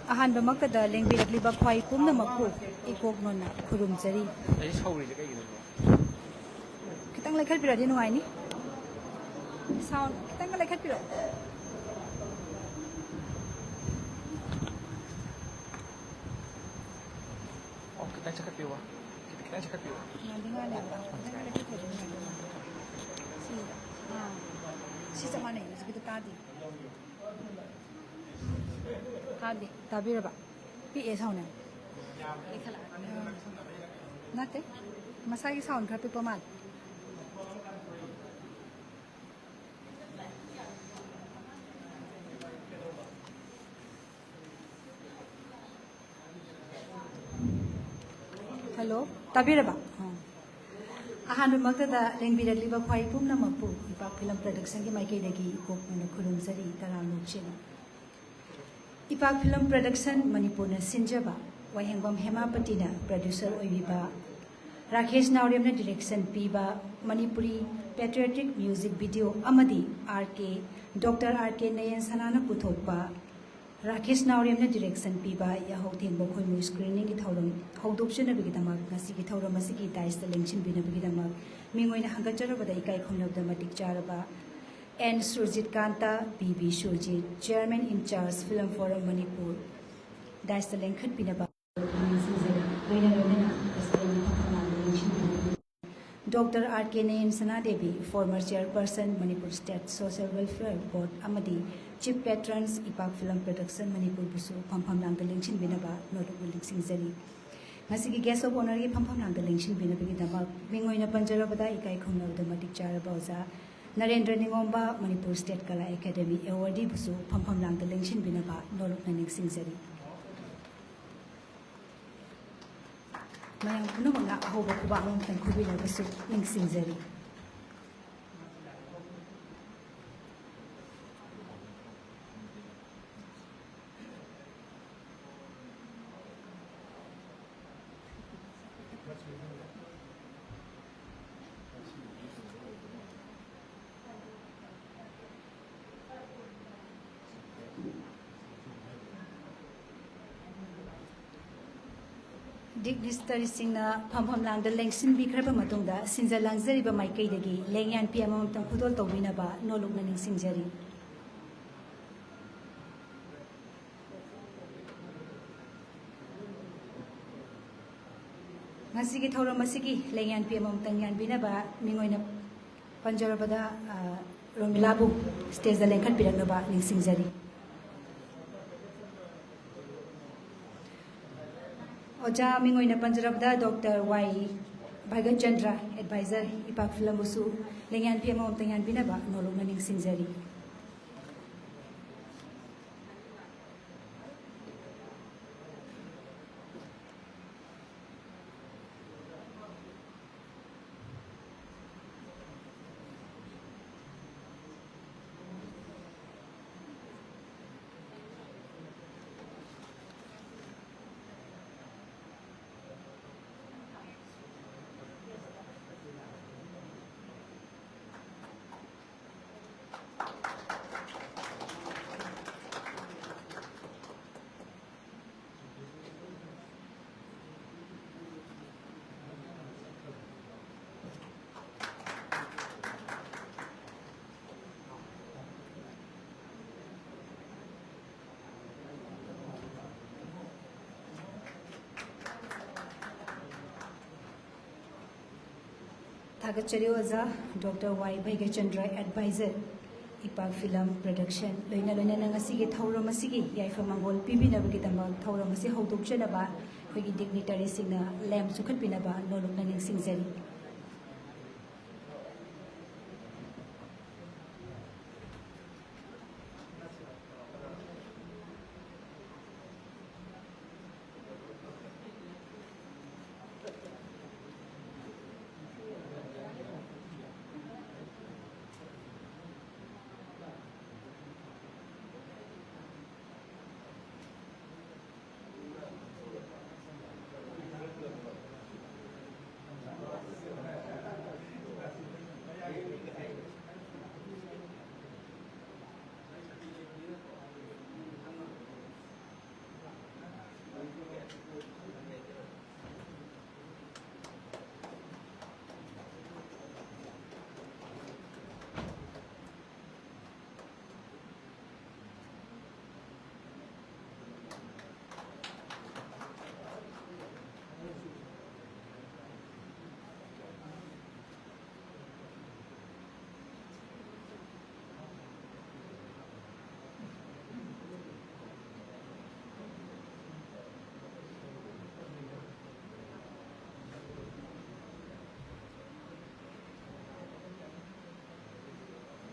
अहानबमक्तदा लेंबिरक्लिबा ख्वाई पुमनमक्पु इकोकनोना खुरुमजरी खितंग लेखटबिरादि नुआइनी साउंड खितंग लेखटबिरो kita cakap piwa. Kita cakap piwa. Nandinga le खितंग लेखटबिरो सी हां सी जमाने जिकिता तादी तादी ताबिरबा पी ए साउंड लेखला नाते मसागी साउंड खा पे पमाल हेलो ताबिरबा अहानबमक्तदा लेंबिरक्लिबा ख्वाई पुमनमक्पु इपाक फिल्म प्रोडक्शन की माइकेदगी इकोकनोना खुरुमजरी तरानुचिन इपाक फिल्म प्रोडक्शन मणिपुर सिंजबा वाहेंगबम हेमापतिना प्रोड्यूसर ओइबिबा राकेश नावरेमना डायरेक्शन पीबा मणिपुरी पैट्रियोटिक म्यूजिक वीडियो अमदी आरके डॉक्टर आरके नयन सनाना पुथोकबा राकेश नावरेमना डायरेक्शन पीबा याहौ थेंबो खोइमु स्क्रीनिंग की थौरम हौदोक्चनबगिदमक ngasi थौरम असigi दाइस लेंचिन बिनबगिदमक मिंगोइना हंगचरबदा इकाई खोमनबदा मटिक चारबा N Surjit Kanta BB Surjit chairman in-charge film forum Manipur दाइस लेंखट बिनबा doctor R K Nayan Sana Devi former chairperson Manipur state social welfare board अमदी chief patrons Ipak film production Manipur बुसु फमफम नांग लेंचिन बिनबा नोटबुल लिंसिंगजरी ngasi गेस्ट ऑफ ऑनर की फमफम नांग लेंचिन बिनबगी दमक मिंगोइना पंजरबदा इकाई खोमनबदा मटिक चारबा ओजा नरेंद्र निगोम्बा मणिपुर स्टेट कला एकेडमी एवार्डी बुसु फमफम नांग लेंचिन बिनबा नोटबुल लिंसिंगजरी मैम पुनमना अहोब खुबांग तंखुबिनबसु लिंसिंगजरी डिग्निस्टरी सिंगना फमफम लांग लेंसिन बिख्रबा मतुंगदा सिंजा लांगजरीबा माइकैदगी लेंयान पियामम तंग खुदोल तौबिनबा नोलुकना निंसिंगजरी ngasi thauram asigi leyan piamam tangyan binaba mingoina panjarabada romilabu stage da lengkhat piranaba ningsingjari oja mingoina panjarabada dr y bhagat chandra advisor ipak film usu leyan piamam tangyan binaba nolongna ningsingjari थागचरी ओजा doctor Y Bhaigachandra adviser Ipak film production लोइना लोइना नंगसिगी थौरम असिगी याइफा मंगोल पिबिनबगिदमक थौरम असि हौदोक्चनबा खैगी डिग्निटरी सिंगना लैम्प सुखटबिनबा नोलुकना निंसिंगजरी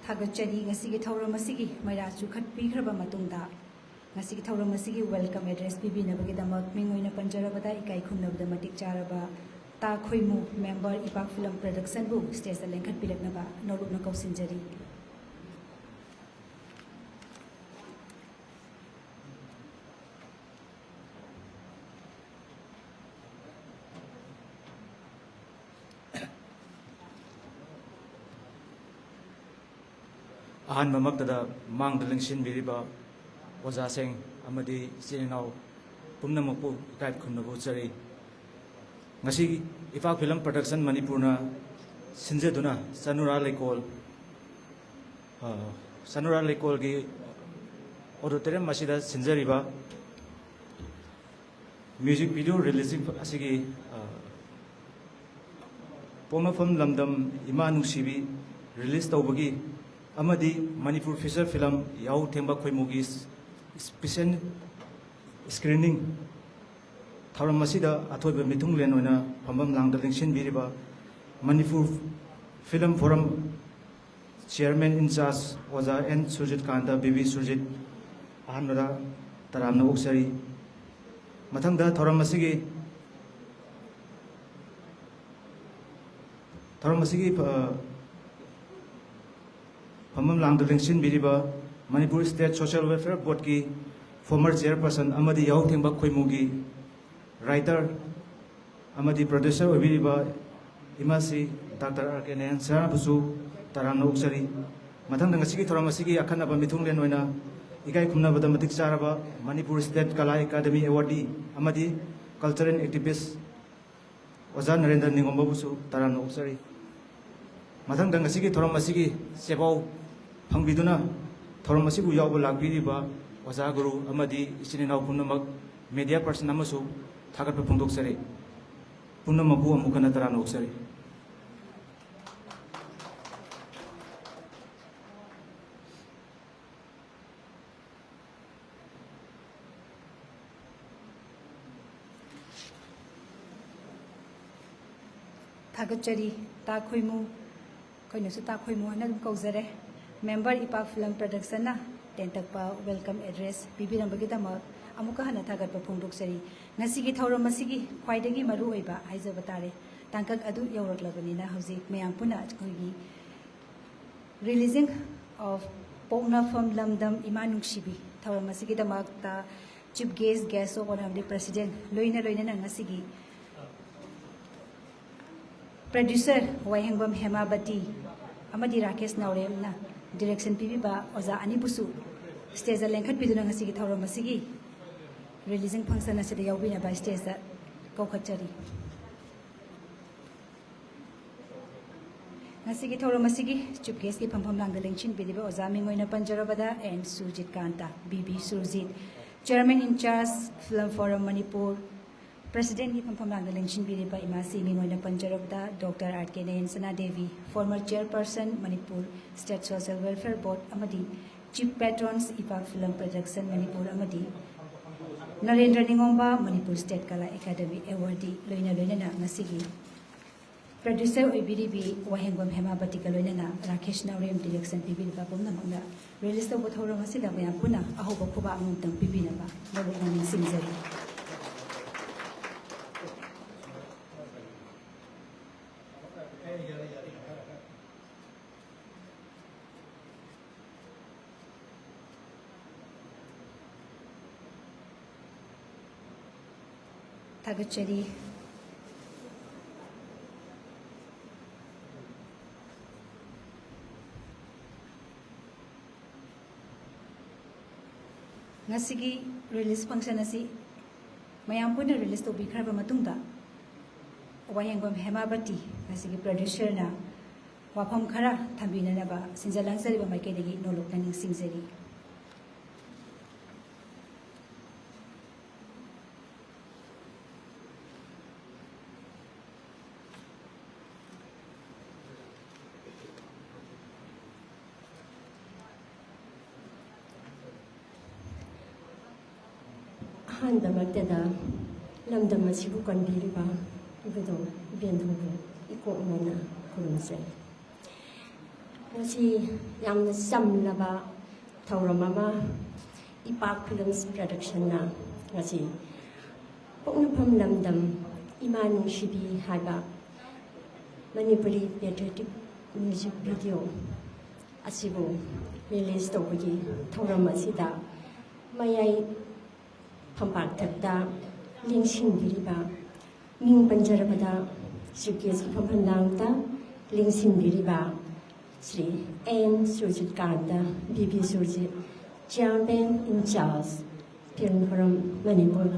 थागचरी ngasi thauram asigi maira chukhatpi khraba matungda ngasi thauram asigi welcome address pibinabagi damak mingoina panjarabada ikai khumnabada matik charaba ta khoimu member ipak film production bu stage da lengkhat piraknaba norupna kausinjari ahan mamaktada mang dalingsin biriba oza seng amadi sininaw pumnamapu ikai khumnabu chari ngasi ipak film production manipurna sinjeduna sanura lekol gi auditorium masida sinjariba music video releasing asigi pomafam lamdam ima nungsibi release tawbagi amadi manipur feature film yau themba khoimugi special screening thauram masida athoiba mithunglen oina phambam langda lingsin biriba manipur film forum chairman in charge oza n surjit kanta bibi surjit ahanra taramna oksari mathangda thauram masigi Pamam lang dalingsin biriba Manipur State Social Welfare Board ki former chairperson amadi yau thengba khoimugi writer amadi producer biriba imasi Dr. Arkenan Sarabusu taramna uksari mathang ngasi ki thoram asigi akhanaba mithunglen oina ikai khumna bada matik charaba Manipur State Kala Academy awardee amadi cultural activist Oza Narendra Ningomba busu taramna uksari mathang ngasi ki thoram asigi sebau Pangbiduna thoram asibu yawba lakbiriba oza guru amadi isininaw punamak media person amasu thagatpa phongdoksari punamabu amukana tarana oksari थागचरी ता खोइमु खोइनसु ता खोइमु हना दum kaujare member ipak film production na tentakpa welcome address pibirambagi damak amuka hana thagatpa phongdoksari ngasi gi thauram asigi khwaidagi maru oiba haijaba tare tangkak adu yauraklabani na hauji mayam puna khoigi releasing of pongna from lamdam imanungsibi thauram asigi damak ta chief guest of honorable president loina na ngasi gi producer Wahengbam Hemabati amadi Rakesh Naurem na direction pibiba oza anibusu stage lengkhat piduna ngasi gi thauram asigi releasing function asida yaubina ba stage da kokachari ngasi gi thauram asigi chief guest ki phampham lang lengchin pidiba oza mingoina panjarabada and Surjit Kanta BB Surjit chairman in charge film forum Manipur President ki phampham lang lengchin biriba imasi mingoina panjarabada Dr. Arkenan Sana Devi former chairperson Manipur State Social Welfare Board amadi chief patrons ipak film production Manipur amadi Narendra Ningomba Manipur State Kala Academy awardee loina na ngasigi producer oibiribi Wahengbam Hemabati ka loina Rakesh Naurem direction pibiriba pomnamangna release to bothoram asida mayam puna ahoba khuba amutang pibinaba lobong singjari Thagachari ngasigi release function asi mayam puna release to bikhraba matungda Wahengbam Hemabati ngasigi producer na wafam khara thambinanaba sinjalangsari ba maikadegi noloknaning singjari 한다막때다 람담마 시부관 비리바 이거도 변동부 이거 오나나 그런세 ngasi yamna samlaba thauramama ipak films production na ngasi poknapam lamdam iman shibi haiba Manipuri patriotic music video asibu release tawagi thauram asida mayai phampak thakta lingshin biriba ming panjarabada suitcase phamhandangta lingshin biriba Sri N. Surjit Kanda, B.B. Surjit, Chairman in Charge, Film from Manipur,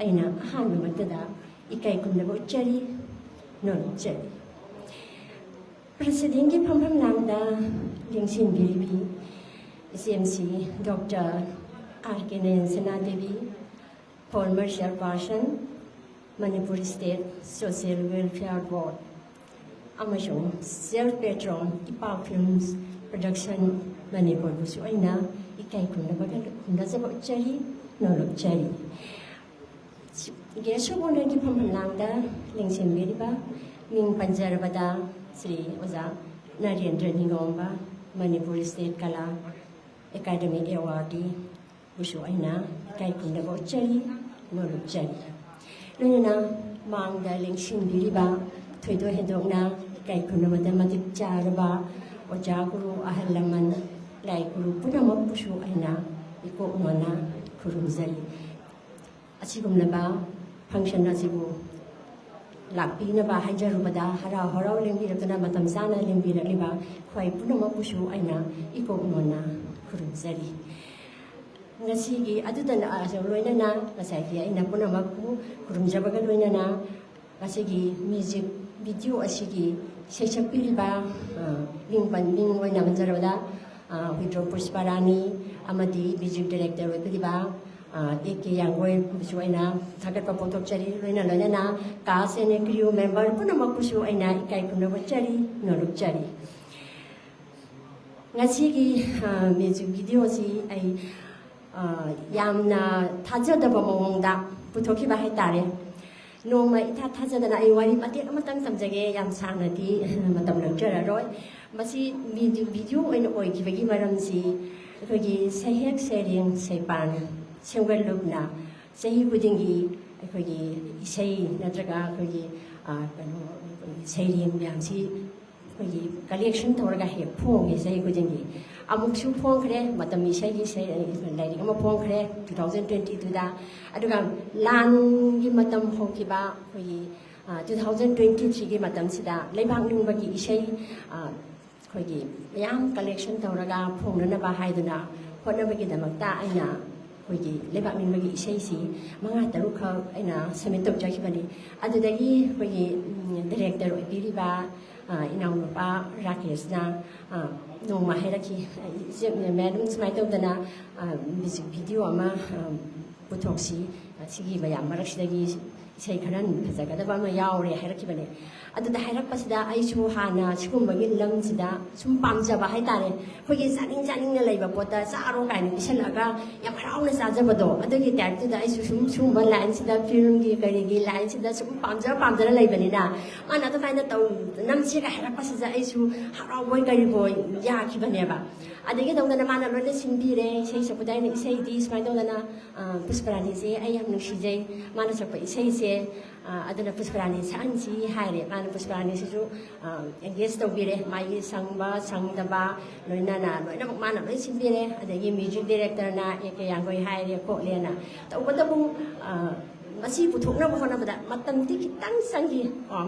Aina Hanma Matada, Ikai Kundabo Cherry, no Cherry. President Pampam Lambda, Lingshin Biribi, CMC, Dr. Arkinen Senadevi, former Chairperson, Manipur State Social Welfare Board. Amazon, Self Patron, Ipak Films, Production, Manipur Busu Aina, Ikai Kunda Zabot Cherry, no look cherry. Guess who wanted to pump Lambda, Lingshin Biriba, Ming Panjarabada, Sri Oza, Narendra Ningomba, Manipur State Kala, Academy Award, Busu Aina, Ikai Kunda Cherry, no look cherry. Luna, Manga Lingshin Biriba, Twido Hedona, Kaikuna Mathematic Charaba, or Jaguru Ahalaman, like Guru Punama Pushu Aina, Iko Mana, Kurumzali. Asibum Laba, function Asibu, Lapina Ba Hajarubada, Hara Hora Limbirana Matamsana Limbira Liba, Quai Punama Pushu Aina, Iko Mana, Kurumzali. Nasigi, other than Azorina, Nasaki, in a Punamaku, Kurumjabaga Luinana, Nasigi, music. Video asigi session piliba ling wena manjarada Widro Pusparani amadi music director piliba ek yangoi bisuaina thagat pa photo chari loina loina cast and crew member punama pusu aina ikai kunaba chari noruk chari ngasigi music video si ai yamna thajadaba mawongda puthokiba haitare Noma ita thajadana ai wari matek amatang tamjage yam sangnati matam lecture roi masi video oin oikibagi maramsi akogi sehek sharing sepan sengwel lubna sehi budingi akogi isei natraga akogi kano sharing yamsi akogi collection tawraga he phongi sehi budingi amuk su phong khre matam isei gi sei lai ama phong khre 2022 da aduga lan gi matam hokiba khoi 2023 gi matam sida leibang ningba gi isei khoi gi yam collection tawraga phongnana ba haiduna hotnaba gi damakta aina khoi gi leibang ningba gi isei si manga taru kha aina submit tok jakibani adudagi khoi gi director oibiriba inaw pa Rakesh na nongma hairaki madam smile dana music video ama putoksi sigi mayam maraksidagi sei khanan fajagadaba ma yaure hairakibane aduda hairakpasida aisu hana sigumbagi lamsida sum pamjaba haitare hogi janing na leiba pota saro kaini bisalaga yam harauna sajabado adugi type da aisu sum line sida film gi karigi line sida sum pamjara leibani na ana to kaina taw namsi ga hairakpasida aisu harawoi kari boy ya kibane ba adagi dongna mana lona simbire sei sapudai ni sei di smai dongna pusparani se ayam nushije mana sapa sei se aduna pusparani sanji haire mana pusparani se ju engage tawbire mai sangba sangdaba loina na loina mana loi simbire adagi music director na eke yangoi haire ko lena tawbadabu masi puthokna bhona bada matam ti kitang sangi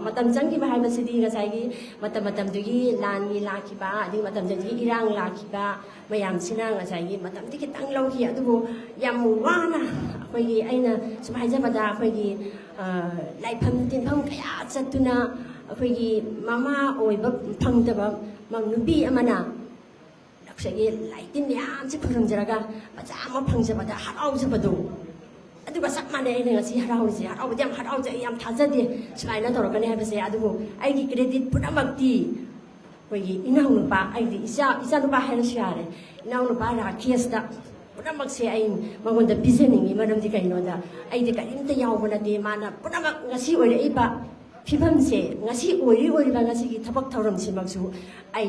matam jangi bahai masidi ngasai matam dugi lani laki ba adi matam jangi irang laki ba mayam sina ngasai matam ti kitang lauki adubu yam wana khoi gi aina sumai jabada khoi gi laipham tinpham kaya chatuna khoi gi mama oiba phangdaba mangnubi amana laksagi laitin yam chi phurungjaraga bacha ma phangjabada harau jabadu aduga sakmane ai ngasi harauji harauji yam harauji yam thajade smaina torokani habase adugo ai gi credit punamakti koi inau nupa ai di isa nupa helsiare inau nupa rakiesta punamak se ai mangonda bizening maram di kaino da ai di kaimta yawbana de mana punamak ngasi ore iba फिभमसे ngasi oiri oiriba ngasi gi thabak thoram simaksu ai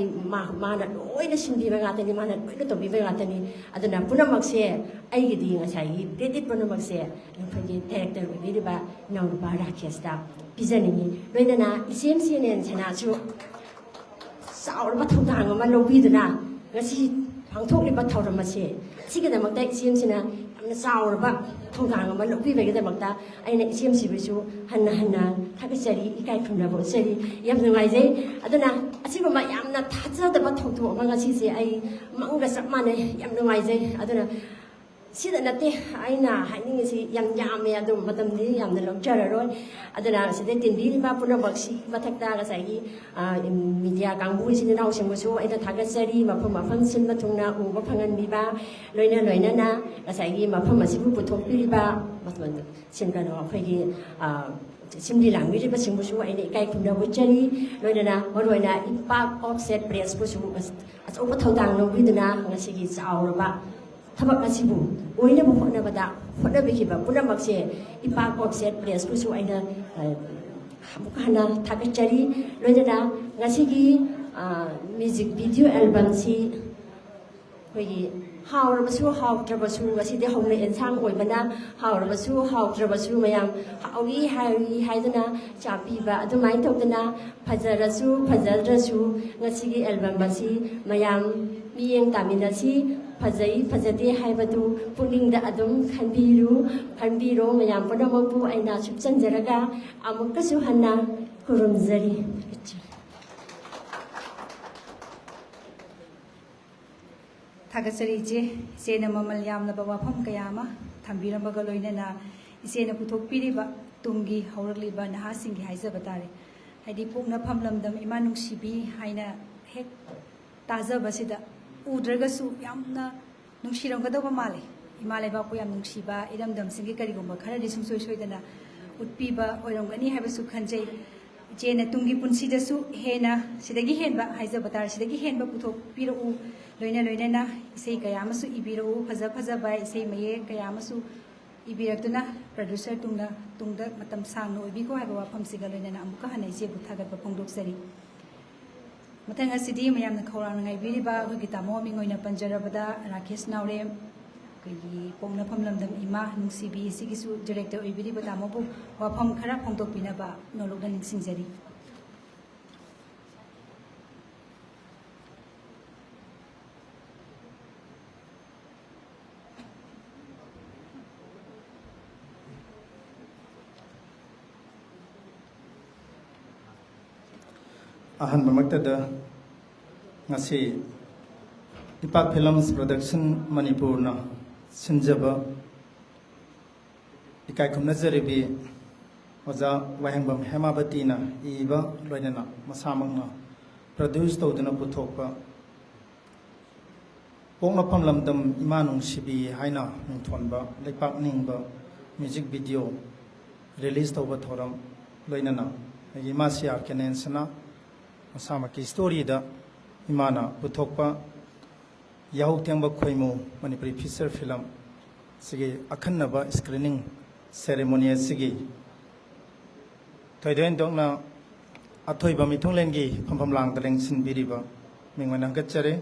mana loina sinbiba ngatani mana loina tobiba ngatani aduna punamakse ai gi di ngasai gi credit punamakse nphagi director oiriba nauba rakesta pijanini loina na ICMC nen chana chu saurba thongdang ma lobiduna ngasi phangthokliba thoram ase sigidamata ICMC na saurba thongdang ma lobiba gidamata aina ICMC bisu hanna thakachari ikai khumnabo sari yam nungaijai aduna asiguma yamna thajadaba thongtho ma ngasi se ai manga sapmane yam nungaijai aduna sida nate aina hainingisi yam yame adum matamni yamna longjararoi aduna sida tindiri ba punabaksi mathakta gasai media kangbu sini nau singbusu aina thagachari mafam sinma thungna uba phangan biba loina na gasai mafam asibu puthokpiriba matman sinkana phagi simli language ba singbusu aina ikai khumna buchari loina impact offset press busu as opa thodang no biduna ngasi gi chaurba thabak asibu oina bu phona bada phona bikiba punamakse impact offset press busu aina hamukana thagachari loina ngasi gi music video album si hoyi hawrabasu hawtrabasu aside hawna ensang oibana hawrabasu hawtrabasu mayam hawi haidana chapiba adumai tawdana fajadrasu ngasigi album basi mayam miyeng taminasi fajade haibadu puningda adum khanbiro mayam punamakbu aina subsanjaraga amukkasu hanna kurumjari थागचरी इचे इसेना ममल यामनबा वाफम कयामा थंबिरमगा लोइनना इसेना पुथोकपिरिबा Tungi हौरलिबा नहासिंगी हाइजबा तारे हाइदि पुगना फमलमदम इमा नुंसिबी हाइना हेक ताजबसिदा उद्रगसु यामना नुंसिरमगदबा माले इमा लेबाकु याम नुंसिबा इरमदम सिंगी करिगुंबा खरदि सुंसोय सोयदना उत्पीबा ओइरमगनी हाइबसु खंजै इचेना तुंगी पुंसिदसु हेना सिदगी हेनबा हाइजबा तारे सिदगी हेनबा पुथोकपिरउ लोइना इसे कयामसु इबिरो फजबा इसे मये कयामसु इबिरक्तुना producer तुंगदा मतम सांगनो इबिको हाइबा वाफमसिगा लोइना अमुका हनै इसे बुथागतबा फोंदोकसरी मथंग असिदि मयामना खौरांनाय बिरिबा अखोगी तामो मिंगोइना पंजरबदा राकेश नावरे कई पोंगना फमलमदम इमा नुंसिबी सिगिसु डायरेक्टर ओइबिरिबा तामोबु वाफम खरा फोंदोकपिनबा नोलुगदा निंसिंजरी अहनबमक्तदा ngasi Impact Films Production Manipur na sinjaba ikai khumna jaribi oja wahengbam hemabati na iba loinana masamangna produce tawduna puthokpa pongna phamlamdam imanung sibi haina ningthonba leipak ningba music video release tawba thoram loinana ima siar kenensana masama ki story da imana puthokpa yahu tengba khoimu manipuri feature film sige akhannaba screening ceremony sige thoiden dongna athoiba mithunglengi phampham lang daleng sinbiriba mingmana gachare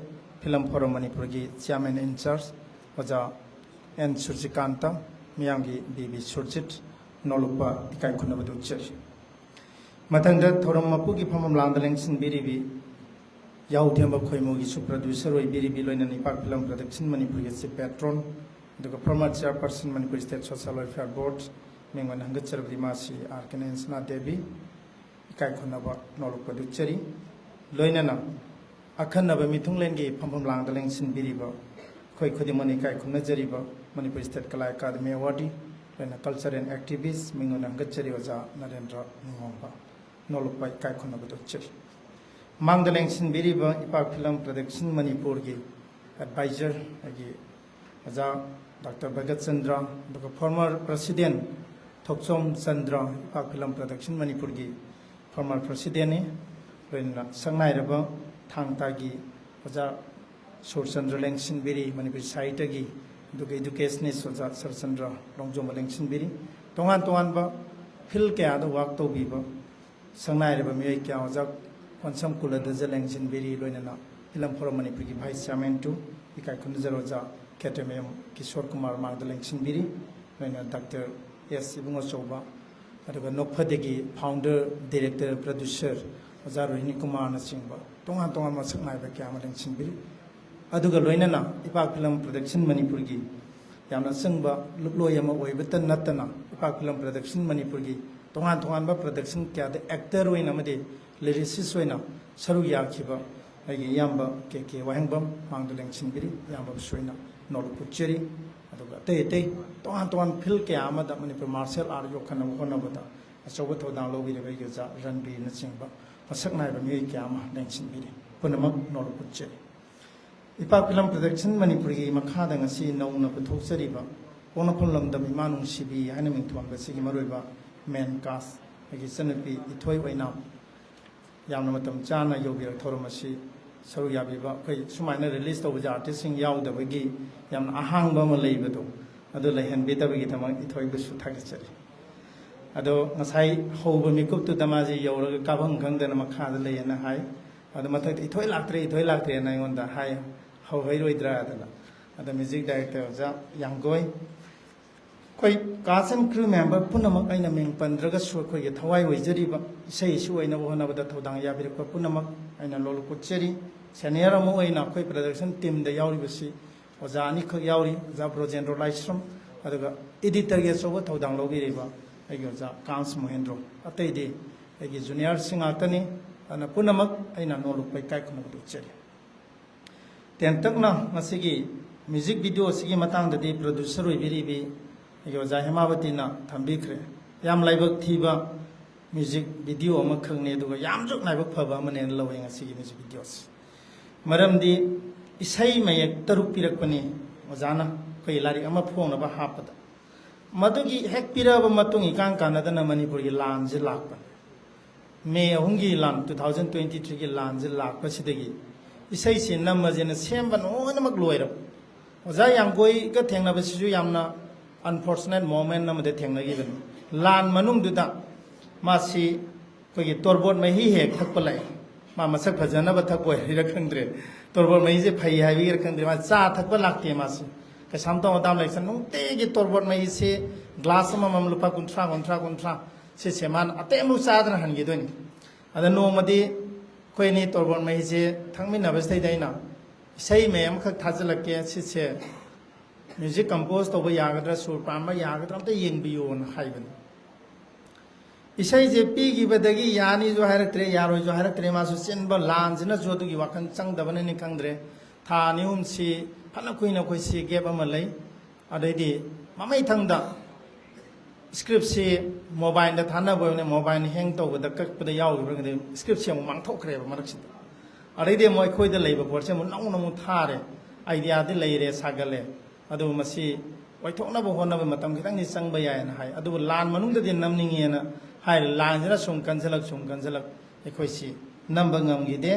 film forum manipur gi chairman in charge oja n surjikanta miyangi bibi surjit nolupa ikai khunaba du chari matangda thoram mapu gi phampham lang daleng sinbiribi yahu tengba khoimu gi su producer oi biribi loina Impact Film Production Manipur gi chief patron duga former chairperson Manipur State Social Welfare Board mingwan hangachar brimasi arkanens na devi ikai khunaba nolupa du chari loina na akhanaba mithunglen gi phampham lang daleng sinbiriba khoi khudimani ikai khunna jariba Manipur State Kala Academy awardee loina culture and activists mingwan hangachari oja Narendra Ningomba nolupa ikai khunaba du chari Mangdaleng Sinbiriba Impact Film Production Manipur gi advisor agi aja Dr. Bhagat Chandra the former president Thokchom Chandra Impact Film Production Manipur gi former president ni loina sangnai raba thangta gi aja Sur Chandra Leng Sinbiri Manipur site gi duga educationist aja Sir Chandra Longjom Leng Sinbiri tongan ba fil kya da work to biba संनाय रे बमी क्या जक कनसम कुल द जलेंग जिन बेरी लोइना फिल्म फोरम मणिपुर की भाइस चेयरमैन टू इकाई खुन जरोजा कैटेमेम किशोर कुमार मांगदलेंग सिंबिरी लोइना डॉक्टर एस इबुंगो चौबा अदुगा नोकफदेगी फाउंडर डायरेक्टर प्रोड्यूसर ओजा रोहिणी कुमार न सिंबा तोंगा तोंगा मसक नायबा क्या मलेंग सिंबिरी अदुगा लोइना इपाक फिल्म प्रोडक्शन मणिपुर की यामना संगबा लुलोय अमा ओइबत नतना इपाक फिल्म प्रोडक्शन मणिपुर की तोंगा तोंगा प्रोडक्शन क्या द एक्टर ओइना मदे लिरिसिस्ट ओइना सरु याखिबा अगी याम्बा के वाहेंगबम मांगदलेंग सिंबिरी याम्बा सोइना नोल पुचेरी अदुगा ते तोंगा तोंगा फिल क्या अमदा मणिपुर मार्शल आर्ट योखना होनबदा अचौब थौदां लोबिरे बैगे जा रणबीर न चिंबा मसक नायबा मी क्या अमा लेंग सिंबिरी पुनमक नोल पुचेरी इपाक फिल्म प्रोडक्शन मणिपुर की मखादा ngasi नौना पुथोक्सरिबा पोंगनाफोन लमदम इमानुंग सिबी हाना मिंथुआंबा सिगी मरोइबा मेन कास्ट अगी सनपी इथोय ओइना यामना मतम चाना योबिर थोरमसी सरु याबिबा खै सुमाइना रिलीज तौबजा आर्टिस्ट सिंग याउदबगी यामना अहांगबा म लेइबदो अदो लैहनबिदबगी तमा इथोय बसु थागचरी अदो ngasai houba mikup tu tamaji yauraga kabang khangdana makhada leina hai अद मथक इथोय लाक्ट्रे ना योंदा हाय हौ हैरोइद्रा अदला अद म्यूजिक डायरेक्टर जा यांगोय कोई कासन क्रू मेंबर पुनमक आइना मिंग पंद्रगा सु कोई थवाई वइजरीबा इसै सु ओइना होनबदा थौदांग याबिरक पुनमक आइना लोल कुचेरी सेनियर अमो ओइना कोई प्रोडक्शन टीम द याउरिबसी ओजा अनि ख याउरी जा प्रोजेंड्रो लाइस्ट्रम अदगा एडिटर गे सोबो थौदांग लोबिरेबा आइगो जा कांस महेंद्रो अतैदि आइगे जूनियर सिंगातनी अना पुनमक आइना नोलुक बै काय खुनब दुचेरी तेंतकना मसिगी म्यूजिक वीडियो सिगी मतंग ददि प्रोड्यूसर ओइबिरिबी यो जा हेमावती ना थंबिख्रे याम लाइबक थीबा म्यूजिक वीडियो अमा खंगने दुगा याम जुक नाइबक फबा मने लवे ngasi म्यूजिक वीडियोस मरमदी इसै मयक तरुक पिरकपनी ओजाना खै लारि अमा फोंगनबा हापदा मदुगी हेक पिरबा मतुंग इकां कानदना मणिपुर की लान जे लाकपा मे अहुंगी लान 2023 की लान जे लाकपा सिदगी इसै से नमजेना सेमबा नोनमक लोइरब ओजा यांगोई ग थेंगनबा सिजु यामना अनफॉर्चुनेट मोमेंट नमदे थेंगनगिबन लान मनुंगदुदा मासी कोई तोरबोट मही हेक थकपलाई मा मसक फजनबा थकबो हिरखंद्रे तोरबोट मही जे फई हाइबी हिरखंद्रे मा चा थकबा लाक्ते मासी कसमतो ओदाम लाइसन नुंते गे तोरबोट मही से ग्लास मम लुपा कुंट्रा से सेमान अतेमु चादना हनगिदोनि अदा नोमदी कोइनी तोरबोट मही से थंगमिनबस्तै दैना सही मैम खक थाजलके से म्यूजिक कंपोज तब यागद्रा सुर पाम यागद्रा अमत येंबियोन हाइबन इसै जे पीगिबदगी यानी जो हायरक्त्रे यारोय जो हायरक्त्रे मासु चिनब लानजना जोदुगी वाखन चंगदबननि खंद्रे था निहुम सी फना कुइना कोइ सी गेप अमा लै अदैदि ममै थंगदा स्क्रिप्ट से मोबाइल दा थाना बोने मोबाइल हैंग तौबदा ककपदा यावगिबरगदे स्क्रिप्ट से मांगथोखरे मरक्सि अदैदि मोय खोइदा लैबा पोरसे मु नौ नमु थारे आइडिया दि लैरे सागले अदु मसी वैथोनब होनब मतम खितंग नि संगब यायना हाय अदु लान मनुंग दि नमनिंगेना हाय लान जरा सुम कंजलक एखोइसी नंब ngमगिदे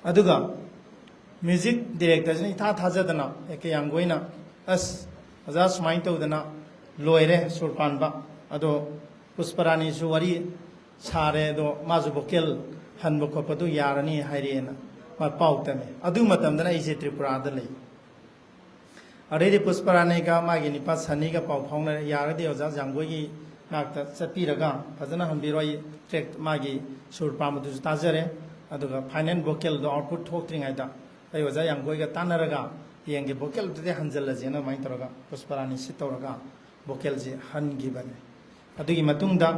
अदुगा म्यूजिक डायरेक्टर जनि था थाजदना एके यांगोइना अस अजा सुमाइन तौदना लोइरे सुरपानबा अदो पुष्परानी सुवरी सारे दो माजु वोकल हनब खोपदु यारनी हायरेना मा पाउतमे अदु मतमदना इजे त्रिपुरा द लै अरेदि पुष्परानी का मागी निपा सनी का पाउ फाउन यारदि ओजा जांगोगी नाक्ता चपीरगा फजना हंबिरोई ट्रैक मागी सुर पामदु ताजरे अदुगा फाइनल वोकल दो आउटपुट थोक्त्रिंगाइदा आई ओजा यांगोईगा तानरगा येंगे वोकल दे हंजल जेना माइ तरगा पुष्परानी सितौरगा वोकल जे हनगिबने अदुगी मतुंगदा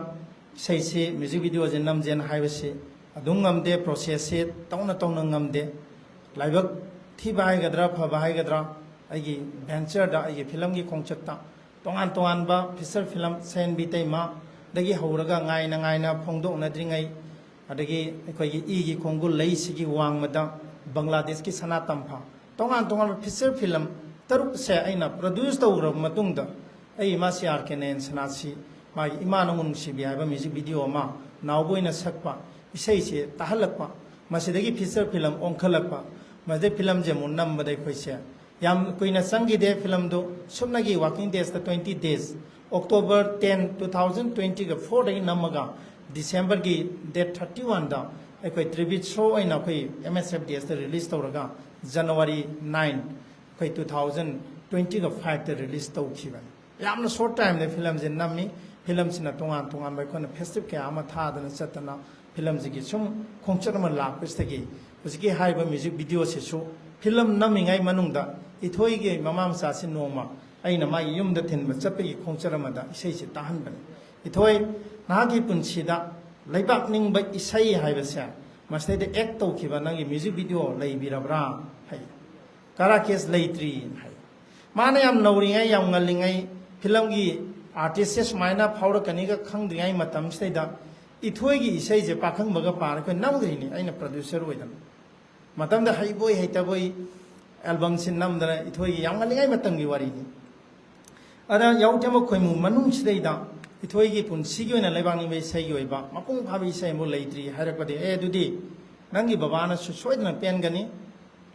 सैसे म्यूजिक वीडियो जे नमजेन हाइबसे अदुंग ngमदे प्रोसेस से तौना ngमदे लाइबक थीबा हाइगद्रा फबा हाइगद्रा आइगी वेंचर दा आइगी फिल्म की खोंचकता तोंगान बा फीचर फिल्म सेन बितैमा दगी हौरगा गायना फोंदोकनद्रिङै अदगी अखोगी इगी खोंगु लैसिगी वांगमदा बांग्लादेश की सना तंफा तोंगान फीचर फिल्म तरुक से आइना प्रोड्यूस तौर मतुंगदा आई मासी आरकेनेन सनासी मागी इमानमुन सिबि हाइबा म्यूजिक वीडियो मा नावबोइना सकपा इसै से ताहलकपा मसिदगी फीचर फिल्म ओंखलकपा मदे फिल्म जे मुन्नमबदै खोइसे याम कुइना संगीदे फिल्म दो सुमनगी working days the 20 days October 10 2020 का 4 दगी नमगा December की date 31 दा अखोई tribute show अइना अखोई MSFDS दा release तौरगा January 9 अखोई 2020 का 5 दा release तौखिबन यामना short time ने film जे नमी film सिना तोंगान तोंगान बाय कोन festive के आमा था दन चतना film जी की सुम खोंचर मन लापस्तगी उसकी हाइबा म्यूजिक वीडियो से सो film नमिंगाई मनुंगदा इथोई के ममा मसा से नोमा अइना मा युम द थिन चपगी खोंचर मदा इसै से ताहन बन इथोई नागी पुंसीदा लैबाक निंग इसै हाइबसे मस्ते एक्ट तौखिबा नंगी म्यूजिक वीडियो लैबिरब्रा है करा केस लैत्री है माने याम नौरिङै याम ngaliङै फिल्म की आर्टिस्ट से सुमाइना फाउरकनी का खंगदिङै मतम सेदा इथोई की इसै जे पाखंग बगा पार को नमग्रिनी अइना प्रोड्यूसर ओइदन मतम द हाइबोय हैतबोय एल्बम सिन नमदना इथोई याम ngaliङै मतम की वारीनी अदा याउटेम खोइमु मनुङ सिदैदा इथोई की पुंसी की ओइना लैबांनि बे सै की ओइबा मपुंग फाबि सै मु लैत्री हारकदे ए दुदी नंगी बाबाना सोइदना पेनगनी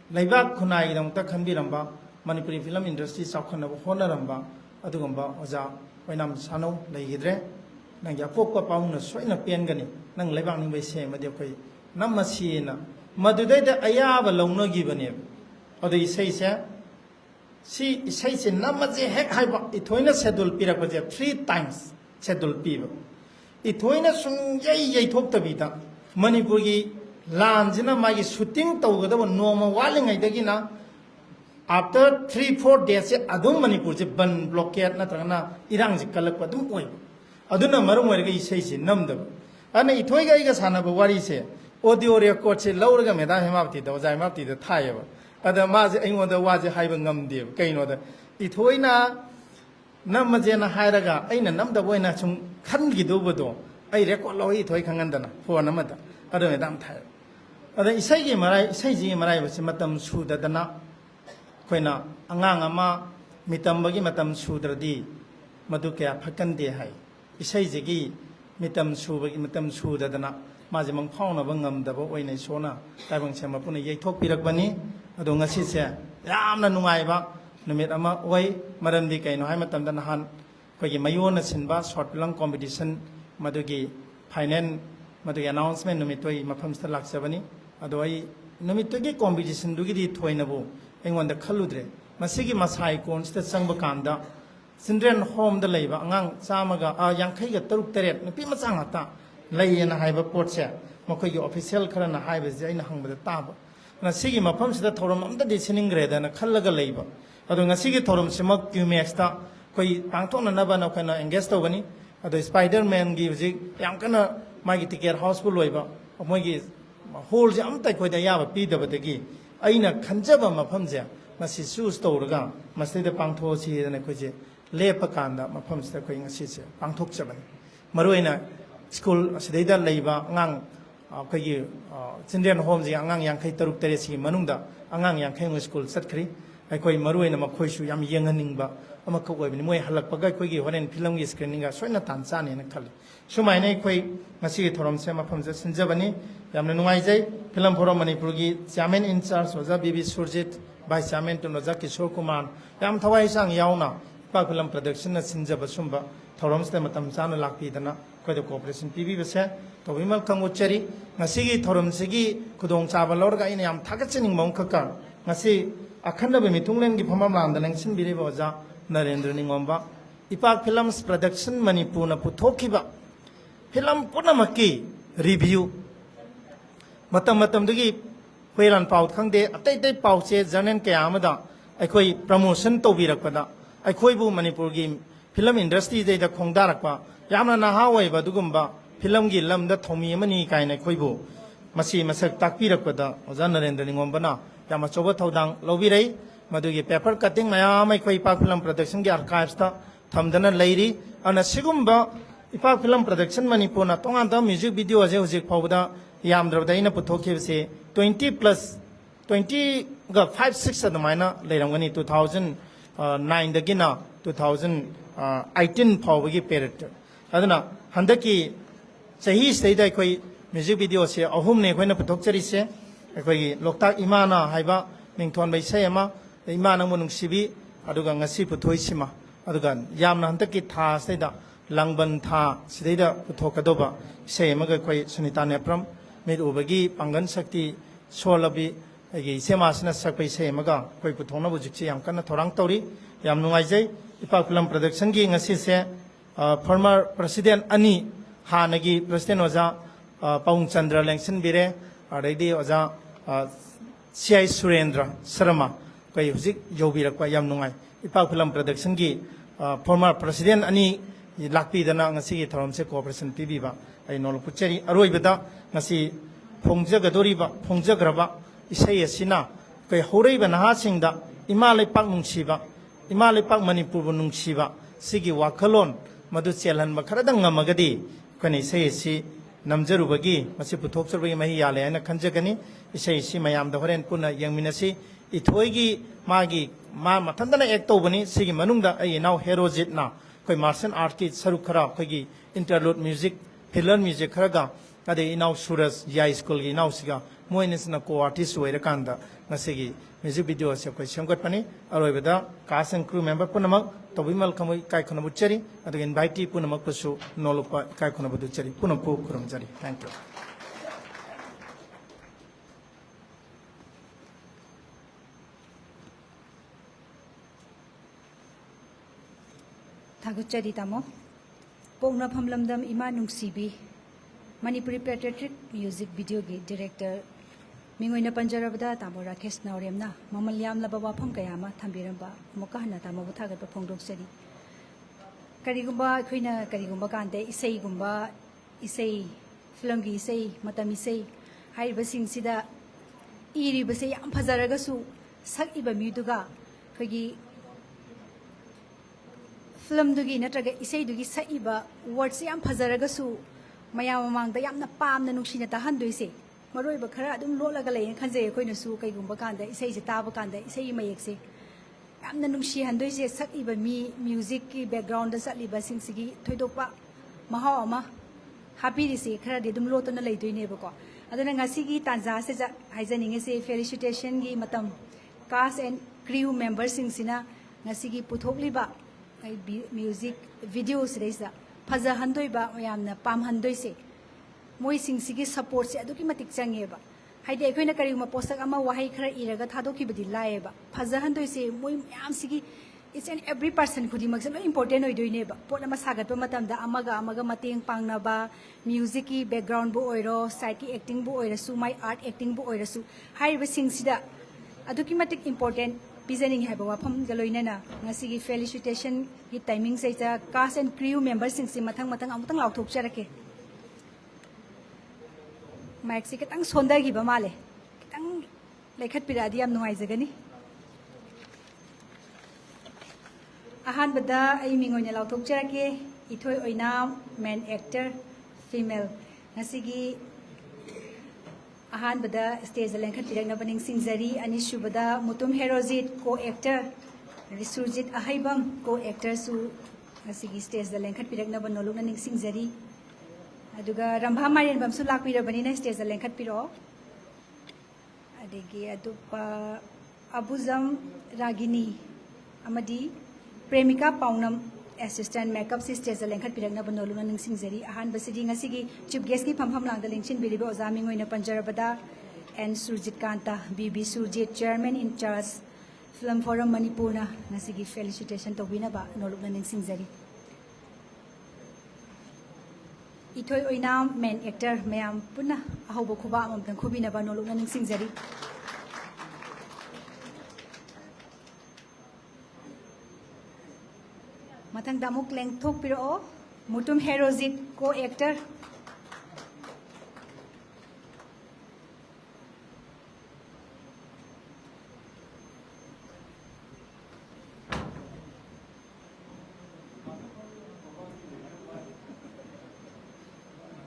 लैबाक खुनाई दंता खनबिरंबा मणिपुरी फिल्म इंडस्ट्री चाखनब होनरंबा अदुगंबा ओजा ओइनाम सानौ लैगिद्रे नंगी अपोक्पा पाउना सोइना पेनगनी नंग लैबांनि बे सै मदे खोइ नमसीना मदुदैदा अयाब लौनगिबने अदु इसैसे सी इसैसे नमजे हेक हाइबा इथोइना शेड्यूल पिरकबजे 3 times शेड्यूल पीब इथोइना सुं यै थोक्तबिदा मणिपुर की लांजना मागी शूटिंग तौगदब नोमा वालिङैदगिना आफ्टर 3-4 days से अदुम मणिपुर से बन ब्लॉकेट नत्रगना इरांग से कलक अदुम ओइ अदुना मरम ओइरगा इसै से नमदब अने इथोइगा इगा सानब वारी से ऑडियो रिकॉर्ड से लौरगा मेदा हेमावती द ओजाय मावती द थायब अदा माजे अइंगोदा वाजे हाइब ngamदे कइनोदा इथोइना नमजेना हायरगा अइना नमदबोइना सुम खनगिदोबदो अइ रेकॉर्ड लौइ इथोइ खंगनदना फोन अमदा अदो मेदाम थाय अदा इसैगी मराइ इसैजी मराइ बसे मतम सुददना खोइना अंगांग अमा मितमबगी मतम सुद्रदी मदु क्या फकंदे हाय इसैजिगी मितम सुबगी मतम सुददना माजे मंगफाउनब ngamदबो ओइनै सोना ताइबंग सेमपुना यैथोक पिरकबनी अदो ngasi से यामना नुंगाइबा नुमित अमा ओइ मरमदी कैनो हाय मतमदा नहान खोगी मयोना सिनबा शॉर्ट फिल्म कंपटीशन मदुगी फाइनल मदुगी अनाउंसमेंट नुमितोय मफमस्ता लाक्सबनी अदो आई नुमितोगी कंपटीशन दुगी थोइनबो एंगोंदा खलुद्रे मसिगी मसाई कोन्स्ता संगब कांदा चिल्ड्रन होम द लेबा अंगांग चामगा यांखैगा तरुक तरेट नुपी मचा ngata लैयना हाइबा पोटसे मखोगी ऑफिशियल खरना हाइबजे आइना हंगबदा ताबा ना सिगी मफमसिदा थोरम अमदि सिनिंग्रेदना खल्लगा लैबा अदो ngasiगी थोरम सिम क्यूमेक्स ता कोई पांगथोननबा नखना एंगेज तोबनी अदो स्पाइडरमैन गी हुजिक याम कना मागी टिकेट हाउसफुल होइबा मोगी होल जे अमता खोइदा याबा पीदबदगी अइना खंजबा मफमजे मसी चूज तौरगा मस्तिदा पांगथोसी दना खोजे लेप कांदा मफमसिदा खोइ ngasi से पांगथोकचबनी मरुइना स्कूल सिदैदा लैबा ngang खोगी चिल्ड्रन होम जे अंगांग यांखै तरुक तरेसी मनुंगदा अंगांग यांखै स्कूल चतखरि अखोई मरुइना मखोइसु याम येंगनिंगबा अमक ओइबनि मोय हलकपगा खोगी होरेन फिल्म की स्क्रीनिंग सोइना तानचाने न खलि सुमाइना अखोई ngasi थोरम से मफमजे सिनजबनी यामना नुंगाइजै फिल्म फोरम मणिपुर की चेयरमैन इंचार्ज ओजा बीबी सुरजित वाइस चेयरमैन टोनोजा किशोर कुमार याम थवाई सांग यावना पा फिल्म प्रोडक्शन न सिनजब सुंबा थोरम से मतम चाना लाक्पीदना खोइदो कोऑपरेशन पीबीबसे तोबिमल कंगुचरी ngasiगी थोरम सिगी खुदोंग चाबा लौरगा इन याम थागचनिंग मौं खका ngasi अखंडब मिथुंगलेन की फमम लांदा लेंसिन बिरेबा ओजा नरेंद्र निंगोंबा इपाक फिल्म्स प्रोडक्शन मणिपुर न पुथोखिबा फिल्म पुनमकी रिव्यू मतम मतम दुगी होइरान पाउ खंगदे अतै तै पाउचे जर्नल कया अमदा अखोई प्रमोशन तौबिरकपदा अखोइबु मणिपुर की फिल्म इंडस्ट्री देदा खोंगदारकपा यामना नहा ओइबा दुगुंबा फिल्म की लमदा थौमी अमनी कायना खोइबु मसी मसक ताकपिरकपदा ओजा नरेंद्र निंगोंबना याम अचौबा थौदांग लौबिरै मदुगी पेपर कटिंग मयाम अखोइ इपाक फिल्म प्रोडक्शन की आर्काइव्स ता थमदना लैरी अना सिगुंबा इपाक फिल्म प्रोडक्शन मणिपुर ना तोंगांदा म्यूजिक वीडियो जे हुजिक फावदा यामद्रबदा इन पुथोखिबसे 20 गा 5-6 अदमाइना लेरंगनी 2009 दगिना 2018 फावगी पेरियड अदना हंदकी सही सहीदा अखोइ म्यूजिक वीडियो से अहुमने अखोइना पुथोकचरिसे अखोइ लोकताक इमाना हाइबा निंगथोन बैसै अमा इमाना मुनुंगसिबी अदुगा ngasi पुथोइसिमा अदुगा यामना हंदकी था सैदा Langban Tha Sidida Puthokadova Sayamaga Koi Sunita Nepram Mid Ubagi Pangan Sakti Solabi Semasna Sakai Sayamaga Koi Putona Bujiksi Yamkana Torang Tori Yam Nuaizay Ipakulam Production Gi Ngasi former President Ani Hanagi President Oza Paung Chandra Lengsin Bire Aradi Oza C.I. Surendra Sarama Koi Huzik Yobira Kwa Yam Nungai Ipakulam Production Gi former President Ani Lakpi Dana Ngasi Thoramse Cooperation Pibiba I know Pucheri Aroibeda Ngasi Pongja Gadoriba Pongja Graba Isay Sina Koi Horeba Nahasinda Imale Pak Nungshiba Imale Pak Manipur Nungshiba Sigi Wakalon Madu Chelan Makaradang Magadi Kani say si Namjarubagi Masiputoxer Mahi Yale and a Kanjagani Isay si Mayam the Horen Puna Yang Minasi Itoigi Magi Ma Matandana Ektobani Sigi Manunda I now heroes it now Koi Martian art kit Sarukara Kogi interlude music Pillar music Karaga Ade now Suras Yai School now Siga Moines na co artist Werakanda Nasigi music videos of question got money Aroiveda cast and crew member Punamak Tobimal Kamui Kaikonabucheri and the invitee Punamak Pusu Nolupa Kaikonabucheri Punapu Kurumjari. Thank you. Thaguchari Tamo Pongna Pamlamdam Ima Nungsibi Manipuri Patriotic Music Video Director Mingoina Panjarabada Tamo Rakesh Nauremna Mamalyam Lababa Pamkayama Tambiramba Mokahana Tamo Butaga Pongdok Seri Karigumba Quina Karigumba Kante Isay Gumba Isay Filmgi Isay Matamisay Hai Basing Sida Iri Basay Ampazaragasu Sak Iba Muduga Kagi Film dugi natraga isay dugi sa iba words yam phazaragasu mayam mamangda yamna pamna nungsina tahandoise maroi ba khara adum lolaga lay khanje khoina su kaigumba kanda isay se taba kanda isay mayekse yamna nungsi handoise sak iba mi music ki background da satliba singsigi thoidopa mahaw ama happy risi khara de dum lotona leidoine ba ko aduna ngasi gi tanja se haijaninge se felicitation gi matam cast and crew members singsina ngasi gi puthokliba music videos reisa Faza Handoiba Yamna Pam Handoise Moising Sigi supports Aduki Matik Changeba. Haide Equina Karima Posagama Wahikra Iraga Tadoki Badi Laeba. Faza Handoise Moim Yam Sigi it's an every person could imagine important or doing neighbor. Potama Sagat Matam da Amaga Amaga Mating Pangnaba musicy background bo oiro psyche acting bo oirasu my art acting bo oirasu Hai Sing Sida Aduki Matik important Pizaning have a wapam galoinana, Nasigi felicitation, hit timing says a cast and crew members in Simatang Matang Amutang out of Cherake. Maxicatang Sonda Gibamale. Tang like at Piradiam no Isagani. Ahan Bada aiming on a lot of Cherake, Itoy Oina, man actor, female. Nasigi Ahan Bada stays the Lankan Tiranabaning Singzari, Anishu Bada, Mutum Herozit, co-actor, Risurjit Ahaibam, co-actor, Su Nasigi stays the Lankan Piranaban Nolunaning Singzari, Aduga Rambha Marian Bamsulak Pirabanina stays the Lankan Piro, Adegi Adupa Abuzam Ragini, Amadi, Premika Paunam. Assistant makeup sisters the Lankan Piragna Banoluna and Singzeri, Ahan Basidi Nasigi, Chip Geski Pampam Lang the Linchin Bilibo Zamingo in a Panjarabada, and Surjit Kanta, BB Surjit, Chairman in charge, Film Forum Manipurna, Nasigi felicitation to Winaba, Noluna and Singzeri. Itoy Oina, man actor, Mayam Puna, Ahobokuba, and Kubina Banoluna and Singzeri. Matang damok leng thok piro Mutum Herozit co-actor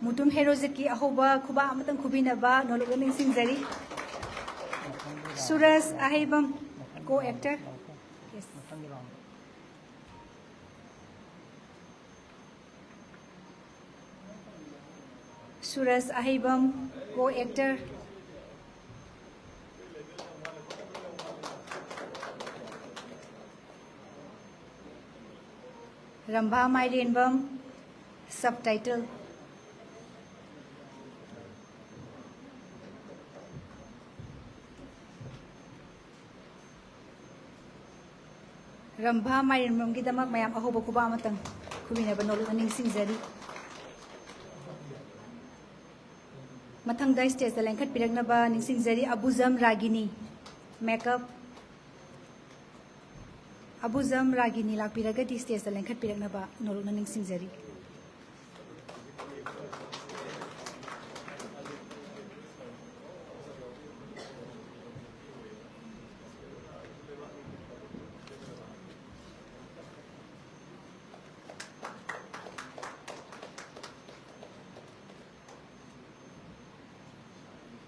Mutum Herozit ki ahoba kuba amatang kubina ba nologaning Singzari Suras Ahibam co-actor. Yes. Suras Ahibam, co-actor. Rambha Mairenbam, Subtitle. Rambha Mayam Gidamak Mayam Ahoba Kubamatang, Kumina Banol and Singzeri. Matang Dice Test, the Lankat Piragnaba, Singzeri, Abuzam Ragini, Makeup. Abuzam Ragini, La Piragati Test, the Lankat Piragnaba, Nolunaning Singzeri.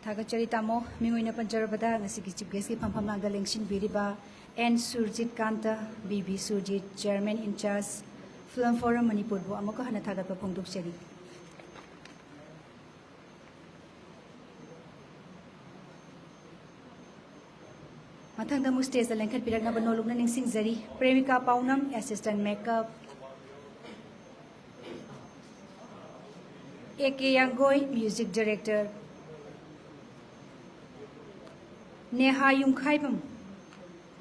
Thagachari tamo mingoina panjarabada ngasigi chief guest ki phampam nangda lengshin biriba N Surjit Kanta BB Surjit Chairman in charge Film Forum Manipur bo amako hana thagatpa phongdok cheri mathangda mu stage da lengkhat pirakna ba nolukna ningsing jari Premika Paunam assistant makeup AK Yangoi music director Neha Yungkhaibam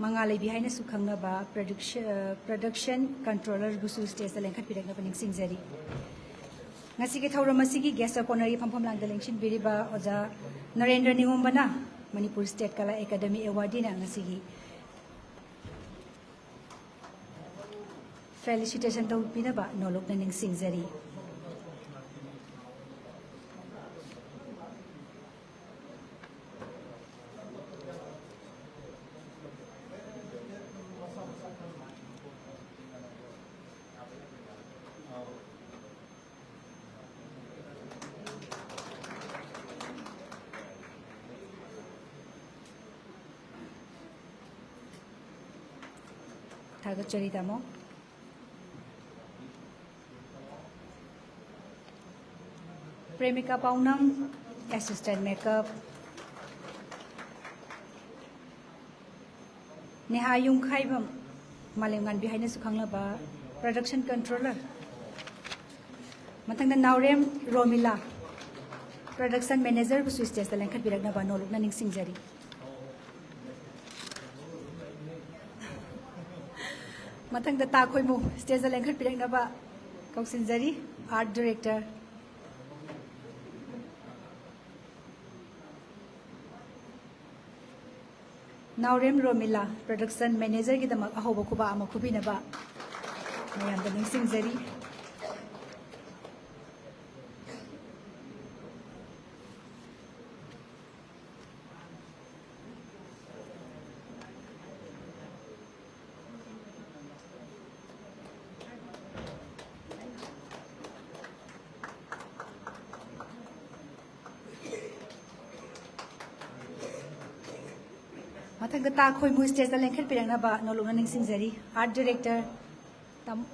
Mangalai behind a Sukanga production controller Busu stays the Lankat Pirak of Singzeri. Nasiki Tauramasiki guest of honorary Pampam Lang the Lengshin Biriba Oza Narendra Niumbana, Manipur State Kala Academy Awardina Nasigi. Felicitation to Pinaba, no look learning Singzeri. Thagachari tamo Premika Paunam assistant makeup Neha Yungkhaibam Malengan behind Sukanglaba production controller Matangda Naurem Romila production manager Busu Stage the Lankat Biragna Banol Naning Singzari Matang the Takoimu, stays the Lankat Piranaba, Kausinzari, art director. Naurem Romila, production manager, Gidama Ahobakuba Amakubinaba. I am the Ningsing Zeri. Matang ta khoi mu stage da lengkhat pirangna ba nolunga ning singzari art director tam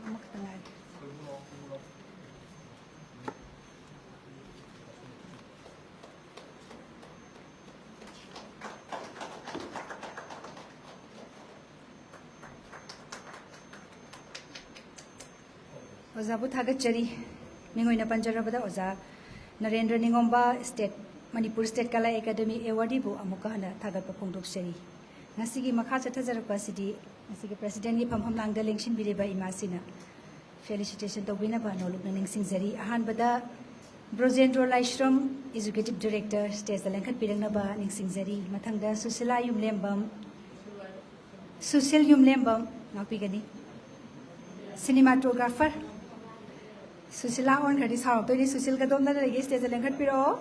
amak tangai oza bu thagachari ningoina panjarabada oza Narendra Ningomba state Manipur State Kala Academy Award bu amuka hana thagatpa phongdok seri ngasigi makha chathajarpa sidi ngasigi president ni phamham langda lengshin biriba imasina felicitation to bina ba noluk naning singjari ahan bada Brojendro Laishram executive director state lengkhat pirangna ba ning singjari mathangda Susila Yumlembam Susil Yumlembam ngapigani cinematographer Susila on khadi sarapto ni Susil ka domna legi state lengkhat piro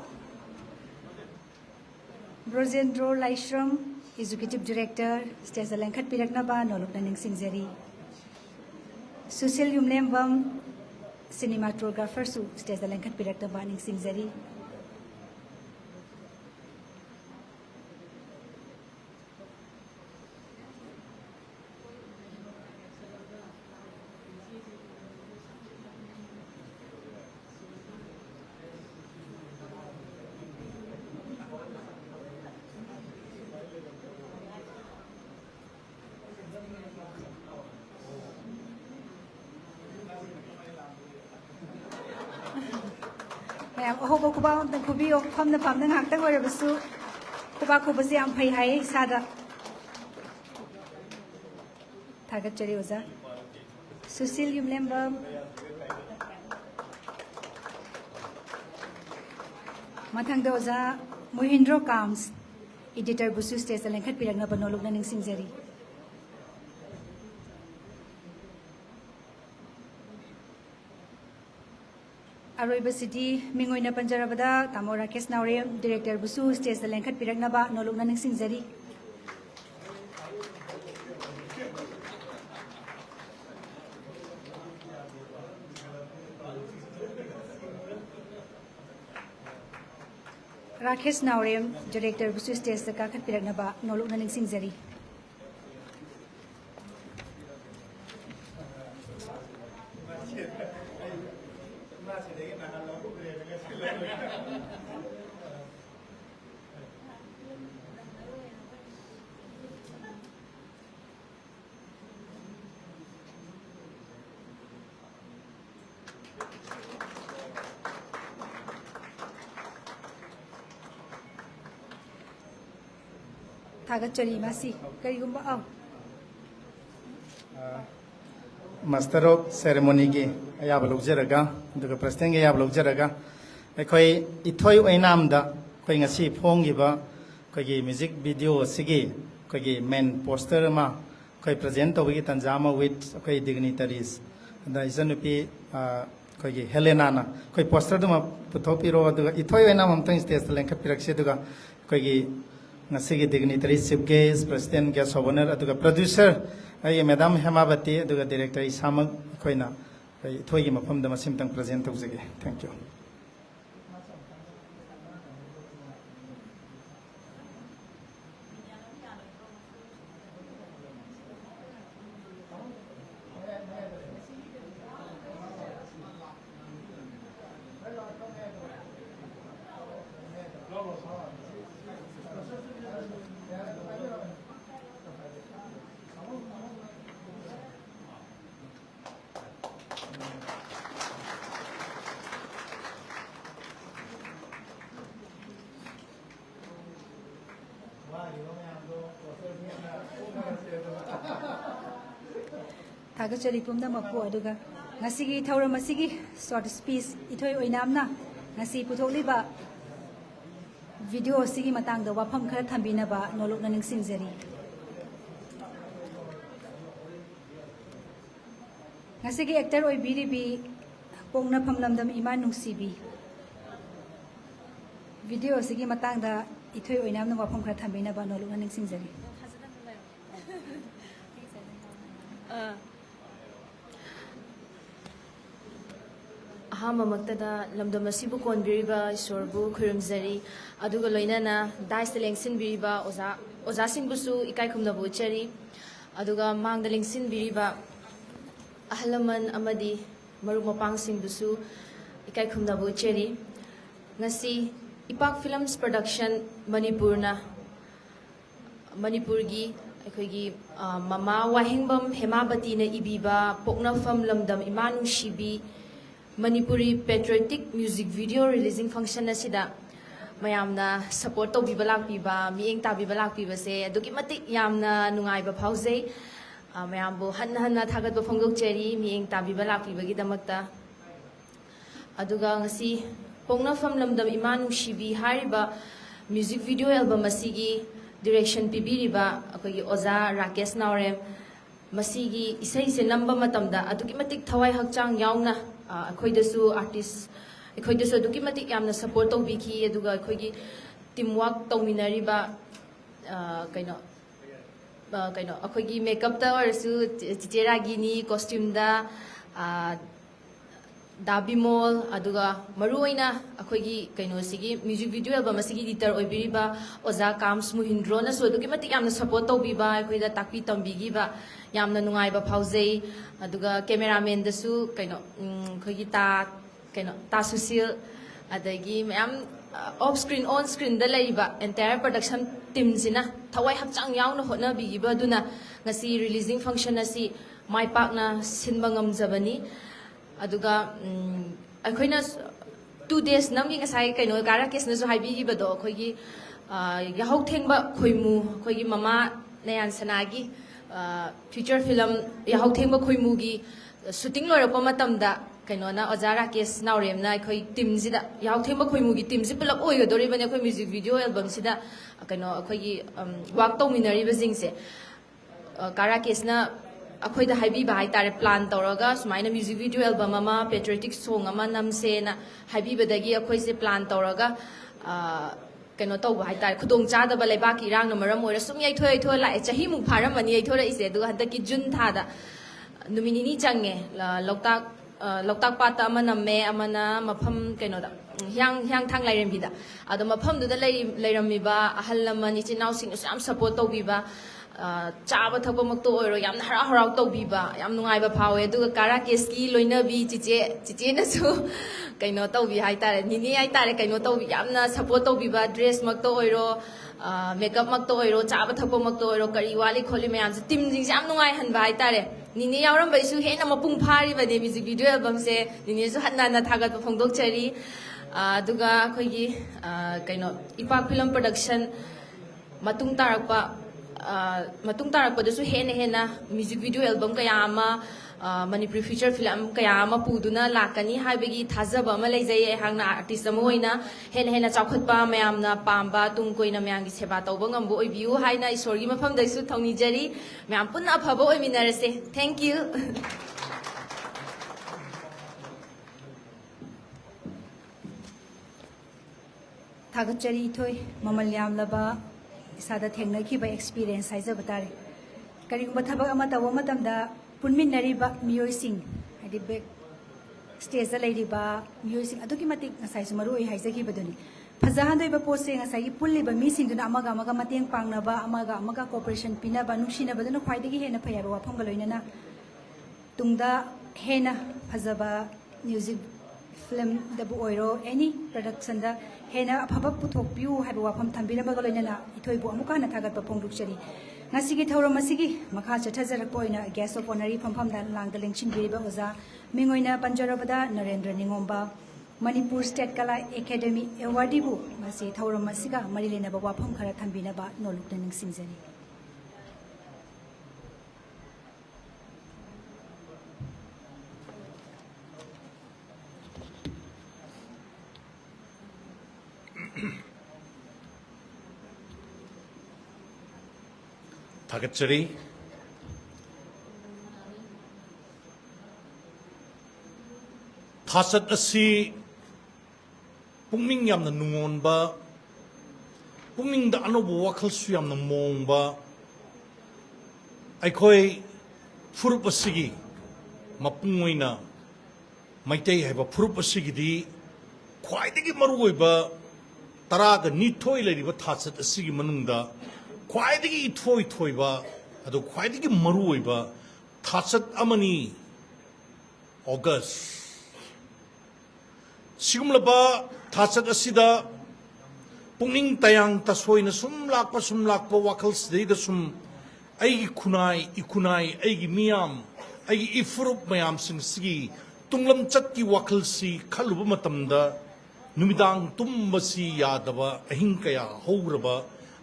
Brojendro Laishram, Executive Director, Stage Lankat Piraknaba, Nolok Naning Singzeri. Susil Yumlembam, Cinematographer, Stage Lankat Piraknaba, Ning Singzeri. ꯃꯌꯥꯝ ꯑꯍꯧꯕ ꯈꯨꯕꯥꯛ ꯑꯃꯇꯪ ꯈꯨꯕꯤꯌꯣ ꯐꯝꯅ ꯐꯝꯅ ꯉꯥꯏꯍꯥꯛꯇꯪ ꯑꯣꯏꯔꯕꯁꯨ ꯈꯨꯕꯥꯛ ꯈꯨꯕꯁꯦ ꯌꯥꯝ ꯐꯩ ꯍꯥꯏꯌꯦ ꯏꯁꯥꯗ ꯊꯥꯒꯠꯆꯔꯤ ꯑꯣꯖꯥ ꯁꯨꯁꯤꯜ ꯌꯨꯝꯂꯦꯝꯕꯝ ꯃꯊꯪꯗ ꯑꯣꯖꯥ ꯃꯣꯍꯤꯟꯗ꯭ꯔꯣ ꯀꯥꯝꯁ ꯏꯗꯤꯇꯔꯕꯨꯁꯨ ꯁ꯭ꯇꯦꯖꯇ ꯂꯦꯡꯈꯠꯄꯤꯔꯛꯅꯕ ꯅꯣꯂꯨꯛꯅ ꯅꯤꯡꯁꯤꯡꯖꯔꯤ ꯑꯔꯣꯏꯕꯁꯤꯗꯤ ꯃꯤꯡ ꯑꯣꯏꯅ ꯄꯟꯖꯔꯕꯗ ꯇꯥꯃꯣ ꯔꯥꯀꯦꯁ ꯅꯥꯎꯔꯦꯝ ꯗꯤꯔꯦꯛꯇꯔꯕꯨꯁꯨ ꯁ꯭ꯇꯦꯖꯇ ꯂꯦꯡꯈꯠꯄꯤꯔꯛꯅꯕ ꯅꯣꯂꯨꯛꯅ ꯅꯤꯡꯁꯤꯡꯖꯔꯤ राकेश नावरेम डायरेक्टर बुसु स्टेज का काखत्पिरकनबा नोलुकना निंगसिंगजरी थागतचरी मासी करिगुम्बा मास्टर ऑफ सेरेमनी की अयाब लौजरगा दुगा प्रेसिडेंट अयाब लौजरगा अखोई इथोई ओइनामदा अखोई ngasi फोंगिबा अखोई म्यूजिक वीडियो सिगी अखोई मेन पोस्टर मा अखोई प्रेजेंट तौबगी तंजामा विथ अखोई डिग्निटरीज दा इजनुपी अखोई हेलेना ना अखोई पोस्टर दुमा पुथोपिरो दुगा इथोई ओइनाम हमतंग स्टेज लेंखत पिरक्से दुगा अखोई ngasi dignitary chief guest president guest honor aduga producer ai madam hemabati aduga director isamak khoina ai thoi gi mafam da masim tang present taujage thank you थागतचरी पुमनमकु अदुगा ngasiगी thauram asigi short speech ithoi oinamna ngasi putholiba video asigi matang da wafam khara thambina ba nolokna ningsingjari ngasigi actor oi biribi pongna phamlamdam iman nungsibi video asigi matang da ithoi oinamna wafam khara thambina ba nolokna ningsingjari अहममक्तदा लमदम असिबु कोनबिरिबा ईश्वरबु खुरुमजरी अदुगा लोइनाना दाइस लेंसिनबिरिबा ओजासिंबुसु इकाइखुमनबु चरी अदुगा मांगदा लेंसिनबिरिबा अहलमन अमदी मरुक मपांगसिंबुसु इकाइखुमनबु चरी ngasi इपाक फिल्म्स प्रोडक्शन मणिपुरना मणिपुरगी अखोगी ममा वाहिंगबम हेमाबतीना इबीबा पोकनाफम लमदम इमानुशिबी Manipuri patriotic music video releasing function asida mayamna support tawbiba lakpiba mieng tabiba lakpiba se adugi matik yamna nungaiba phauze mayambu hanna thagatba phongdok cheri mieng tabiba lakpiba gi damakta aduga ngasi pongnafam lamdam imanu shibi hariba music video album asigi direction pibiriba akogi oza Rakesh Naurem masigi isai se namba matamda adugi matik thawai hakchang yauna अखोइदसु artist अखोइदसु दुकी मतिक यामना support तौबिखी अदुगा अखोइगी team work तौमिनरिबा कइनो कइनो अखोइगी मेकअप ता ओरसु चिचेरागिनी कॉस्ट्यूम दा दाबिमोल अदुगा मरुओइना अखोइगी कइनो सिगी म्यूजिक वीडियो एल्बम सिगी एडिटर ओइबिरिबा ओजा काम्स मुहिंद्रो ना सो दुकी मतिक यामना सपोर्ट तौबिबा अखोइदा ताकपी तंबिगिबा यामना नुंगाइबा फाउजै अदुगा कैमरामैन दसु कइनो खगी ता सुशील अदगी मैम ऑफ स्क्रीन ऑन स्क्रीन दा लैबा एंटायर प्रोडक्शन टीम सिना थवाई हपचांग यावना होना बिगिबा दुना ngasi releasing function asi mai pakna sinba ngamjabani aduga akoina 2 days namgi ngasai kaino gara kesnasu haibi bado khoigi yahau thengba khoimu khoigi mama nayan sanagi feature film yahau thengba khoimu gi shooting loirapa matamda kaino na ojara kes naurem na khoi team sida yahau thengba khoimu gi team si pulap oigadori bane khoi music video album sida kaino khoigi work tawminari ba jingse gara kesna अखोई दा हाइबी बा हाइतारे plan तौरगा सुमाइना music video album अमा patriotic song अमा नमसेना हाइबी बदगी अखोई से plan तौरगा कनो तौ हाइतारे खुदोंग चादबा लेबाकी इरांग न मरम ओइरा सुम याइथो लाए चही मु फारम मनी याइथो रा इसे दु हदकी जुन थादा नुमिनिनी चंगे लोकताक पाता अमा नमे अमना मफम कनो दा ह्यांग थांग लाइरमबिदा अदो मफम दुदा लाइरमिबा अहल लमन इचिनाउ सिंग याम सपोर्ट तौबिबा चाब थपमक्तो ओइरो याम हरा हराउ तौबिबा याम नुंगाइबा फावे दुगा कारा केसकी लोइनबी चिचे नसु कइनो तौबि हाइतारे निने हाइतारे कइनो तौबि यामना सपोर्ट तौबिबा ड्रेस मक्तो ओइरो मेकअप मक्तो ओइरो चाब थपमक्तो ओइरो करी वाली खोली मयाम टीम जिंग याम नुंगाइ हनबा हाइतारे निने यावरम बैसु हेना मपुंग फारि बदे म्यूजिक वीडियो एल्बम से निने सु हन्ना थागत फोंदोक चरी दुगा खोगी कइनो इपाक फिल्म प्रोडक्शन मतुंग तारकपदसु हेना म्यूजिक वीडियो एल्बम कया अमा मणिपुरी फीचर फिल्म कया अमा पुदुना लाकनी हाइबगी थाजबा अमा लेजै हांगना आर्टिस्ट अमा होइना हेना चाखतपा मयामना पाम्बा तुंग कोइना मयांगी सेवा तौबा ngамबो ओइबिउ हाइना ईश्वरगी मफमदैसु थौनिजरी मयाम पुन्ना अफबा ओइमिनरसे थैंक यू थागचरी इथोय ममल यामलबा इसादा थेंगनखिबा एक्सपीरियंस हाइजबा तारे करिगुंबा थबक अमा तव मतमदा पुनमिनरिबा मियोइसिंग हाइदि बेक स्टेज दा लेरिबा मियोइसिंग अदुकी मतिक ngasai su maru oi haijakibaduni फजाहनदोइबा पोसे ngasai पुल्लिबा मिसिंगदुना अमागा मतेंग पांगनबा अमागा कोऑपरेशन पिनबा नुक्सिनबदुना ख्वाइदगी हेना फयाबा वाफमगा लोइनना तुंगदा हेना फजबा म्यूजिक फिल्म दबु ओइरो एनी प्रोडक्शन दा हेना अफबा पुथोकपिउ हाइबा वाफम थंबिरबा लोइनना इथोइबु अमुका ना थागत फोंदुकचरी ngasigi thauram asigi makha chathajarak poina guest of honor famfam da langda lengchin biriba oza mingoina panjarabada narendra ningomba manipur state kala academy award bu masi thauram asiga marilena ba wafam khara thambina ba nolukna ningsingjani थागतचरी थासत असी पुंगनिंग यामना नुंगोनबा पुंगनिंग दा अनोबो वखलसु यामना मोंगबा अखोय फुरुप असिगी मपुंगोइना मैतै हैबा फुरुप असिगिदी ख्वाइदगी मरुओइबा तरागा निथोय लेरिबा थासत असिगी मनुंगदा ख्वाइदगी इथोइबा अदो ख्वाइदगी मरुओइबा थासत अमनी अगस्त सिगुमलबा थासत असिदा पुंगनिंग तयांग तसोइना सुम लाकपा वाखल सिदैदा सुम अइगी खुनाई इखुनाई अइगी मियाम अइगी इफुरुप मयाम सिंगसिगी तुंगलम चटकी वाखल सि खलुबा मतमदा नुमिदांग तुमबसी यादबा अहिंग कया हौरबा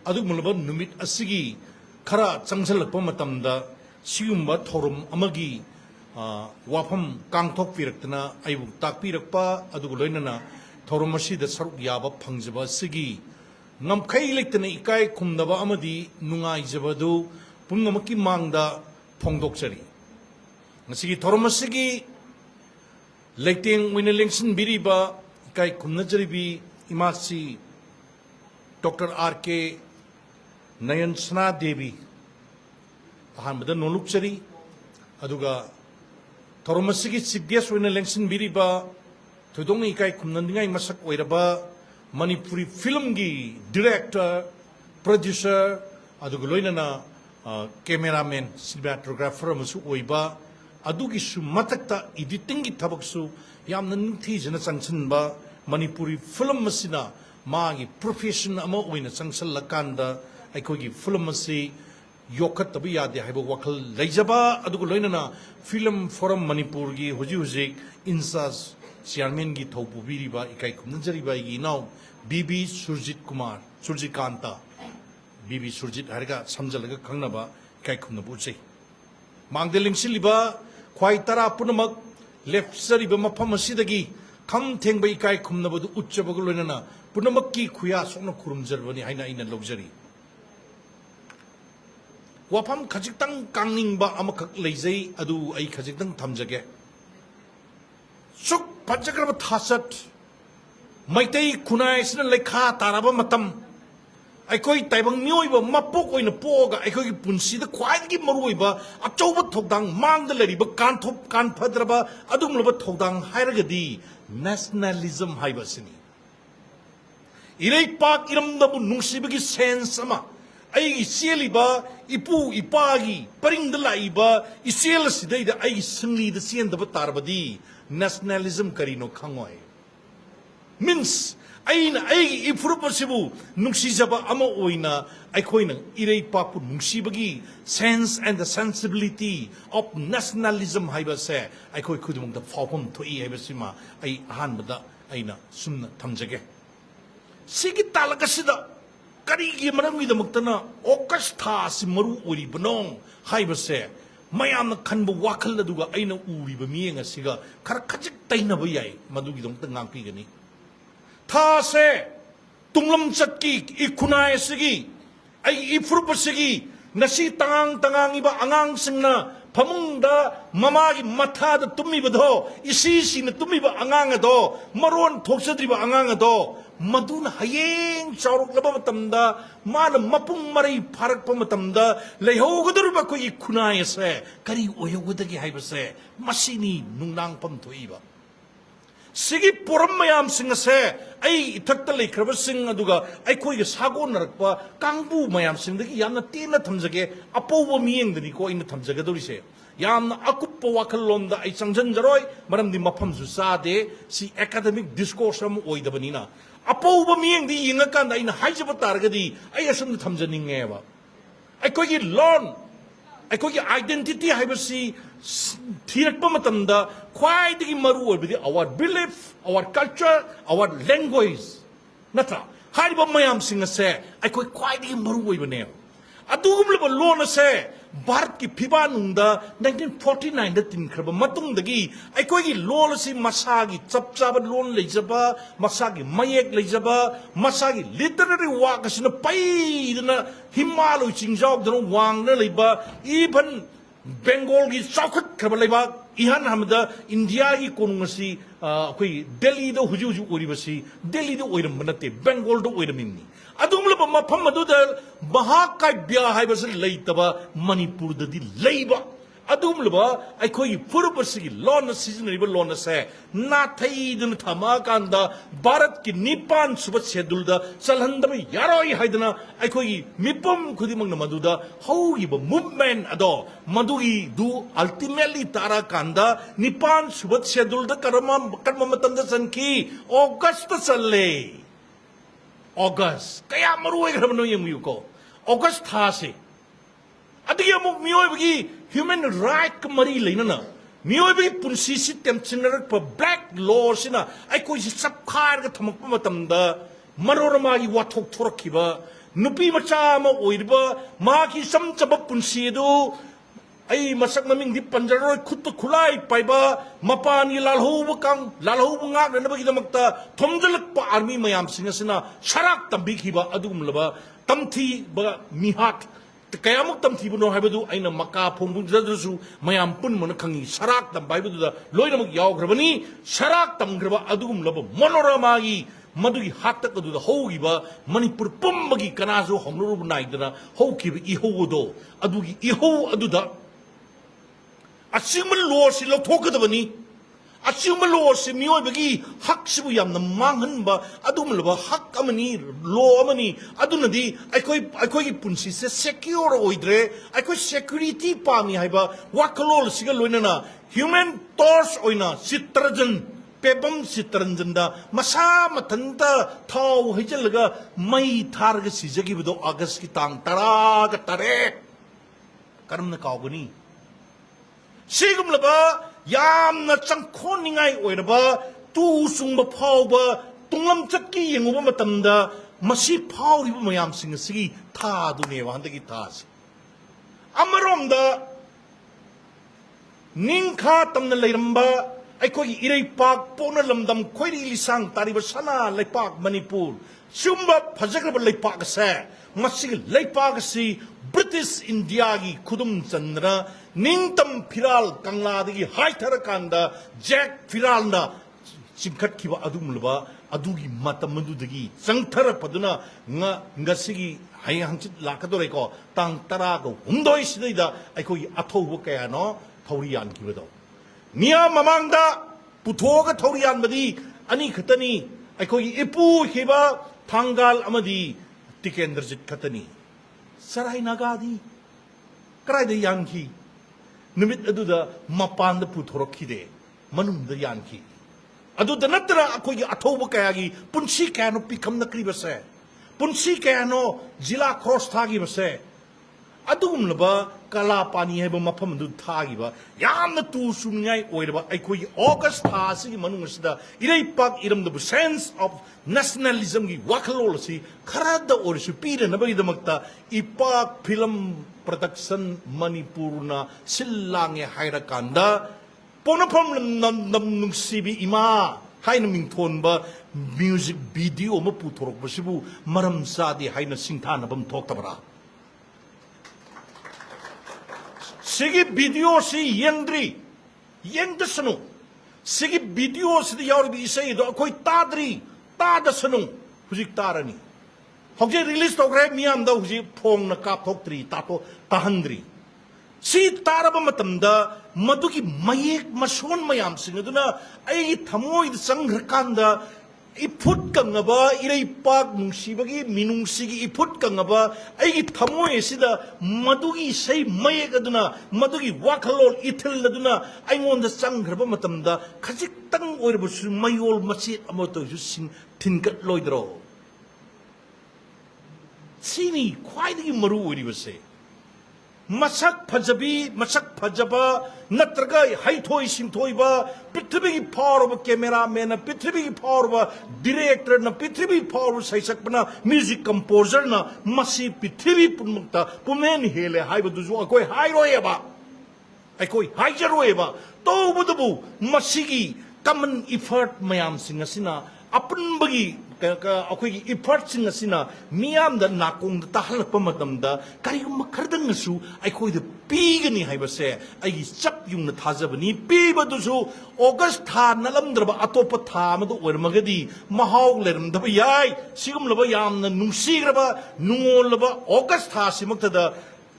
अदुगुमलबा नुमित असिगी खरा चंगसलकपा मतमदा सिगुमबा थौरम अमगी वाफम कांगथोक पिरक्तना आइबु ताकपिरक्पा अदुगु लोइनना थौरम असिदा सरुक याबा फंगजबा सिगी नमखै लेक्तना इकाय खुमदबा अमदी नुंगाइजबदु पुंगमकी मांगदा फोंदोकचरी ngasiगी थौरम असिगी लेक्तेंग विना लेंगसिन बिरिबा इकाय खुमनजरिबी इमासी doctor R K. नयन सना देवी Ahmad नोलुकचरी अदुगा थौरमसिगी chief guest ओइना लेंगसिनबिरिबा थोदोंग इकाय खुमनंदिंगाय मसक ओइरबा Manipuri film की डायरेक्टर प्रोड्यूसर अदुगा लोइनना कैमरामैन सिनेमाटोग्राफर अमसु ओइबा अदुगी सु मतकता एडिटिंग की थबकसु यामना निंगथीजना चंगसनबा मणिपुरी फिल्म मसिना मागी प्रोफेशन अमा ओइना चंगसलकांदा अखोगी फिल्म असी योखतब यादे हाइबो वखल लैजबा अदुगु लोइनना फिल्म फोरम मणिपुर की हुजी इंचार्ज चेयरमैन की थौपुबीरीबा इकाई खुमनजरीबा इगी नाउ बीबी सुरजित कुमार सुरजिकांता बीबी सुरजित हरगा समझलगा खंगनबा इकाई खुमनबुचे मांगदे लिंगसिलिबा ख्वाई तरा पुनमक लेफ्टसरिबा मफम असिदगी खम थेंगबा इकाई खुमनबदु उच्चबगु लोइनना पुनमक की खुया सोना खुरुमजरबनी हाइना इना लौजरी वाफम खजितंग कांगनिंगबा अमखक लेजै अदु आई खजितंग थमजगे सुख फजग्रब थासत मैतै खुनाइसना लेखा ताराबा मतम अखोई ताइबंग मियोइबा मपोक ओइना पोगा अखोई पुंसीदा ख्वाइदगी मरुइबा अचौबा थौदांग मांगदा लरिबा कानफद्रबा अदुमलबा थौदांग हाइरगदी नेशनलिज्म हाइबसिनी इरै पाक इरमदबु नुंसिबगी सेंस अमा आई इसेलिबा इपु इपागी परिंगदा लाइबा इसेल सिदैदा आई संगलीदा सेंदबा तारबदी नेशनलिज्म करीनो खंगोय मीन्स अइना आई इफ्रुपसिबु नुंसीजबा अमा ओइना अखोइना इरै पाकु नुंसीबगी sense and the sensibility of nationalism हाइबसे अखोइ खुदुमदा फावफम थोइ हाइबसिमा आई अहानबदा अइना सुमना थमजगे सिगी तालगसिदा करीगी मरमिदमक्तना ऑगस्ट था सि मरु ओरिबनो हाइबसे मयामना खनबु वाखल अदुगा अइना उरिबा मियेंग असिगा खरा खजिक तैनबा याय मदुगिदमक्ता ngang था से तुंगलम चटकी इखुनाय सिगी आई इफ्रुप सिगी नसी तंगांगिबा अंगांग सिंगना फमुंगदा ममागी मथादा तुमिबदो इसीसीना तुमिबा अंगांग अदो मरोन थोक्सद्रिबा अंगांग अदो मधुना हयेंग चाउरक्लबा मतमदा मान मपुंग मरै फारकपा मतमदा लेहोगदरुबा को इखुनाय से करी ओयोगदगी हाइबसे मसिनी नुंगनांगपम थोइबा सिगी पोरम मयाम सिंग से आई इथक्ता लेख्रब सिंग अदुगा अखोइगे सागो नरकपा कांगबु मयाम सिंगदगी यामना तेना थमजगे अपोव मियेंगदनी को इन थमजगदोरिसे यामना अकुप्प वाखललोमदा आई चंगजनजरोय मरमदि मफमसु सादे सी एकेडमिक डिस्कोर्स अम ओइदबनिना अपोव मियेंगदि यिंगकांदा इन हाइजब तारगदी आई असम थमजनिंगेबा अखोइगे लोन अखोइगे आइडेंटिटी हाइबसी थीरकपा मतमदा ख्वाइदगी मरु ओइबदि our belief our culture our language नत्रा हारिबा मयाम सिंग से अखोइ ख्वाइदगी मरु ओइबने अदुगुमलबा लोन से भारत की फिबा नुंदा 1949 दा तिनख्रबा मतुंगदगी अखोइगी लोन सि मसागी चपचाबा लोन लेजबा मसागी मयेक लेजबा मसागी लिटरेरी वाक सिना पैदना हिमालय चिंजावदन वांगना लेबा इवन बेंगोल की चौखट खबर लेबा इहान हमदा इंडिया की कोनुंगसी कोई दिल्ली दो हुजु हुजु ओरिबसी दिल्ली दो ओइरम बनते बेंगोल दो ओइरमिनी अदुमलब मफम मदुद महाकाव्य हाइबस लेतबा मणिपुर ददि लेबा अदुमलब अखोई फुरबसगी लोन सिजनरिबा लोन से नाथैदन थमा कांदा भारत की निपान सुब शेड्यूल चलहंदब यारोय हाइदना अखोई मिपम खुदिमंग मदुदा हौगिब मूवमेंट अदो मदुगी दु अल्टीमेटली तारा कांदा निपान सुब शेड्यूल कर्म मतंद सनकी ऑगस्ट चले ऑगस्ट कया मरुय घरबनो यमुको ऑगस्ट था से अदगी अमुक मियोबगी ह्यूमन राइट मरी लेना मियोबगी पुंसी सि टेंशनरक ब्लैक लॉ सिना अखोइ सि सबखार ग थमक मतमदा मरोरमागी वाथोक थोरखिबा नुपी मचा म ओइरबा माकी समचब पुंसी दु आई मसक ममिंग दि पंजरोय खुत खुलाई पाइबा मपानी लालहौब ngaak नबगी दमक्ता थोमजलक आर्मी मयाम सिंगसना सराक तंबिखिबा अदुगुमलबा तमथी बा मिहाट कयामुक तमथीबनो हाइबदु आइना मका फोंबुजदसु मयाम पुनमन खंगी सराक तंबाइबदुदा लोइनमक यावग्रबनी सराक तमग्रबा अदुगुमलबा मनोरमागी मदुगी हातक अदुदा हौगिबा मणिपुर पुंबगी कनाजो हंगरुब नाइदना हौकिबा इहोदो अदुगी इहो अदुदा असिम लो से लौथोकदबनी असिम लो से मियोबगी हक सिबु यामना मांगहनबा अदुमलबा हक अमनी लो अमनी अदुनदी अखोई पुंसी से सिक्योर ओइद्रे अखोई सिक्योरिटी पामी हाइबा वाकलोल सिगा लोइनना ह्यूमन टॉर्च ओइना चित्रजन पेबम चित्रंजनदा मसा मथंता थाव हिजलगा मई थारग सिजगिबदो अगस्त की तांग 13 करमना कावगनी सिगुमलबा यामना चंखोनिंगाई ओइरबा ꯇꯨ ꯆꯨꯡꯕ ꯐꯥꯎꯕ ꯇꯨꯡꯂꯝ ꯆꯠꯀꯤ ꯌꯦꯡꯉꯨꯕ ꯃꯇꯝꯗ ꯃꯁꯤ ꯐꯥꯎꯔꯤꯕ ꯃꯌꯥꯝꯁꯤꯡ ꯑꯁꯤꯒꯤ ꯊꯥꯗꯨꯅꯦꯕ ꯍꯟꯗꯛꯀꯤ ꯊꯥꯁꯤ ꯑꯃꯔꯣꯝꯗ ꯅꯤꯡꯈꯥ ꯇꯝꯅ ꯂꯩꯔꯝꯕ ꯑꯩꯈꯣꯏꯒꯤ ꯏꯔꯩꯄꯥꯛ ꯄꯣꯛꯅ ꯂꯝꯗꯝ ꯈꯣꯏꯔꯤ ꯂꯤꯁꯥꯡ ꯇꯥꯔꯤꯕ ꯁꯅꯥ ꯂꯩꯄꯥꯛ ꯃꯅꯤꯄꯨꯔ ꯁꯤꯒꯨꯝꯕ ꯐꯖꯈ꯭ꯔꯕ ꯂꯩꯄꯥꯛ ꯑꯁꯦ ꯃꯁꯤꯒꯤ ꯂꯩꯄꯥꯛ ꯑꯁꯤ ꯕ꯭ꯔꯤꯇꯤꯁ ꯏꯟꯗꯤꯌꯥꯒꯤ ꯈꯨꯗꯨꯝ ꯆꯟꯗꯅ ꯅꯤꯡꯇꯝ ꯐꯤꯔꯥꯜ ꯀꯪꯂꯥꯗꯒꯤ ꯍꯥꯏꯊꯔꯀꯥꯟꯗ ꯖꯦꯛ ꯐꯤꯔꯥꯜꯅ ꯆꯤꯡꯈꯠꯈꯤꯕ ꯑꯗꯨꯒꯨꯝꯂꯕ ꯑꯗꯨꯒꯤ ꯃꯇꯝ ꯑꯗꯨꯗꯒꯤ ꯆꯪꯊꯔꯛꯄꯗꯨꯅ ꯉꯁꯤꯒꯤ ꯍꯌꯦꯡ ꯍꯪꯆꯤꯠ ꯂꯥꯛꯀꯗꯧꯔꯦꯀꯣ ꯇꯥꯡ 12 ꯁꯤꯗꯩꯗ ꯑꯩꯈꯣꯏꯒꯤ ꯑꯊꯧꯕ ꯀꯌꯥꯅꯣ ꯊꯧꯔꯤ ꯌꯥꯟꯈꯤꯕꯗꯣ ꯃꯤꯌꯥꯝ ꯃꯃꯥꯡꯗ ꯄꯨꯊꯣꯛꯑꯒ ꯊꯧꯔꯤ ꯌꯥꯟꯕꯗꯤ ꯑꯅꯤ ꯈꯛꯇꯅꯤ ꯑꯩꯈꯣꯏꯒꯤ ꯏꯄꯨ ꯑꯣꯏꯈꯤꯕ ꯊꯥꯡꯒꯥꯜ ꯑꯃꯗꯤ ꯇꯤꯀꯦꯟꯗ꯭ꯔꯖꯤꯠ ꯈꯛꯇꯅꯤ ꯁꯔꯥꯏ ꯅꯥꯒꯥꯗꯤ ꯀꯗꯥꯏꯗ ꯌꯥꯟꯈꯤ ꯅꯨꯃꯤꯠ ꯑꯗꯨꯗ ꯃꯄꯥꯟꯗ ꯄꯨꯊꯣꯔꯛꯈꯤꯗꯦ ꯃꯅꯨꯡꯗ ꯌꯥꯟꯈꯤ ꯑꯗꯨꯗ ꯅꯠꯇꯅ ꯑꯩꯈꯣꯏꯒꯤ ꯑꯊꯧꯕ ꯀꯌꯥꯒꯤ ꯄꯨꯟꯁꯤ ꯀꯌꯥꯅꯣ ꯄꯤꯈꯝꯅꯈ꯭ꯔꯤꯕꯁꯦ ꯄꯨꯟꯁꯤ ꯀꯌꯥꯅꯣ ꯖꯤꯂꯥ ꯈ꯭ꯔꯣꯁ ꯊꯥꯈꯤꯕꯁꯦ ꯑꯗꯨꯒꯨꯝꯂꯕ ꯀꯂꯥꯄꯥꯅꯤ ꯍꯥꯏꯕ ꯃꯐꯝ ꯑꯗꯨ ꯊꯥꯈꯤꯕ ꯌꯥꯝꯅ ꯇꯨ ꯆꯨꯡꯅꯤꯡꯉꯥꯏ ꯑꯣꯏꯔꯕ ꯑꯩꯈꯣꯏꯒꯤ ꯑꯣꯒꯁ ꯊꯥ ꯑꯁꯤꯒꯤ ꯃꯅꯨꯡ ꯑꯁꯤꯗ ꯏꯔꯩꯄꯥꯛ ꯏꯔꯝꯗꯕꯨ ꯁꯦꯟꯁ ꯑꯣꯐ ꯅꯦꯁꯅꯦꯂꯤꯖꯝꯒꯤ ꯋꯥꯈꯜꯂꯣꯟ ꯑꯁꯤ ꯈꯔꯗ ꯑꯣꯏꯔꯁꯨ ꯄꯤꯅꯅꯕꯒꯤꯗꯃꯛꯇ ꯏꯄꯥꯛ ꯐꯤꯂꯝ ꯄ꯭ꯔꯗꯛꯁꯟ ꯃꯅꯤꯄꯨꯔꯅ ꯁꯤꯜ ꯂꯥꯡꯉꯦ ꯍꯥꯏꯔꯀꯥꯟꯗ ꯄꯣꯛꯅꯐꯝ ꯂꯝꯗꯝ ꯅꯨꯡꯁꯤꯕꯤ ꯏꯃꯥ ꯍꯥꯏꯅ ꯃꯤꯡꯊꯣꯟꯕ ꯃ꯭ꯌꯨꯖꯤꯛ ꯚꯤꯗꯤꯑꯣ ꯑꯃ ꯄꯨꯊꯣꯔꯛꯄꯁꯤꯕꯨ ꯃꯔꯝ ꯆꯥꯗꯦ ꯍꯥꯏꯅ ꯁꯤꯡꯊꯥꯅꯕꯝ ꯊꯣꯛꯇꯕ꯭ꯔꯥ ꯁꯤꯒꯤ ꯚꯤꯗꯤꯑꯣꯁꯤ ꯌꯦꯡꯗꯁꯅꯨ ꯁꯤꯒꯤ ꯚꯤꯗꯤꯑꯣꯁꯤꯗ ꯌꯥꯎꯔꯤꯕ ꯏꯁꯩꯗꯣ ꯑꯩꯈꯣꯏ ꯇꯥꯗꯁꯅꯨ ꯍꯧꯖꯤꯛ ꯇꯥꯔꯅꯤ ꯍꯧꯖꯤꯛ ꯔꯤꯂꯤꯁ ꯇꯧꯈ꯭ꯔꯦ ꯃꯤꯌꯥꯝꯗ ꯍꯧꯖꯤꯛ ꯐꯣꯡꯅ ꯀꯥꯞꯊꯣꯛꯇ꯭ꯔꯤ ꯇꯥꯍꯟꯗ꯭ꯔꯤ ꯁꯤ ꯇꯥꯔꯕ ꯃꯇꯝꯗ ꯃꯗꯨꯒꯤ ꯃꯌꯦꯛ ꯃꯁꯣꯟ ꯃꯌꯥꯝꯁꯤꯡ ꯑꯗꯨꯅ ꯑꯩꯒꯤ ꯊꯃꯣꯏꯗ ꯆꯪꯈ꯭ꯔꯀꯥꯟꯗ ꯏꯐꯨꯠ ꯀꯪꯉꯕ ꯏꯔꯩꯄꯥꯛ ꯅꯨꯡꯁꯤꯕꯒꯤ ꯃꯤꯅꯨꯡꯁꯤꯒꯤ ꯏꯐꯨꯠ ꯀꯪꯉꯕ ꯑꯩꯒꯤ ꯊꯃꯣꯏ ꯑꯁꯤꯗ ꯃꯗꯨꯒꯤ ꯏꯁꯩ ꯃꯌꯦꯛ ꯑꯗꯨꯅ ꯃꯗꯨꯒꯤ ꯋꯥꯈꯜꯂꯣꯟ ꯏꯊꯤꯜ ꯑꯗꯨꯅ ꯑꯩꯉꯣꯟꯗ ꯆꯪꯈ꯭ꯔꯕ ꯃꯇꯝꯗ ꯈꯖꯤꯛꯇꯪ ꯑꯣꯏꯔꯕꯁꯨ ꯃꯌꯣꯜ ꯃꯆꯦꯠ ꯑꯃꯇꯁꯨ ꯊꯤꯟꯀꯠꯂꯣꯏꯗ꯭ꯔꯣ ꯁꯤꯅꯤ ꯈ꯭ꯋꯥꯏꯗꯒꯤ ꯃꯔꯨ ꯑꯣꯏꯔꯤꯕꯁꯦ ꯃꯁꯛ ꯐꯖꯕꯤ ꯃꯁꯛ ꯐꯖꯕ ꯅꯠꯇ꯭ꯔꯒ ꯍꯩꯊꯣꯏ ꯁꯤꯡꯊꯣꯏꯕ ꯄ꯭ꯔꯤꯊꯤꯕꯤꯒꯤ ꯐꯥꯎꯔꯕ ꯀꯦꯃꯦꯔꯥꯃꯦꯟꯅ ꯄ꯭ꯔꯤꯊꯤꯕꯤꯒꯤ ꯐꯥꯎꯔꯕ ꯗꯤꯔꯦꯛꯇꯔꯅ ꯄ꯭ꯔꯤꯊꯤꯕꯤꯒꯤ ꯐꯥꯎꯔꯕ ꯁꯩꯁꯛꯄꯅ ꯃ꯭ꯌꯨꯖꯤꯛ ꯀꯝꯄꯣꯖꯔꯅ ꯃꯁꯤ ꯄ꯭ꯔꯤꯊꯤꯕꯤ ꯄꯨꯝꯅꯃꯛꯇ ꯄꯨꯝꯍꯦꯟ ꯍꯦꯜꯂꯦ ꯍꯥꯏꯕꯗꯨꯁꯨ ꯑꯩꯈꯣꯏ ꯍꯥꯏꯔꯣꯏꯑꯕ ꯑꯩꯈꯣꯏ ꯍꯥꯏꯖꯔꯣꯏꯑꯕ ꯇꯧꯕꯗꯕꯨ ꯃꯁꯤꯒꯤ ꯀꯃꯟ ꯏꯐꯔꯠ ꯃꯌꯥꯝꯁꯤꯡ ꯑꯁꯤꯅ ꯑꯄꯨꯟꯕꯒꯤ ꯑꯩꯈꯣꯏꯒꯤ ꯏꯐꯔꯠꯁꯤꯡ ꯑꯁꯤꯅ ꯃꯤꯌꯥꯝꯗ ꯅꯥꯀꯣꯡꯗ ꯇꯥꯍꯜꯂꯛꯄ ꯃꯇꯝꯗ ꯀꯔꯤꯒꯨꯝꯕ ꯈꯔꯗꯪꯅꯁꯨ ꯑꯩꯈꯣꯏꯗ ꯄꯤꯒꯅꯤ ꯍꯥꯏꯕꯁꯦ ꯑꯩꯒꯤ ꯆꯞ ꯌꯨꯡꯅ ꯊꯥꯖꯕꯅꯤ ꯄꯤꯕꯗꯨꯁꯨ ꯑꯣꯒꯁ ꯊꯥ ꯅꯠꯂꯝꯗ꯭ꯔꯕ ꯑꯇꯣꯞꯄ ꯊꯥ ꯑꯃꯗ ꯑꯣꯏꯔꯝꯃꯒꯗꯤ ꯃꯍꯥꯎ ꯂꯩꯔꯝꯗꯕ ꯌꯥꯏ ꯁꯤꯒꯨꯝꯂꯕ ꯌꯥꯝꯅ ꯅꯨꯡꯁꯤꯈ꯭ꯔꯕ ꯅꯨꯡꯉꯣꯜꯂꯕ ꯑꯣꯒꯁ ꯊꯥꯁꯤꯃꯛꯇꯗ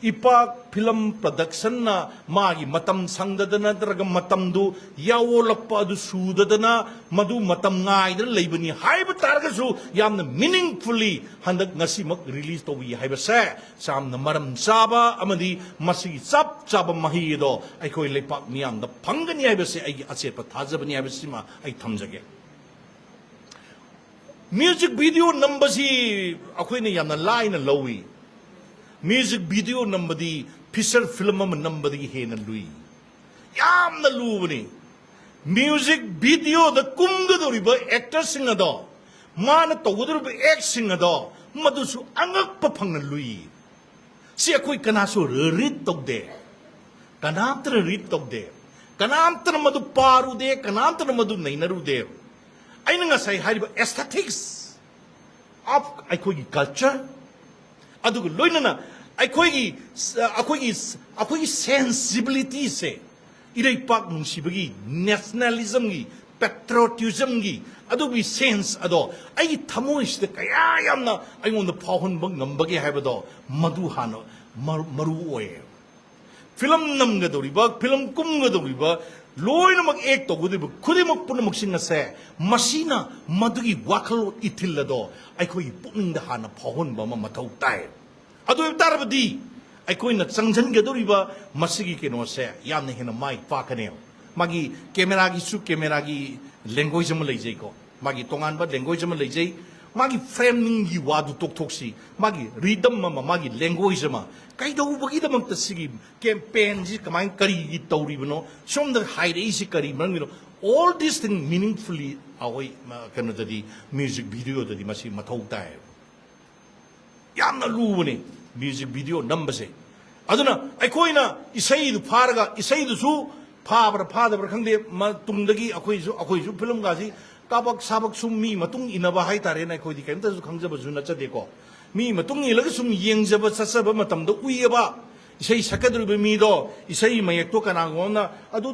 ꯏꯄꯥꯛ ꯐꯤꯂꯝ ꯄ꯭ꯔꯗꯛꯁꯟꯅ ꯃꯥꯒꯤ ꯃꯇꯝ ꯁꯪꯗꯗꯅ ꯅꯠꯇ꯭ꯔꯒ ꯃꯇꯝꯗꯨ ꯌꯥꯎꯂꯛꯄ ꯑꯗꯨ ꯁꯨꯗꯗꯅ ꯃꯗꯨ ꯃꯇꯝ ꯉꯥꯏꯗꯅ ꯂꯩꯕꯅꯤ ꯍꯥꯏꯕ ꯇꯥꯔꯒꯁꯨ ꯌꯥꯝꯅ ꯃꯤꯅꯤꯡꯐꯨꯜꯂꯤ ꯍꯟꯗꯛ ꯉꯁꯤꯃꯛ ꯔꯤꯂꯤꯁ ꯇꯧꯕꯤ ꯍꯥꯏꯕꯁꯦ ꯌꯥꯝꯅ ꯃꯔꯝ ꯆꯥꯕ ꯑꯃꯗꯤ ꯃꯁꯤꯒꯤ ꯆꯞ ꯆꯥꯕ ꯃꯍꯩ ꯑꯗꯣ ꯑꯩꯈꯣꯏ ꯂꯩꯄꯥꯛ ꯃꯤꯌꯥꯝꯗ ꯐꯪꯒꯅꯤ ꯍꯥꯏꯕꯁꯦ ꯑꯩꯒꯤ ꯑꯆꯦꯠꯄ ꯊꯥꯖꯕꯅꯤ ꯍꯥꯏꯕꯁꯤꯃ ꯑꯩ ꯊꯝꯖꯒꯦ ꯃ꯭ꯌꯨꯖꯤꯛ ꯚꯤꯗꯤꯑꯣ ꯅꯝꯕꯁꯤ ꯑꯩꯈꯣꯏꯅ ꯌꯥꯝꯅ ꯂꯥꯏꯅ ꯂꯧꯏ ꯃ꯭ꯌꯨꯖꯤꯛ ꯚꯤꯗꯤꯑꯣ ꯅꯝꯕꯗꯤ ꯐꯤꯆꯔ ꯐꯤꯂꯝ ꯑꯃ ꯅꯝꯕꯗꯒꯤ ꯍꯦꯟꯅ ꯂꯨꯏ ꯌꯥꯝꯅ ꯂꯨꯕꯅꯤ ꯃ꯭ꯌꯨꯖꯤꯛ ꯚꯤꯗꯤꯑꯣꯗ ꯀꯨꯝꯒꯗꯧꯔꯤꯕ ꯑꯦꯛꯇꯔꯁꯤꯡ ꯑꯗꯣ ꯃꯥꯅ ꯇꯧꯒꯗꯧꯔꯤꯕ ꯑꯦꯛꯁꯤꯡ ꯑꯗꯣ ꯃꯗꯨꯁꯨ ꯑꯉꯛꯄ ꯐꯪꯅ ꯂꯨꯏ ꯁꯤ ꯑꯩꯈꯣꯏ ꯀꯅꯥꯁꯨ ꯔꯤꯗ ꯇꯧꯗꯦ ꯀꯅꯥꯝꯇꯅ ꯔꯤꯗ ꯇꯧꯗꯦ ꯀꯅꯥꯝꯇꯅ ꯃꯗꯨ ꯄꯥꯔꯨꯗꯦ ꯀꯅꯥꯝꯇꯅ ꯃꯗꯨ ꯅꯩꯅꯔꯨꯗꯦ ꯑꯩꯅ ꯉꯁꯥꯏ ꯍꯥꯏꯔꯤꯕ ꯑꯦꯁꯊꯦꯇꯤꯛꯁ ꯑꯣꯐ ꯑꯩꯈꯣꯏꯒꯤ ꯀꯜꯆꯔ ꯑꯗꯨꯒ ꯂꯣꯏꯅꯅ ꯑꯩꯈꯣꯏꯒꯤ ꯁꯦꯟꯁꯤꯕꯤꯂꯤꯇꯤꯁꯦ ꯏꯔꯩꯄꯥꯛ ꯅꯨꯡꯁꯤꯕꯒꯤ ꯅꯦꯁꯅꯦꯂꯤꯖꯝꯒꯤ ꯄꯦꯇ꯭ꯔꯣꯇꯤꯖꯝꯒꯤ ꯑꯗꯨꯒꯤ ꯁꯦꯟꯁ ꯑꯗꯣ ꯑꯩꯒꯤ ꯊꯃꯣꯏꯁꯤꯗ ꯀꯌꯥ ꯌꯥꯝꯅ ꯑꯩꯉꯣꯟꯗ ꯐꯥꯎꯍꯟꯕ ꯉꯝꯕꯒꯦ ꯍꯥꯏꯕꯗꯣ ꯃꯗꯨ ꯍꯥꯟꯅ ꯃꯔꯨ ꯑꯣꯏꯌꯦ ꯐꯤꯂꯝ ꯅꯝꯒꯗꯧꯔꯤꯕ ꯐꯤꯂꯝ ꯀꯨꯝꯒꯗꯧꯔꯤꯕ ꯂꯣꯏꯅꯃꯛ ꯑꯦꯛ ꯇꯧꯒꯗꯧꯔꯤꯕ ꯈꯨꯗꯤꯡꯃꯛ ꯄꯨꯝꯅꯃꯛꯁꯤꯡ ꯑꯁꯦ ꯃꯁꯤꯅ ꯃꯗꯨꯒꯤ ꯋꯥꯈꯜꯂꯣꯟ ꯏꯊꯤꯜ ꯑꯗꯣ ꯑꯩꯈꯣꯏꯒꯤ ꯄꯨꯛꯅꯤꯡꯗ ꯍꯥꯟꯅ ꯐꯥꯎꯍꯟꯕ ꯑꯃ ꯃꯊꯧ ꯇꯥꯏ ꯑꯗꯨ ꯑꯣꯏꯕ ꯇꯥꯔꯕꯗꯤ ꯑꯩꯈꯣꯏꯅ ꯆꯪꯁꯤꯟꯒꯗꯧꯔꯤꯕ ꯃꯁꯤꯒꯤ ꯀꯩꯅꯣꯁꯦ ꯌꯥꯝꯅ ꯍꯦꯟꯅ ꯃꯥꯏ ꯄꯥꯛꯀꯅꯦꯕ ꯃꯥꯒꯤ ꯀꯦꯃꯦꯔꯥꯒꯤ ꯂꯦꯡꯒ꯭ꯋꯦꯖ ꯑꯃ ꯂꯩꯖꯩꯀꯣ ꯃꯥꯒꯤ ꯇꯣꯉꯥꯟꯕ ꯂꯦꯡꯒ꯭ꯋꯦꯖ ꯑꯃ ꯂꯩꯖꯩ ꯃꯥꯒꯤ ꯐ꯭ꯔꯦꯝꯅꯤꯡꯒꯤ ꯋꯥꯗꯨ ꯇꯣꯛꯊꯣꯛꯁꯤ ꯃꯥꯒꯤ ꯔꯤꯗꯝ ꯑꯃ ꯃꯥꯒꯤ ꯂꯦꯡꯒ꯭ꯋꯦꯖ ꯑꯃ ꯀꯩꯗꯧꯕꯒꯤꯗꯃꯛꯇ ꯁꯤꯒꯤ ꯀꯦꯝꯄꯦꯟꯁꯤ ꯀꯔꯤꯒꯤ ꯇꯧꯔꯤꯕꯅꯣ ꯁꯣꯝꯗ ꯍꯥꯏꯔꯛꯏꯁꯤ ꯀꯔꯤ ꯃꯔꯝꯒꯤꯅꯣ all these things meaningfully away kanodadi music video dadi masi mathau tai yamna lubani music video numbers aduna aikoina isai du pharaga isai du su phara phada khangde tungdagi akoi su film ga ji kabak sabak sum mi matung inaba hai tare na khoi di kaimta su khangjaba ju na chade ko mi matung ilaga sum yengjaba sasaba matam do uiba isai sakadru mi do isai mayak to kana ngona adu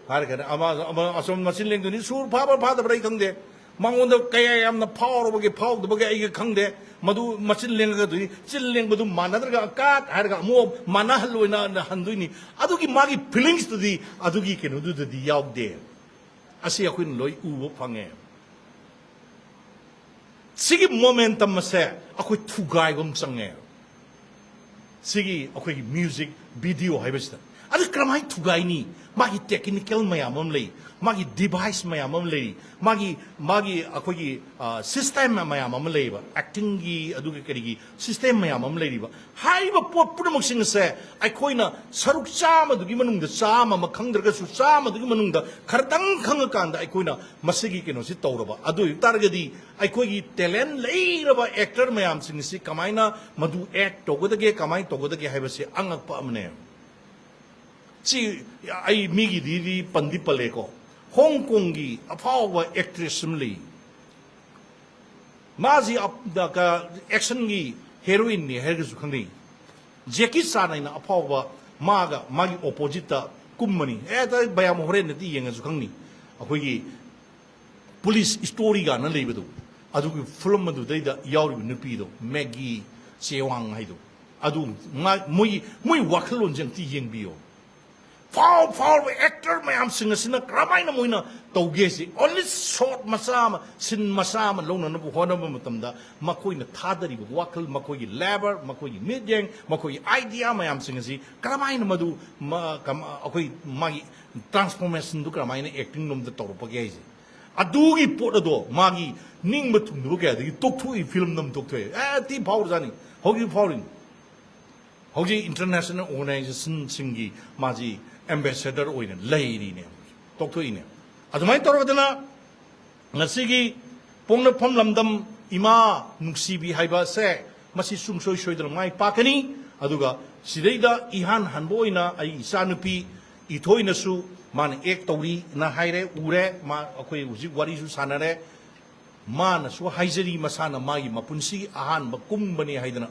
harga ama asom masin leng ni sur phaba phada brai khangde mangonda kaya yamna power bage power bage ai khangde madu masin leng ga du chil leng badu manadra ga ka harga mo mana halloina handuini adugi magi feelings to di adugi kenu du di yauk de asi akhun loi ubo phange sigi momentum se akhoi thugai gom change sigi akhoi music video haibesta adu kramai thugai ni magi technical mayamam lei magi device mayamam lei magi akhoi system mayamam lei ba acting gi adu ke kari system mayamam lei ba haiba pot punamak sing se aikoina saruk chama du gi manung da chama ma khangdra su chama du gi manung da khartang khang kan da aikoina masigi keno si tawraba adu targadi aikoi gi talent lei raba actor mayam sing si kamaina madu act togodage kamai togodage haiba se angak pa amne chi ai migi di pandi pale ko Hong Kong gi apawa actress simli mazi up da ka action gi heroine ni hergu khangni Jackie Chan ina apawa magi opposite ta kummani ta bayam hore ne ti yenga khangni akhoi gi police story ga na leibedu adu gi film madu dai da yauri nupi do Maggie Chewang haidu adu moi wakhalon jeng ti yengbiyo Power actor mayam sing asina kramai na moina tawgesi only short masama sin masama lona na buhona matamda makoi na thadari wakal makoi labor makoi midyang makoi idea mayam sing asi kramai na madu akoi magi transformation du kramai na acting nom da tawpa gesi adugi podo magi ning matung du ga di tokthui film nam tokthui ti power jani hogi powering hogi international organization singi maji ambassador oina leiri ne toktoi ne adumai torodana ngasigi pongna phom lamdam ima nuksibi haiba se masi sumsoi soidra mai pakani aduga sideida ihan hanboina ai isanupi ithoina su man ek tori na haire ure ma akoi uji wari su sanare man su haijari masana magi mapunsi ahan bakumbani haidana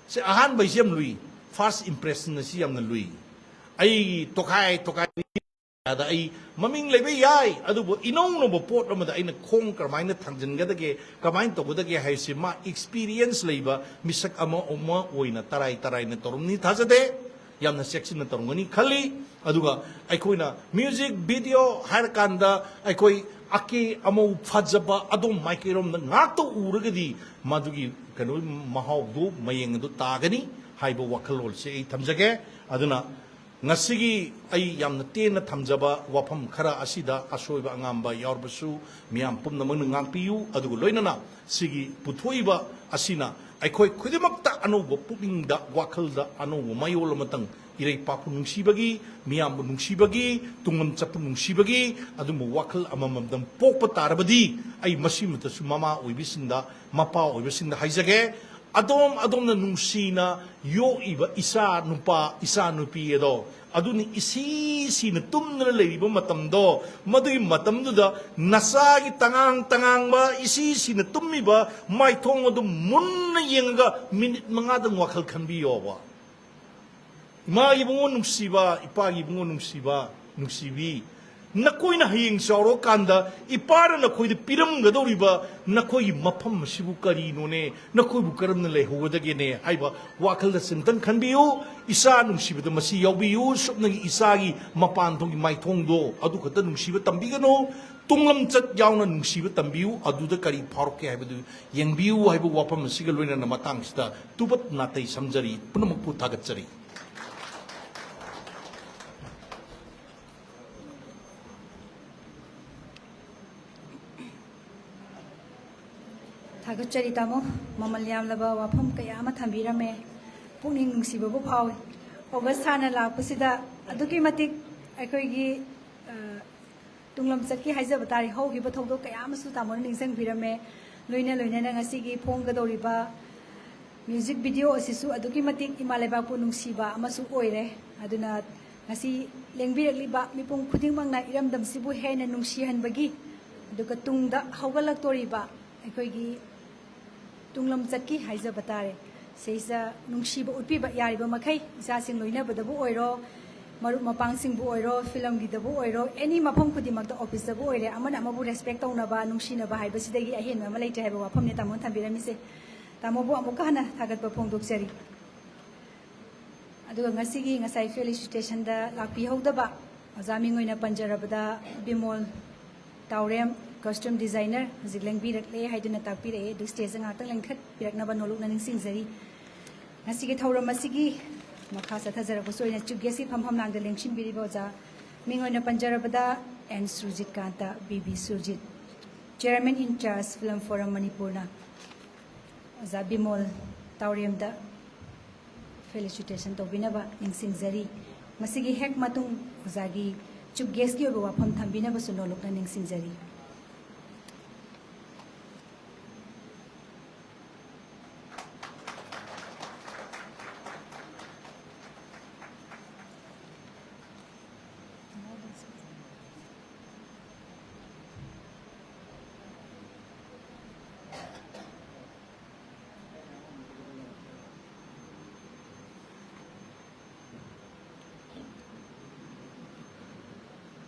se ahan baisem lui first impression na siam na lui ai tokai ada ai maming lebe yai adubo inong no pot amada aina khong karmaina thangjin gadage kamain to godage haisi ma experience leiba misak ama oina tarai na torumni thajade yamna section na torungani khali aduga aikoina music video har kanda aikoi ake amo phajaba adom maikirom na ngakto uragadi madugi kanu mahawdu mayeng du tagani haibo wakalol se thamjage aduna ngasigi ai yamna tena thamjaba wafam khara asida asoiba angamba yaurbasu miam pumna mang ngangpiu adugo loinana sigi puthoiba asina aikoi khudimakta anobo pupingda wakalda anobo mayol matang irei papu nungsibagi miam nungsibagi tungam chapu nungsibagi adumo wakal amamamdam pokpa tarabadi ai masimata su mama oibisinda mapa oibisinda haijage adom na nungsina yo iba isa nupi edo aduni isi na tumna leiba matamdo madui matamduda nasagi tangang ba isi na tummiba mai thong adu munna yenga minute mangadang wakal khanbiyo ba ima ibungo nungsiba ipagi ibungo nungsibi nakoi na hayeng sauro kanda ipara nakoi de piram gadoriba nakoi mafam sibu kari none nakoi bu karam na lehodage ne haiba wakal da sintan khanbiu isa nungsiba da masi yaubiu sopna gi isa gi mapan thong gi mai thong do adu khata nungsiba tambigano tunglam chat yauna nungsiba tambiu adu da kari phauke haiba du yengbiu haiba wapam sigal loina na matang sida tubat natai samjari punamak pu thagatchari थागतचरी तामो ममल यामलबा वाफम कया मा थंबिरमे पुनिंग नुसिबबो फावे August थाना लापसिदा अदुकी मतिक अखोइगी ꯇꯨꯡꯂꯝ ꯆꯠꯀꯤ ꯍꯥꯏꯖꯕ ꯇꯥꯔꯦ ꯍꯧꯈꯤꯕ ꯊꯧꯗꯣꯛ ꯀꯌꯥ ꯑꯃꯁꯨ ꯇꯥꯃꯣꯅ ꯅꯤꯡꯁꯤꯡꯕꯤꯔꯝꯃꯦ ꯂꯣꯏꯅꯅ ꯉꯁꯤꯒꯤ ꯐꯣꯡꯒꯗꯧꯔꯤꯕ ꯃ꯭ꯌꯨꯖꯤꯛ ꯚꯤꯗꯤꯑꯣ ꯑꯁꯤꯁꯨ ꯑꯗꯨꯛꯀꯤ ꯃꯇꯤꯛ ꯏꯃꯥ ꯂꯩꯕꯥꯛꯄꯨ ꯅꯨꯡꯁꯤꯕ ꯑꯃꯁꯨ ꯑꯣꯏꯔꯦ ꯑꯗꯨꯅ ngasi ꯂꯦꯡꯕꯤꯔꯛꯂꯤꯕ ꯃꯤꯄꯨꯝ ꯈꯨꯗꯤꯡꯃꯛꯅ ꯏꯔꯝꯗꯝꯁꯤꯕꯨ ꯍꯦꯟꯅ ꯅꯨꯡꯁꯤꯍꯟꯕꯒꯤ ꯑꯗꯨꯒ ꯇꯨꯡꯗ ꯍꯧꯒꯠꯂꯛꯇꯣꯔꯤꯕ ꯑꯩꯈꯣꯏꯒꯤ ꯇꯨꯡꯂꯝ ꯆꯠꯀꯤ ꯍꯥꯏꯖꯕ ꯇꯥꯔꯦ ꯁꯤꯁꯤꯗ ꯅꯨꯡꯁꯤꯕ ꯎꯠꯄꯤꯕ ꯌꯥꯔꯤꯕ ꯃꯈꯩ ꯏꯆꯥꯁꯤꯡ ꯂꯣꯏꯅꯕꯗꯕꯨ ꯑꯣꯏꯔꯣ ꯃꯔꯨꯞ ꯃꯄꯥꯡꯁꯤꯡꯕꯨ ꯑꯣꯏꯔꯣ ꯐꯤꯂꯝꯒꯤꯗꯕꯨ ꯑꯣꯏꯔꯣ ꯑꯦꯅꯤ ꯃꯐꯝ ꯈꯨꯗꯤꯡꯃꯛꯇ ꯑꯣꯐꯤꯁꯇꯕꯨ ꯑꯣꯏꯔꯦ ꯑꯃꯅ ꯑꯃꯕꯨ ꯔꯦꯁꯄꯦꯛ ꯇꯧꯅꯕ ꯅꯨꯡꯁꯤꯅꯕ ꯍꯥꯏꯕꯁꯤꯗꯒꯤ ꯑꯍꯦꯟꯕ ꯑꯃ ꯂꯩꯇ꯭ꯔꯦ ꯍꯥꯏꯕ ꯋꯥꯐꯝꯅꯤ ꯇꯥꯃꯣꯅ ꯊꯝꯕꯤꯔꯝꯃꯤꯁꯦ ꯇꯥꯃꯣꯕꯨ ꯑꯃꯨꯛꯀ ꯍꯟꯅ ꯊꯥꯒꯠꯄ ꯐꯣꯡꯗꯣꯛꯆꯔꯤ ꯑꯗꯨꯒ ꯉꯁꯤꯒꯤ ꯉꯁꯥꯏ ꯐꯦꯂꯤꯁꯤꯇꯦꯁꯟꯗ ꯂꯥꯛꯄꯤꯍꯧꯗꯕ ꯑꯣꯖꯥ ꯃꯤꯡ ꯑꯣꯏꯅ ꯄꯟꯖꯔꯕꯗ ꯕꯤꯃꯣꯜ ꯇꯥꯎꯔꯦꯝ ꯀꯣꯁꯇ꯭ꯌꯨꯝ ꯗꯤꯖꯥꯏꯅꯔ ꯍꯧꯖꯤꯛ ꯂꯦꯡꯕꯤꯔꯛꯂꯦ ꯍꯥꯏꯗꯨꯅ ꯇꯥꯛꯄꯤꯔꯛꯑꯦ ꯑꯗꯨ ꯁ꯭ꯇꯦꯖꯇ ꯉꯥꯛꯇꯪ ꯂꯦꯡꯈꯠꯄꯤꯔꯛꯅꯕ ꯅꯣꯂꯨꯛꯅ ꯅꯤꯡꯁꯤꯡꯖꯔꯤ ngasi thauram asigi makha sathajarapasu oina chugesi phampham langda lengsinbiriba oja ming oina panjarabada N Surjit Kanta BB Surjit Chairman in charge Film Forum Manipurna oja Bimol Tauremda felicitation tobinaba ningsingjari masigi hek matung ojagi chugesi oba wapham thambinaba su nolokna ningsingjari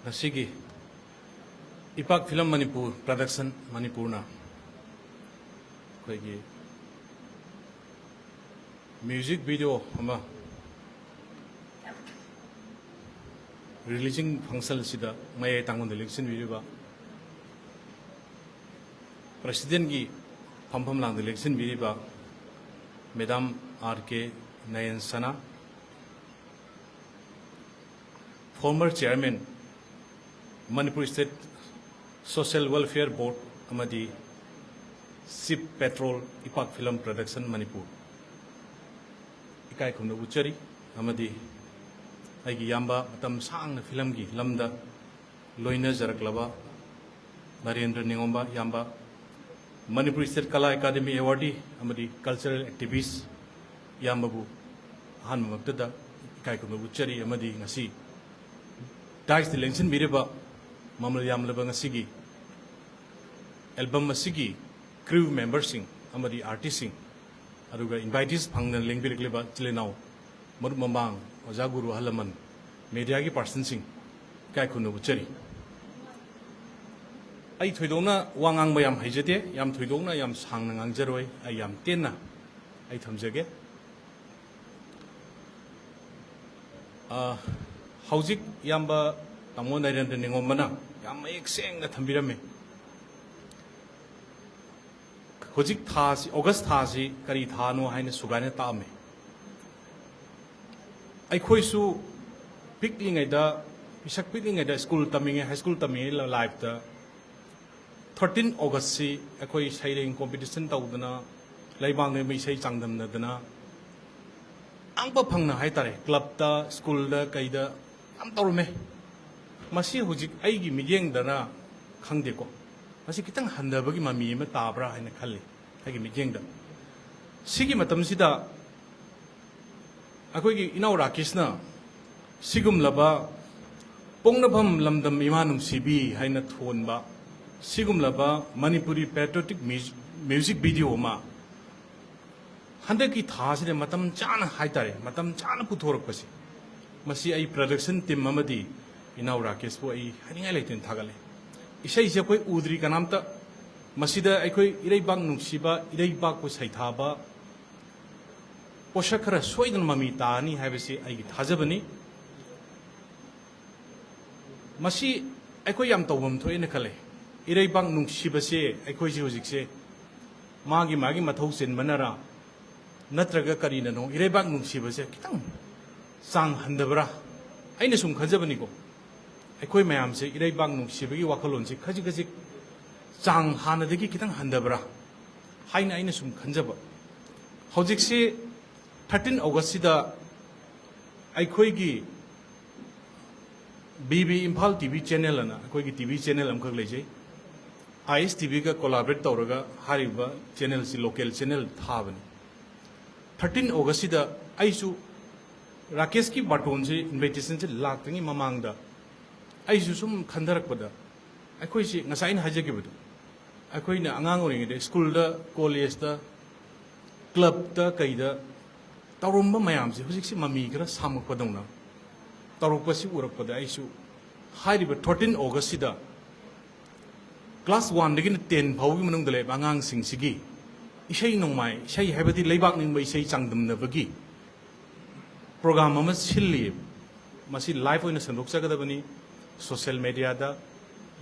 Nasigi Ipak Film Manipur Production Manipurna Koigi Music video ama releasing function sida may tangon election video ba President gi phampham lang election video ba Madam RK Nayan Sana former chairman Manipur State Social Welfare Board amadi Sip Petrol Ipak Film Production Manipur ikai kumna uchari amadi aigi yamba matam sangna film gi lamda loina jaraklaba Narendra Ningomba yamba Manipur State Kala Academy awardee amadi cultural activist yamba bu han maktada ikai kumna uchari amadi ngasi Dice the Lensin Biriba Mamal Yamlaba Sigi album Sigi crew members sing amadi artist sing aduga invitees phangna lengbirikliba chilenau marut mamang oja guru halaman media gi person sing kai khunu uchari ai thoidongna wangang bayam haijate yam thoidongna yam sangna ngangjaroi ai yam tenna ai thamjage Haujik yamba tamo Narendra Ningomana yam ek sengna thambirame Hojik thasi August thasi kari thano haina sugane tame ai khoisu picking aida pisak picking aida school taming high school taming la live da 13 August si akoi sailing competition tawdana laibang ne mai sai changdam na dana angpa phangna hai tare club da school da kaida am tawme masi hojik aigi miyeng dana khangde ko masi kitang handabagi mami ma tabra haina khalli aigi miyeng da sigi matam sida akoi gi inau rakishna sigum laba pongnabam lamdam imanum sibi haina thonba sigum laba Manipuri patriotic music video ma handaki thaside matam chana haitare matam chana puthorok pasi masi ai production team amadi inau rakesh po ai haningai leiten thagale isai je koi udri kanamta masida aikoi ireibak nungsiba ireibak ko saithaba poshakara soidan mami tani habisi ai thajabani masi aikoi yam tawam thoine khale ireibak nungsiba se aikoi je hojik se magi mathau chen manara natraga karina no ireibak nungsiba se kitang sang handabra aina sum khajabani ko aikoi mayam se ireibak nungsibagi wakalon se khaji chang hanadagi kitang handabra haina aina sum khanjaba hojik se 13 August sida aikoi gi BB Impal TV channel ana koi ki TV channel am khak leje IS TV ka collaborate tawraga hariba channel si local channel thabani 13 August da aisu Rakesh ki baton se invitation se laktangi mamang da aisu sum khandarak pada akoi si ngasain haje ke badu akoi na angang ori de school da college da club da kaida tawrumba mayam se hujik si mami kra samak padongna tawrupasi urak pada aisu hariba 13 August da class 1 dagin 10 phawgi manung dale bangang sing sigi isai nongmai isai habati leibak ning bai isai changdum na bagi program ama silli masi live oina sandok sagada bani social media da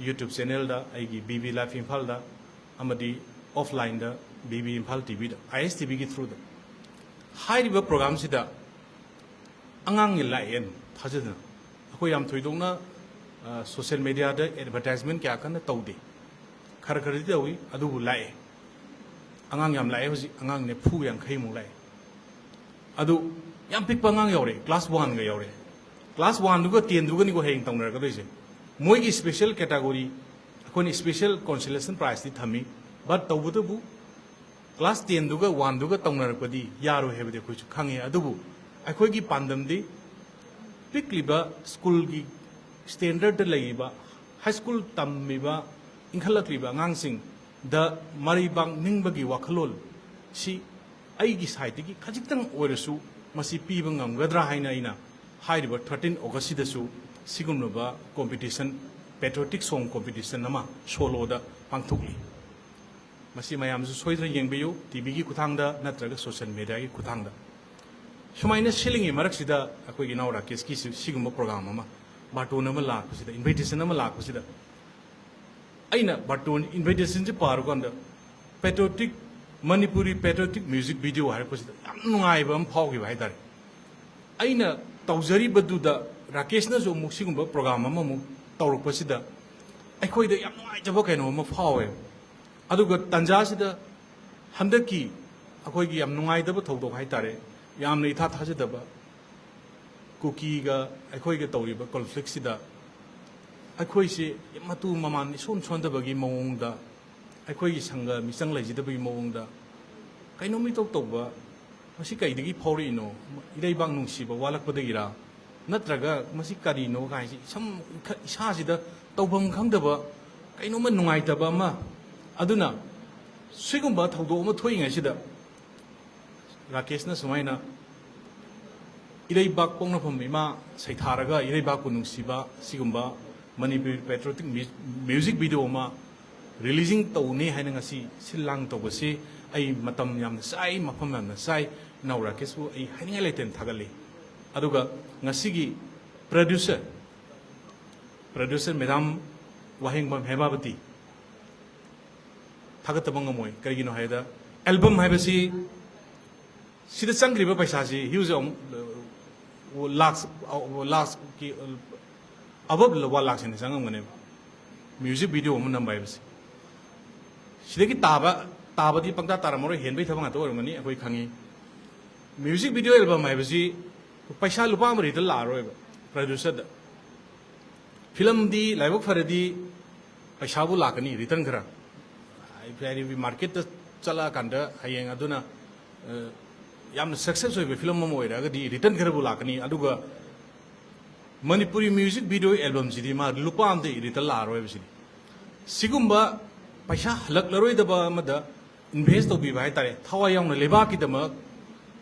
YouTube channel da aigi BB Live Imphal da amadi offline da BB Imphal TV da ISTV ki through da hariba program sida angang ni laen thajana akoi yam thoidongna social media da advertisement kya kan tawde khar khar di dawi adu lae angang yam lae hoji angang ne phu yang khai mu lae adu yam pik pangang yore class 1 ga yore class 1 du ga 10 du ga ni go heng tawnar ga doise moi gi special category akoni special consolation prize di thami but tawbu bu class 10 du ga 1 du ga tawnar ko di yaro hebde ko chu khange adu bu akoi gi pandam di pikliba school gi standard de laiba high school tammiba ingkhalakliba ngangsing da maribang ningbagi wakhalol si aigi side gi khajiktang oresu masi piba ngamgadra haina ina haiba 13 August da su sigumnoba competition patriotic song competition nama solo da pangthukli masi mayam su soidra yengbiyu TV gi kuthangda natraga social media gi kuthangda sumaina silingi maraksida akoi gi naura kes ki sigumba program ama baton ama lakpasida invitation ama lakpasida aina baton invitation ji parugonda patriotic Manipuri patriotic music video harapasida yam nungai bam phawgi bai dar aina tawjari baduda Rakesh na zo muksigumba program ama mu tawrukpasida aikoi da yam nungai jaba kaino ma phawe aduga tanja sida handaki akoi gi yam nungai da ba thawdok hai tare yam nei tha thajada ba cookie ga aikoi ga tawriba conflict sida aikoi si matu maman son sonda bagi mawongda aikoi sanga misang laijida bagi mawongda kaino mi tok tokba masi kaidagi phawri no idai bang nungsi ba walak padagira natraga masi kari no kai si sam isa sida tawbam khangda ba kaino ma nungai ta ba ma aduna sigumba thawdo ma thoi ngai sida Rakesh na sumaina idai bak pongna pham ima saitharaga idai bak ku nungsiba sigumba Manipur patriotic music video ma releasing tawni haina ngasi silang tawbasi ai matam yam sai mafam yam sai naura kesu ai haninga leten thagali aduga ngasigi producer madam Wahengbam Hemabati thagatabang moy karigino haida album haibasi sida sangriba paisa si huge lakhs ki above 1 lakh ni sangam ngane music video mun nambai basi sidagi taba di pangta taramoro henbai thabang to ormani akoi khangi music video album mai basi paisa lupa mari dal la roi producer da film di live faradi paisa bu lakani return khara ai very market ta chala kanda hayeng aduna yam success oi film mo oi raga di return khara bu lakani aduga Manipuri music video album sidi ma lupa amde return la roi basi sigumba paisa halak laroi da ba mada invest to bi bai tare thawa yang na leba ki dama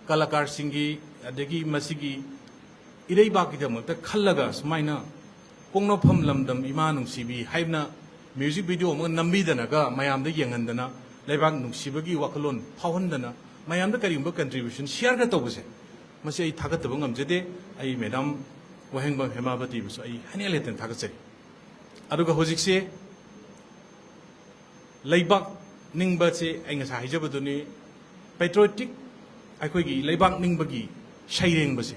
kalakar singi adagi masigi irei ba ki dama ta khallaga smaina pongno pham lamdam ima nungsibi haibna music video mo nambi dana ga mayam da yengendana lebak nungsibagi wakalon phawhandana mayam da karimba contribution share ga tobuse masi ai thagat tabang amjede ai madam Wahengbam Hemabati buso ai haneleten thagasari aduga hojikse leibak ningba se ainga sa hijabaduni patriotic aikoi gi leibak ningbagi shaireng base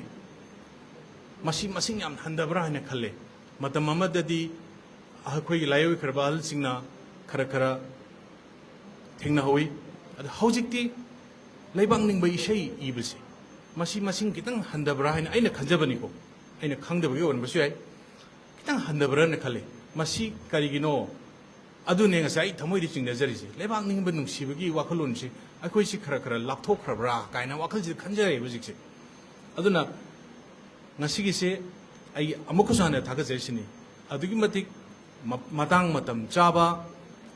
masi masing yam handabra hane khalle matam amadadi aikoi gi layo kharbal singna khara khara thengna hoi ad hojikti leibak ningba ishai ibase masi masing kitang handabra hane aina khanjabani ko aina khangdabagi on basu ai kitang handabran khale masi karigino adune ngasai thamoi di chingnajari si lebak ning ba nungsibagi wakhalon si akoi si khara khara lapthok khrabra kaina wakhal ji khanjare bujik si aduna ngasigi se ai amukusana thagajesini adugi matik matang matam chaba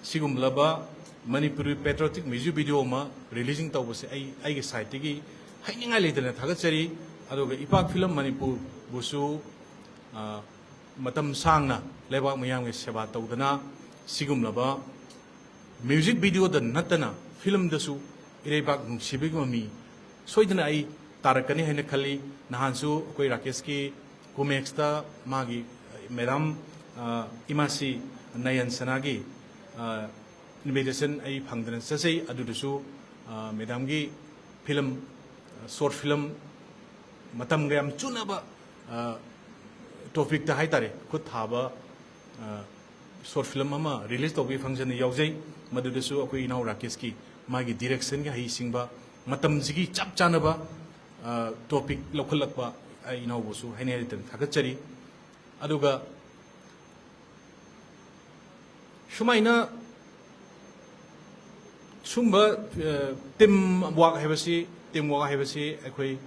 sigumlaba manipuri patriotic music video ma releasing tawbase ai ge site gi haininga leidana thagachari aduga ipak film manipur busu matam sangna lebak mayam ge seba tawdana sigumlaba music video da natana film dasu irebak nungsibig mami soidana ai tarakani hene khali nahansu koi rakesh ki kumex ta magi madam imasi nayan sanagi invitation ai phangdan sasei adudusu madam gi film short film matam gam chunaba topic ta haitare khut thaba short film ama release to bi function yaujai madudusu akoi inau rakesh ki magi direction ga hi singba matam jigi chap chanaba topic lokhalakpa ai inau busu haine ten thagachari aduga shumaina sumba tim work hebasi akoi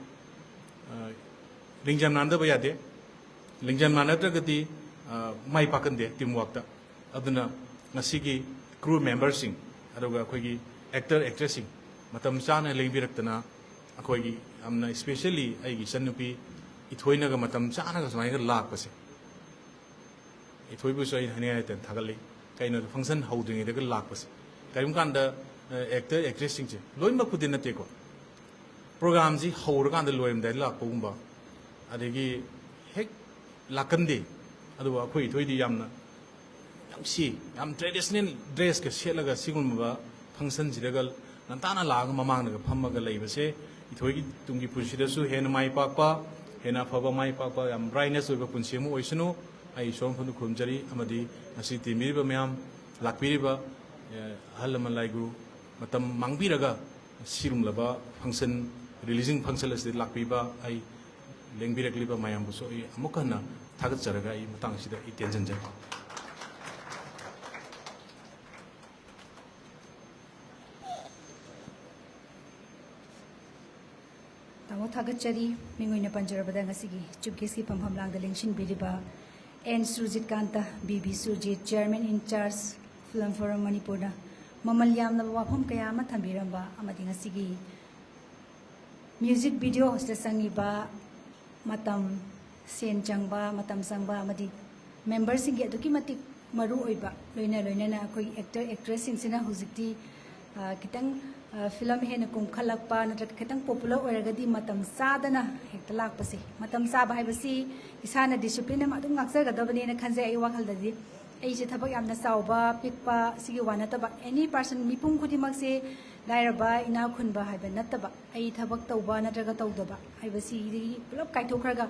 lingjam nanda ba yade lingjam nanda gati mai pakande team work ta aduna ngasigi crew members sing aduga akoi gi actor actress sing matam chana lengbirak akoi gi amna especially ai gi sanupi ithoina ga matam chana ga samai ga lak pase ithoi bu sai hane ten thagali kaino function houding de ga lak pase kaim kan da actor actress sing che loin ma khudin na te ko program ji hour kan da loim da lak pumba adegi hek lakande adu akoi ithoi di yamna yam traditional dress ka selaga sigum ba function jiregal nantana lag mamang ga phamma ga leibase ithoi gi tungi punsida su hen mai pakpa hena phaba mai pakpa yam brightness oiba punsemu oisunu ai som phunu khumjari amadi asi timiri ba mayam lakpiri ba halaman laigu matam mangbiraga sirum laba function releasing function as lakpi ba ai lengbirakli ba mayam bu so ai amukana thagat jaraga ai matang sida i tension ja tamo thagachari mingoina panjarabada ngasigi chupkes ki pampham lang da lengshin biriba N Surjit Kanta BB Surjit Chairman in Charge Film Forum Manipur mamal yamna wafam kaya ama thambiramba amadi ngasigi music video hosta sangiba matam sen changba matam sangba amadi members sing aduki matik maru oiba loina na koi actor actress sing sina hujikti kitang film hena kum khalakpa natra kitang popular oiragadi matam sadana hekta lakpase matam saba haibasi isana discipline ma dum ngaksa gadabani na khanjai ai wakhal dadi ai je thabak yamna sauba pikpa sigi wana taba any person mipum khudimak se lairaba ina khunba haiba nataba ai thabak tauba natraga taudaba haibasi pulap kaithokraga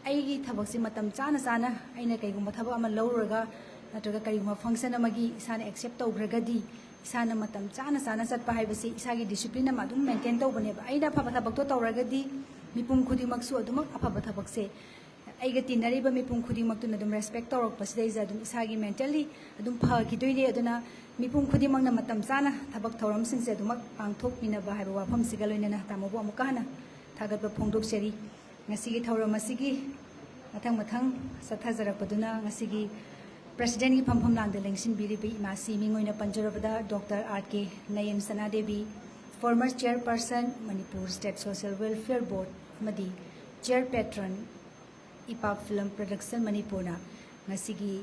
ai gi thabak si matam chana chana aina kaigumba thabak ama lauraga natraga kaigumba function amagi isana accept taugragadi isana matam chana satpa haibasi isagi discipline ma dum maintain tawbane ba aina phaba thabak to tawragadi mipum khudimak su adumak aphaba thabak se aiga tinariba mipum khudimak tu na dum respect tawrak pasdai ja dum isagi mentally adum pha kidoine aduna mipum khudimak na matam chana thabak thawram sing se adumak pangthok mina ba haiba wafam sigaloina na tamobo amukana thagat ba phongdok seri ngasigi thawram asigi mathang sathajarak paduna ngasigi President ki phampham lang da lengshin biribi imasi mingoina panjarabada Dr. R.K. Nayan Sanadevi former chairperson Manipur State Social Welfare Board amadi chair patron IPAC Film Production Manipurna ngasigi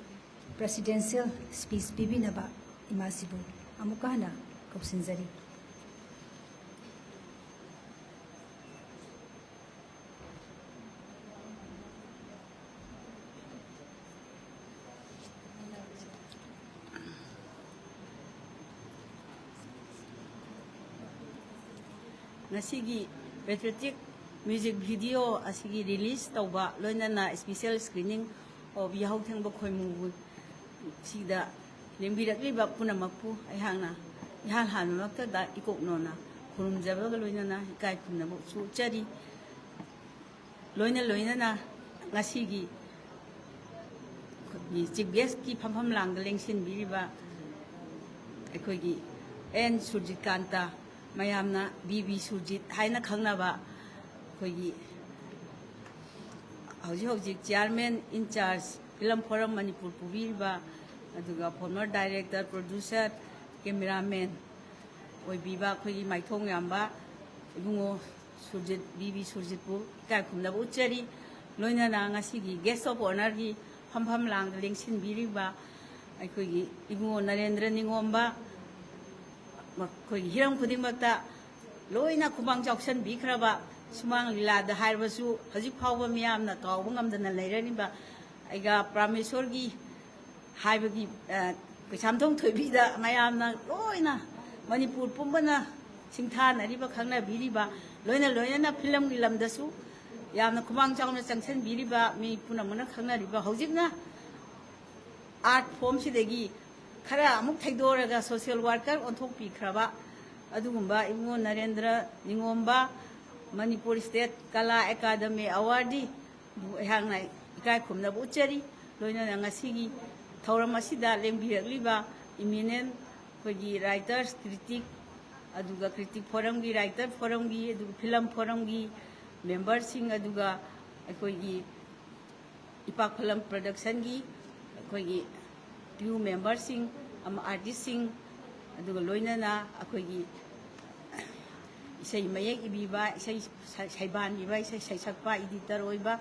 presidential speech bibinaba imasibu amukana kopsinjari ngasigi patriotic music video asigi release tauba loinana special screening of yahau thengba khoimu sida lembirakli ba punamapu ai hangna ihal han makta da ikok nona khurum jaba loinana kai kunna bu su chari loinana ngasigi chief ꯒꯦꯁꯀꯤ ꯐꯝꯐꯝ ꯂꯥꯡꯗ ꯂꯦꯡꯁꯤꯟꯕꯤꯔꯤꯕ ꯑꯩꯈꯣꯏꯒꯤ and Surjit ꯀꯥꯟꯇ ꯃꯌꯥꯝꯅ B Surjit ꯍꯥꯏꯅ ꯈꯪꯅꯕ ꯑꯩꯈꯣꯏꯒꯤ ꯍꯧꯖꯤꯛ chairman incharge film forum Manipur ꯄꯨꯕꯤꯔꯤꯕ ꯑꯗꯨꯒ ꯐꯣꯔꯃꯔ ꯗꯥꯏꯔꯦꯛꯇꯔ ꯄ꯭ꯔꯣꯗ꯭ꯌꯨꯁꯔ ꯀꯦꯃꯦꯔꯥꯃꯦꯟ ꯑꯣꯏꯕꯤꯕ ꯑꯩꯈꯣꯏꯒꯤ ꯃꯥꯏꯊꯣꯡ ꯌꯥꯝꯕ ꯏꯕꯨꯡꯉꯣ ꯁꯨꯔꯖꯤꯠ ꯕꯤ ꯁꯨꯔꯖꯤꯠꯄꯨ ꯏꯀꯥꯏ ꯈꯨꯝꯅꯕ ꯎꯠꯆꯔꯤ ꯂꯣꯏꯅꯅ ꯉꯁꯤꯒꯤ ꯒꯦꯁ ꯑꯣꯐ ꯑꯣꯅꯔꯒꯤ ꯐꯝꯐꯝ ꯂꯥꯡꯗ ꯂꯦꯡꯁꯤꯟꯕꯤꯔꯤꯕ ꯑꯩꯈꯣꯏꯒꯤ ꯏꯕꯨꯡꯉꯣ ꯅꯔꯦꯟꯗ꯭ꯔ ꯅꯤꯉꯣꯝꯕ ꯑꯩꯈꯣꯏꯒꯤ ꯍꯤꯔꯝ ꯈꯨꯗꯤꯡꯃꯛꯇ ꯂꯣꯏꯅ ꯈꯨꯃꯥꯡ ꯆꯥꯎꯁꯟꯕꯤꯈ꯭ꯔꯕ ꯁꯨꯃꯥꯡ ꯂꯤꯂꯥꯗ ꯍꯥꯏꯔꯕꯁꯨ ꯍꯧꯖꯤꯛ ꯐꯥꯎꯕ ꯃꯤꯌꯥꯝꯅ ꯀꯥꯎꯕ ꯉꯝꯗꯅ ꯂꯩꯔꯅꯤꯕ ꯑꯩꯒ ꯄ꯭ꯔꯥꯃꯦꯁꯣꯔꯒꯤ ꯍꯥꯏꯕꯒꯤ ꯀꯩꯁꯥꯝꯊꯣꯡ ꯊꯣꯏꯕꯤꯗ ꯃꯌꯥꯝꯅ ꯂꯣꯏꯅ ꯃꯅꯤꯄꯨꯔ ꯄꯨꯝꯕꯅ ꯁꯤꯡꯊꯥꯅꯔꯤꯕ ꯈꯪꯅꯕꯤꯔꯤꯕ ꯂꯣꯏꯅꯅ ꯐꯤꯂꯝꯒꯤ ꯂꯝꯗꯁꯨ ꯌꯥꯝꯅ ꯈꯨꯃꯥꯡ ꯆꯥꯎꯅ ꯆꯪꯁꯤꯟꯕꯤꯔꯤꯕ ꯃꯤ ꯄꯨꯝꯅꯃꯛꯅ ꯈꯪꯅꯔꯤꯕ ꯍꯧꯖꯤꯛꯅ ꯑꯥꯔꯠ ꯐꯣꯝꯁꯤꯗꯒꯤ ꯈꯔ ꯑꯃꯨꯛ ꯊꯩꯗꯣꯔꯒ ꯁꯣꯁꯤꯌꯦꯜ ꯋꯥꯔꯀꯔ ꯑꯣꯟꯊꯣꯛꯄꯤꯈ꯭ꯔꯕ ꯑꯗꯨꯒꯨꯝꯕ ꯏꯕꯨꯡꯉꯣ ꯅꯔꯦꯟꯗ꯭ꯔ ꯅꯤꯉꯣꯝꯕ ꯃꯅꯤꯄꯨꯔ ꯁ꯭ꯇꯦꯠ ꯀꯂꯥ ꯑꯦꯀꯥꯗꯃꯤ ꯑꯦꯋꯥꯔꯗꯤ ꯑꯩꯍꯥꯛꯅ ꯏꯀꯥꯏ ꯈꯨꯝꯅꯕ ꯎꯠꯆꯔꯤ ꯂꯣꯏꯅꯅ ꯉꯁꯤꯒꯤ ꯊꯧꯔꯝ ꯑꯁꯤꯗ ꯂꯦꯡꯕꯤꯔꯛꯂꯤꯕ ꯏꯃꯤꯅꯦꯟ ꯑꯩꯈꯣꯏꯒꯤ ꯔꯥꯏꯇꯔꯁ ꯀ꯭ꯔꯤꯇꯤꯛ ꯑꯗꯨꯒ ꯀ꯭ꯔꯤꯇꯤꯛ ꯐꯣꯔꯝꯒꯤ ꯔꯥꯏꯇꯔ ꯐꯣꯔꯝꯒꯤ ꯑꯗꯨꯒ ꯐꯤꯂꯝ ꯐꯣꯔꯝꯒꯤ ꯃꯦꯝꯕꯔꯁꯤꯡ ꯑꯗꯨꯒ ꯑꯩꯈꯣꯏꯒꯤ ꯏꯄꯥꯛ ꯐꯤꯂꯝ ꯄ꯭ꯔꯗꯛꯁꯟꯒꯤ ꯑꯩꯈꯣꯏꯒꯤ ꯀ꯭ꯔꯨ ꯃꯦꯝꯕꯔꯁꯤꯡ ꯑꯥꯔꯇꯤꯁꯁꯤꯡ ꯑꯗꯨꯒ ꯂꯣꯏꯅꯅ ꯑꯩꯈꯣꯏꯒꯤ ꯏꯁꯩ ꯃꯌꯦꯛ ꯏꯕꯤꯕ ꯏꯁꯩ ꯁꯩꯕꯥꯟꯕꯤꯕ ꯏꯁꯩ ꯁꯩꯁꯛꯄ ꯏꯗꯤꯇꯔ ꯑꯣꯏꯕ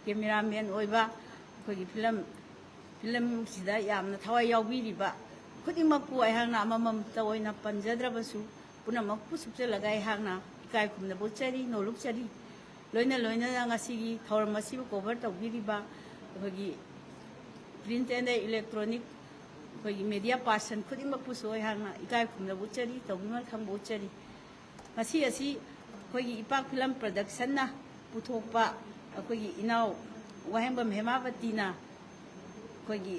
ꯀꯦꯃꯦꯔꯥꯃꯦꯟ ꯑꯣꯏꯕ ꯑꯩꯈꯣꯏꯒꯤ ꯐꯤꯂꯝꯁꯤꯗ ꯌꯥꯝꯅ ꯊꯋꯥꯏ ꯌꯥꯎꯕꯤꯔꯤꯕ ꯈꯨꯗꯤꯡꯃꯛꯄꯨ ꯑꯩꯍꯥꯛꯅ ꯑꯃꯃꯝꯇ ꯑꯣꯏꯅ ꯄꯟꯖꯗ꯭ꯔꯕꯁꯨ ꯄꯨꯝꯅꯃꯛꯄꯨ ꯁꯨꯞꯆꯜꯂꯒ ꯑꯩꯍꯥꯛꯅ ꯏꯀꯥꯏ ꯈꯨꯝꯅꯕ ꯎꯠꯆꯔꯤ ꯅꯣꯜꯂꯨꯛꯆꯔꯤ ꯂꯣꯏꯅꯅ ꯉꯁꯤꯒꯤ ꯊꯧꯔꯝ ꯑꯁꯤꯕꯨ ꯀꯣꯚꯔ ꯇꯧꯕꯤꯔꯤꯕ ꯑꯩꯈꯣꯏꯒꯤ ꯄ꯭ꯔꯤꯟꯠ ꯑꯦꯟड ꯏꯂꯦꯛꯇ꯭ꯔꯣꯅꯤꯛ ꯑꯩꯈꯣꯏꯒꯤ ꯃꯦꯗꯤꯌꯥ ꯄꯥꯔꯁꯟ ꯈꯨꯗꯤꯡꯃꯛꯄꯨꯁꯨ ꯑꯩꯍꯥꯛꯅ ꯏꯀꯥꯏ ꯈꯨꯝꯅꯕ ꯎꯠꯆꯔꯤ ꯇꯧꯕꯤꯃꯜ ꯈꯪꯕ ꯎꯠꯆꯔꯤ ꯉꯁꯤ ꯑꯁꯤ ꯑꯩꯈꯣꯏꯒꯤ ꯏꯄꯥꯛ ꯐꯤꯂꯝ ꯄ꯭ꯔꯗꯛꯁꯟꯅ ꯄꯨꯊꯣꯛꯄ ꯑꯩꯈꯣꯏꯒꯤ ꯏꯅꯥꯎ ꯋꯥꯍꯦꯡꯕꯝ ꯍꯦꯃꯥꯕꯇꯤꯅ ꯑꯩꯈꯣꯏꯒꯤ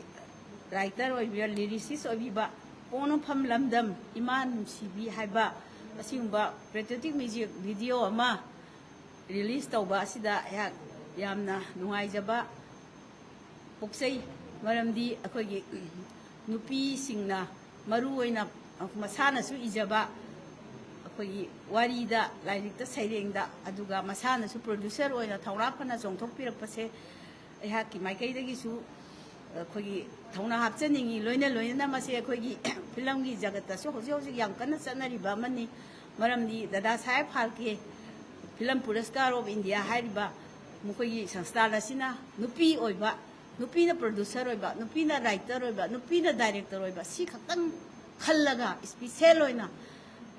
ꯔꯥꯏꯇꯔ ꯑꯣꯏꯕꯤꯕ ꯂꯤꯔꯤꯁꯤꯁ ꯑꯣꯏꯕꯤꯕ ꯄꯣꯛꯅꯐꯝ ꯂꯝꯗꯝ ꯏꯃꯥ ꯅꯨꯡꯁꯤꯕꯤ ꯍꯥꯏꯕ ꯑꯁꯤꯒꯨꯝꯕ ꯄꯦꯇ꯭ꯔꯤꯌꯣꯇꯤꯛ ꯃ꯭ꯌꯨꯖꯤꯛ ꯚꯤꯗꯤꯑꯣ ꯑꯃ ꯔꯤꯂꯤꯁ ꯇꯧꯕ ꯑꯁꯤꯗ ꯑꯩꯍꯥꯛ ꯌꯥꯝꯅ ꯅꯨꯡꯉꯥꯏꯖꯕ ꯄꯣꯛꯆꯩ ꯃꯔꯝꯗꯤ ꯑꯩꯈꯣꯏꯒꯤ ꯅꯨꯄꯤꯁꯤꯡꯅ ꯃꯔꯨꯑꯣꯏꯅ ꯃꯁꯥꯅꯁꯨ ꯏꯖꯕ ꯑꯩꯈꯣꯏꯒꯤ ꯋꯥꯔꯤꯗ ꯂꯥꯏꯔꯤꯛꯇ ꯁꯩꯔꯦꯡꯗ ꯑꯗꯨꯒ ꯃꯁꯥꯅꯁꯨ ꯄ꯭ꯔꯣꯗ꯭ꯌꯨꯁꯔ ꯑꯣꯏꯅ ꯊꯧꯅꯥ ꯐꯅ ꯆꯣꯡꯊꯣꯛꯄꯤꯔꯛꯄꯁꯦ ꯑꯩꯍꯥꯛꯀꯤ ꯃꯥꯏꯀꯩꯗꯒꯤꯁꯨ ꯑꯩꯈꯣꯏꯒꯤ ꯊꯧꯅꯥ ꯍꯥꯞꯆꯅꯤꯡꯉꯤ ꯂꯣꯏꯅꯅ ꯃꯁꯤ ꯑꯩꯈꯣꯏꯒꯤ ꯐꯤꯂꯝꯒꯤ ꯖꯒꯠꯇꯁꯨ ꯍꯧꯖꯤꯛ ꯌꯥꯝ ꯀꯟꯅ ꯆꯠꯅꯔꯤꯕ ꯑꯃꯅꯤ ꯃꯔꯝꯗꯤ ꯗꯥꯗꯥ ꯁꯥꯍꯦꯕ ꯐꯥꯜꯀꯦ ꯐꯤꯂꯝ ꯄꯨꯔꯁꯀꯥꯔ ꯑꯣꯐ ꯏꯟꯗꯤꯌꯥ ꯍꯥꯏꯔꯤꯕ ꯃꯈꯣꯏꯒꯤ ꯁꯪꯁꯊꯥꯟ ꯑꯁꯤꯅ ꯅꯨꯄꯤ ꯑꯣꯏꯕ ꯅꯨꯄꯤꯅ ꯄ꯭ꯔꯣꯗ꯭ꯌꯨꯁꯔ ꯑꯣꯏꯕ ꯅꯨꯄꯤꯅ ꯔꯥꯏꯇꯔ ꯑꯣꯏꯕ ꯅꯨꯄꯤꯅ ꯗꯥꯏꯔꯦꯛꯇꯔ ꯑꯣꯏꯕ ꯁꯤ ꯈꯛꯇꯪ ꯈꯜꯂꯒ ꯏꯁꯄꯤꯁꯦꯜ ꯑꯣꯏꯅ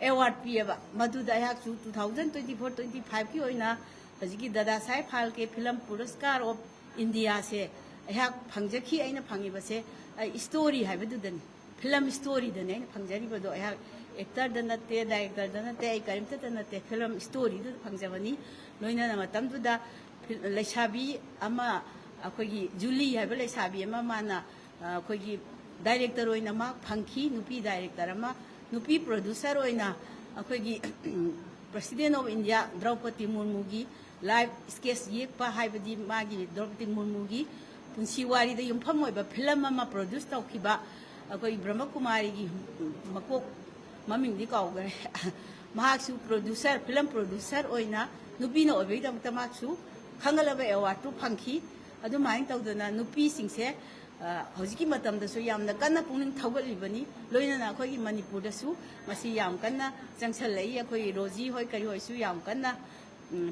ꯑꯦꯋꯥꯔꯗ ꯄꯤꯌꯦꯕ ꯃꯗꯨꯗ ꯑꯩꯍꯥꯛꯁꯨ 2024-25ꯒꯤ ꯑꯣꯏꯅ ꯍꯧꯖꯤꯛꯀꯤ ꯗꯥꯗꯥ ꯁꯥꯍꯦꯕ ꯐꯥꯜꯀꯦ ꯐꯤꯂꯝ ꯄꯨꯔꯁꯀꯥꯔ ꯑꯣꯐ ꯏꯟꯗꯤꯌꯥꯁꯦ ꯑꯩꯍꯥꯛ ꯐꯪꯖꯈꯤ ꯑꯩꯅ ꯐꯪꯉꯤꯕꯁꯦ ꯏꯁꯇꯣꯔꯤ ꯍꯥꯏꯕꯗꯨꯗꯅꯤ ꯐꯤꯂꯝ ꯏꯁꯇꯣꯔꯤꯗꯅꯤ ꯑꯩꯅ ꯐꯪꯖꯔꯤꯕꯗꯣ ꯑꯩꯍꯥꯛ ꯑꯦꯛꯇꯔꯗ ꯅꯠꯇꯦ ꯗꯥꯏꯔꯦꯛꯇꯔꯗ ꯅꯠꯇꯦ ꯑꯩ ꯀꯔꯤꯝꯇꯗ ꯅꯠꯇꯦ ꯐꯤꯂꯝ ꯏꯁꯇꯣꯔꯤꯗꯨꯗ ꯐꯪꯖꯕꯅꯤ ꯂꯣꯏꯅꯅ ꯃꯇꯝꯗꯨꯗ ꯂꯩꯁꯥꯕꯤ ꯑꯃ ꯑꯩꯈꯣꯏꯒꯤ ꯖꯨꯂꯤ ꯍꯥꯏꯕ ꯂꯩꯁꯥꯕꯤ ꯑꯃ ꯃꯥꯅ ꯑꯩꯈꯣꯏꯒꯤ ꯗꯥꯏꯔꯦꯛꯇꯔ ꯑꯣꯏꯅ ꯃꯥ ꯐꯪꯈꯤ ꯅꯨꯄꯤ ꯗꯥꯏꯔꯦꯛꯇꯔ ꯑꯃ ꯅꯨꯄꯤ ꯄ꯭ꯔꯣꯗ꯭ꯌꯨꯁꯔ ꯑꯣꯏꯅ ꯑꯩꯈꯣꯏꯒꯤ ꯄ꯭ꯔꯁꯤꯗꯦꯟ ꯑꯣꯐ ꯏꯟꯗꯤꯌꯥ ꯗ꯭ꯔꯧꯄꯗꯤ ꯃꯨꯔꯃꯨꯒꯤ ꯂꯥꯏꯐ ꯏꯁꯀꯦꯁ ꯌꯦꯛꯄ ꯍꯥꯏꯕꯗꯤ ꯃꯥꯒꯤ ꯗ꯭ꯔꯧꯄꯗꯤ ꯃꯨꯔꯃꯨꯒꯤ ꯄꯨꯟꯁꯤ ꯋꯥꯔꯤꯗ ꯌꯨꯝꯐꯝ ꯑꯣꯏꯕ ꯐꯤꯂꯝ ꯑꯃ ꯄ꯭ꯔꯣꯗ꯭ꯌꯨꯁ ꯇꯧꯈꯤꯕ ꯑꯩꯈꯣꯏ ꯕ꯭ꯔꯍ꯭ꯃꯀꯨꯃꯥꯔꯤꯒꯤ ꯃꯀꯣꯛ ꯃꯃꯤꯡꯗꯤ ꯀꯥꯎꯈ꯭ꯔꯦ ꯃꯍꯥꯛꯁꯨ ꯄ꯭ꯔꯣꯗ꯭ꯌꯨꯁꯔ ꯐꯤꯂꯝ ꯄ꯭ꯔꯣꯗ꯭ꯌꯨꯁꯔ ꯑꯣꯏꯅ ꯅꯨꯄꯤꯅ ꯑꯣꯏꯕꯒꯤꯗꯃꯛꯇ ꯃꯍꯥꯛꯁꯨ ꯈꯪꯒꯠꯂꯕ ꯑꯦꯋꯥꯔꯗꯇꯨ ꯐꯪꯈꯤ ꯑꯗꯨꯃꯥꯏꯅ ꯇꯧꯗꯅ ꯅꯨꯄꯤꯁꯤꯡꯁꯦ ꯍꯧꯖꯤꯛꯀꯤ ꯃꯇꯝꯗꯁꯨ ꯌꯥꯝꯅ ꯀꯟꯅ ꯄꯨꯛꯅꯤꯡ ꯊꯧꯒꯠꯂꯤꯕꯅꯤ ꯂꯣꯏꯅꯅ ꯑꯩꯈꯣꯏꯒꯤ ꯃꯅꯤꯄꯨꯔꯗꯁꯨ ꯃꯁꯤ ꯌꯥꯝ ꯀꯟꯅ ꯆꯪꯁꯜꯂꯛꯏ ꯑꯩꯈꯣꯏ ꯔꯣꯖꯤ ꯍꯣꯏ ꯀꯔꯤ ꯍꯣꯏꯁꯨ ꯌꯥꯝ ꯀꯟꯅ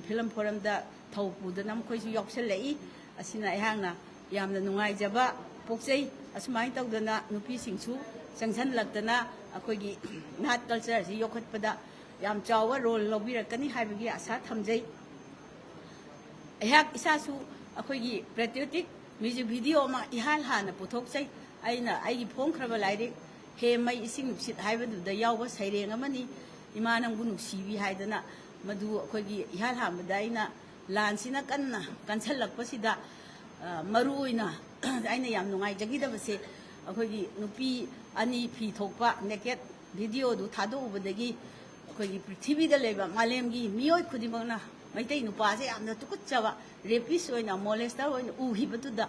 ꯐꯤꯂꯝ ꯐꯣꯔꯝꯗ ꯊꯧ ꯄꯨꯗꯅ ꯃꯈꯣꯏꯁꯨ ꯌꯥꯎꯁꯜꯂꯛꯏ ꯑꯁꯤꯅ ꯑꯩꯍꯥꯛꯅ ꯌꯥꯝꯅ ꯅꯨꯡꯉꯥꯏꯖꯕ ꯄꯣꯛꯆꯩ ꯑꯁꯨꯃꯥꯏꯅ ꯇꯧꯗꯅ ꯅꯨꯄꯤꯁꯤꯡꯁꯨ ꯆꯪꯁꯤꯜꯂꯛꯇꯅ ꯑꯩꯈꯣꯏꯒꯤ ꯅꯥꯠ ꯀꯜꯆꯔꯁꯤ ꯌꯣꯛꯈꯠꯄꯗ ꯌꯥꯝ ꯆꯥꯎꯕ ꯔꯣꯜ ꯂꯧꯕꯤꯔꯛꯀꯅꯤ ꯍꯥꯏꯕꯒꯤ ꯑꯁꯥ ꯊꯝꯖꯩ ꯑꯩꯍꯥꯛ ꯏꯁꯥꯁꯨ ꯑꯩꯈꯣꯏꯒꯤ ꯄꯦꯇ꯭ꯔꯤꯌꯣꯇꯤꯛ ꯃ꯭ꯌꯨꯖꯤꯛ ꯚꯤꯗꯤꯑꯣ ꯑꯃ ꯏꯍꯥꯟ ꯍꯥꯟꯅ ꯄꯨꯊꯣꯛꯆꯩ ꯑꯩꯅ ꯑꯩꯒꯤ ꯐꯣꯡꯈ꯭ꯔꯕ ꯂꯥꯏꯔꯤꯛ ꯍꯦ ꯃꯩ ꯏꯁꯤꯡ ꯅꯨꯡꯁꯤꯠ ꯍꯥꯏꯕꯗꯨꯗ ꯌꯥꯎꯕ ꯁꯩꯔꯦꯡ ꯑꯃꯅꯤ ꯏꯃꯥ ꯅꯪꯕꯨ ꯅꯨꯡꯁꯤꯕꯤ ꯍꯥꯏꯗꯅ ꯃꯗꯨ ꯑꯩꯈꯣꯏꯒꯤ ꯏꯍꯥꯟ ꯍꯥꯟꯕꯗ ꯑꯩꯅ ꯂꯥꯟꯁꯤꯅ ꯀꯟꯅ ꯀꯟꯁꯜꯂꯛꯄꯁꯤꯗ ꯃꯔꯨ ꯑꯣꯏꯅ ꯑꯩꯅ ꯌꯥꯝ ꯅꯨꯡꯉꯥꯏꯖꯈꯤꯗꯕꯁꯦ ꯑꯩꯈꯣꯏꯒꯤ ꯅꯨꯄꯤ ꯑꯅꯤ ꯐꯤ ꯊꯣꯛꯄ ꯅꯦꯀꯦꯠ ꯚꯤꯗꯤꯑꯣꯗꯨ ꯊꯥꯗꯣꯛꯎꯕꯗꯒꯤ ꯑꯩꯈꯣꯏꯒꯤ ꯄ꯭ꯔꯤꯊꯤꯕꯤꯗ ꯂꯩꯕ ꯃꯥꯂꯦꯝꯒꯤ ꯃꯤꯑꯣꯏ ꯈꯨꯗꯤꯡꯃꯛꯅ ꯃꯩꯇꯩ ꯅꯨꯄꯥꯁꯦ ꯌꯥꯝꯅ ꯇꯨꯀꯠꯆꯕ ꯔꯦꯄꯤꯁ ꯑꯣꯏꯅ ꯃꯣꯂꯦꯁꯇꯔ ꯑꯣꯏꯅ ꯎꯈꯤꯕꯗꯨꯗ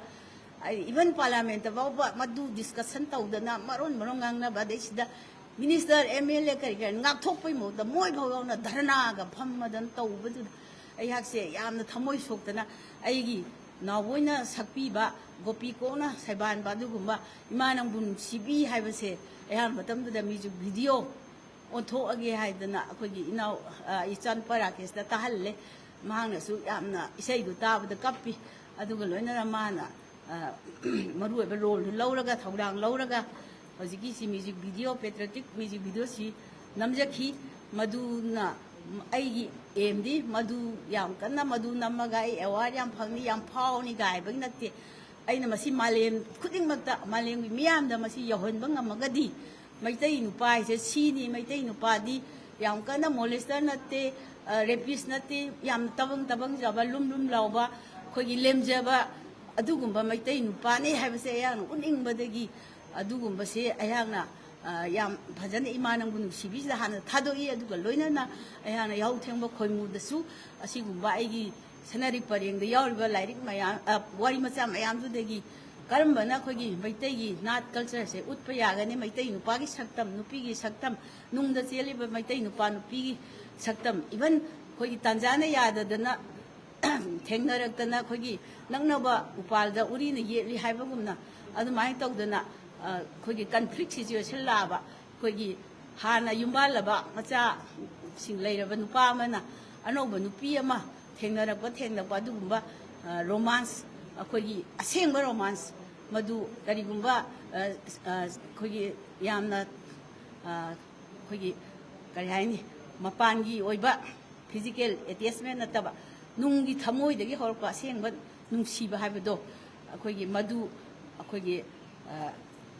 इवन पार्लियामेंट बाबा मधु डिस्कशन तौदना मरोन मरोन गांगनाबा देसिदा मिनिस्टर एमएलए करी करी गाथोपै मोद मोय भवना धरनागा फम्मदन तौबदु अयाकसे यामना थमोय सोक्तना अयगी नावोइना सकपीबा गोपी कोना सैबान बादुगुम्बा इमानंबुन सिबी हाइबसे अयान मतमदुदा म्यूजिक वीडियो ओंथोअगे हाइदना अखोगी इनाव इचान पराकेसदा ताहल्ले मांगनासु यामना इसैदु ताबदा कप्पी अदुगा लोइना माना मरुएबा रोल लौरगा थौडांग लौरगा हजिकी सी music video patriotic music video सी नमजखी मधुना अगी एमदी मधु याम कन्ना मधु नमगा अवार्ड याम फंगनी याम फावनी गायबगी नत्ते अइना मसी मालेम खुदिंगमक्ता मालेमगी मियामदा मसी यहोनबा ngamagadi मैतै नुपा हिसे सीनी मैतै नुपादी याम कन्ना मोलेस्टर नत्ते रेपिस नत्ते याम तबंग तबंग जाबा लुम लुम लावबा खोगी लेमजबा अदुगुम्बा मैतै नुपाने हाइबसे यान उनिंगबदगी अदुगुम्बसे अयागना याम फजन इमानंगु नुसिबिसदा हाना थादोई अदुगा लोइनाना अयाना याउ थेंबा खोइमुदसु असिगुम्बा आइगी सनरी परेंग याउरिबा लाइरिक मयाम वारी मचा मयामदुदगी करमबना खोगी मैतैगी नाट कल्चर से उत्पा यागने मैतै नुपागी सक्तम नुपीगी सक्तम नुंगदा चेलिबा मैतै नुपा नुपीगी सक्तम इवन खोगी तांजाना याददना थेंगनरक्तना खोगी नंगनबा उपालदा उरीना येली हाइबगुमना अदुमाय तौदना खोगी कन्फ्लिक्ट सिचुएशन लाबा खोगी हाना युम्बालबा मचा सिंग लेरबा नुपा अमना अनौबा नुपी अमा थेंगनरक्पा अदुगुम्बा रोमांस खोगी असेंबा रोमांस मधु करिगुम्बा खोगी यामना खोगी करि हाइनी मपानगी ओइबा फिजिकल अटैचमेंट नतबा नुंगी थमोइदगी हरपा असेंबा नुंसीबा हाइबदो खोगी मधु खोगी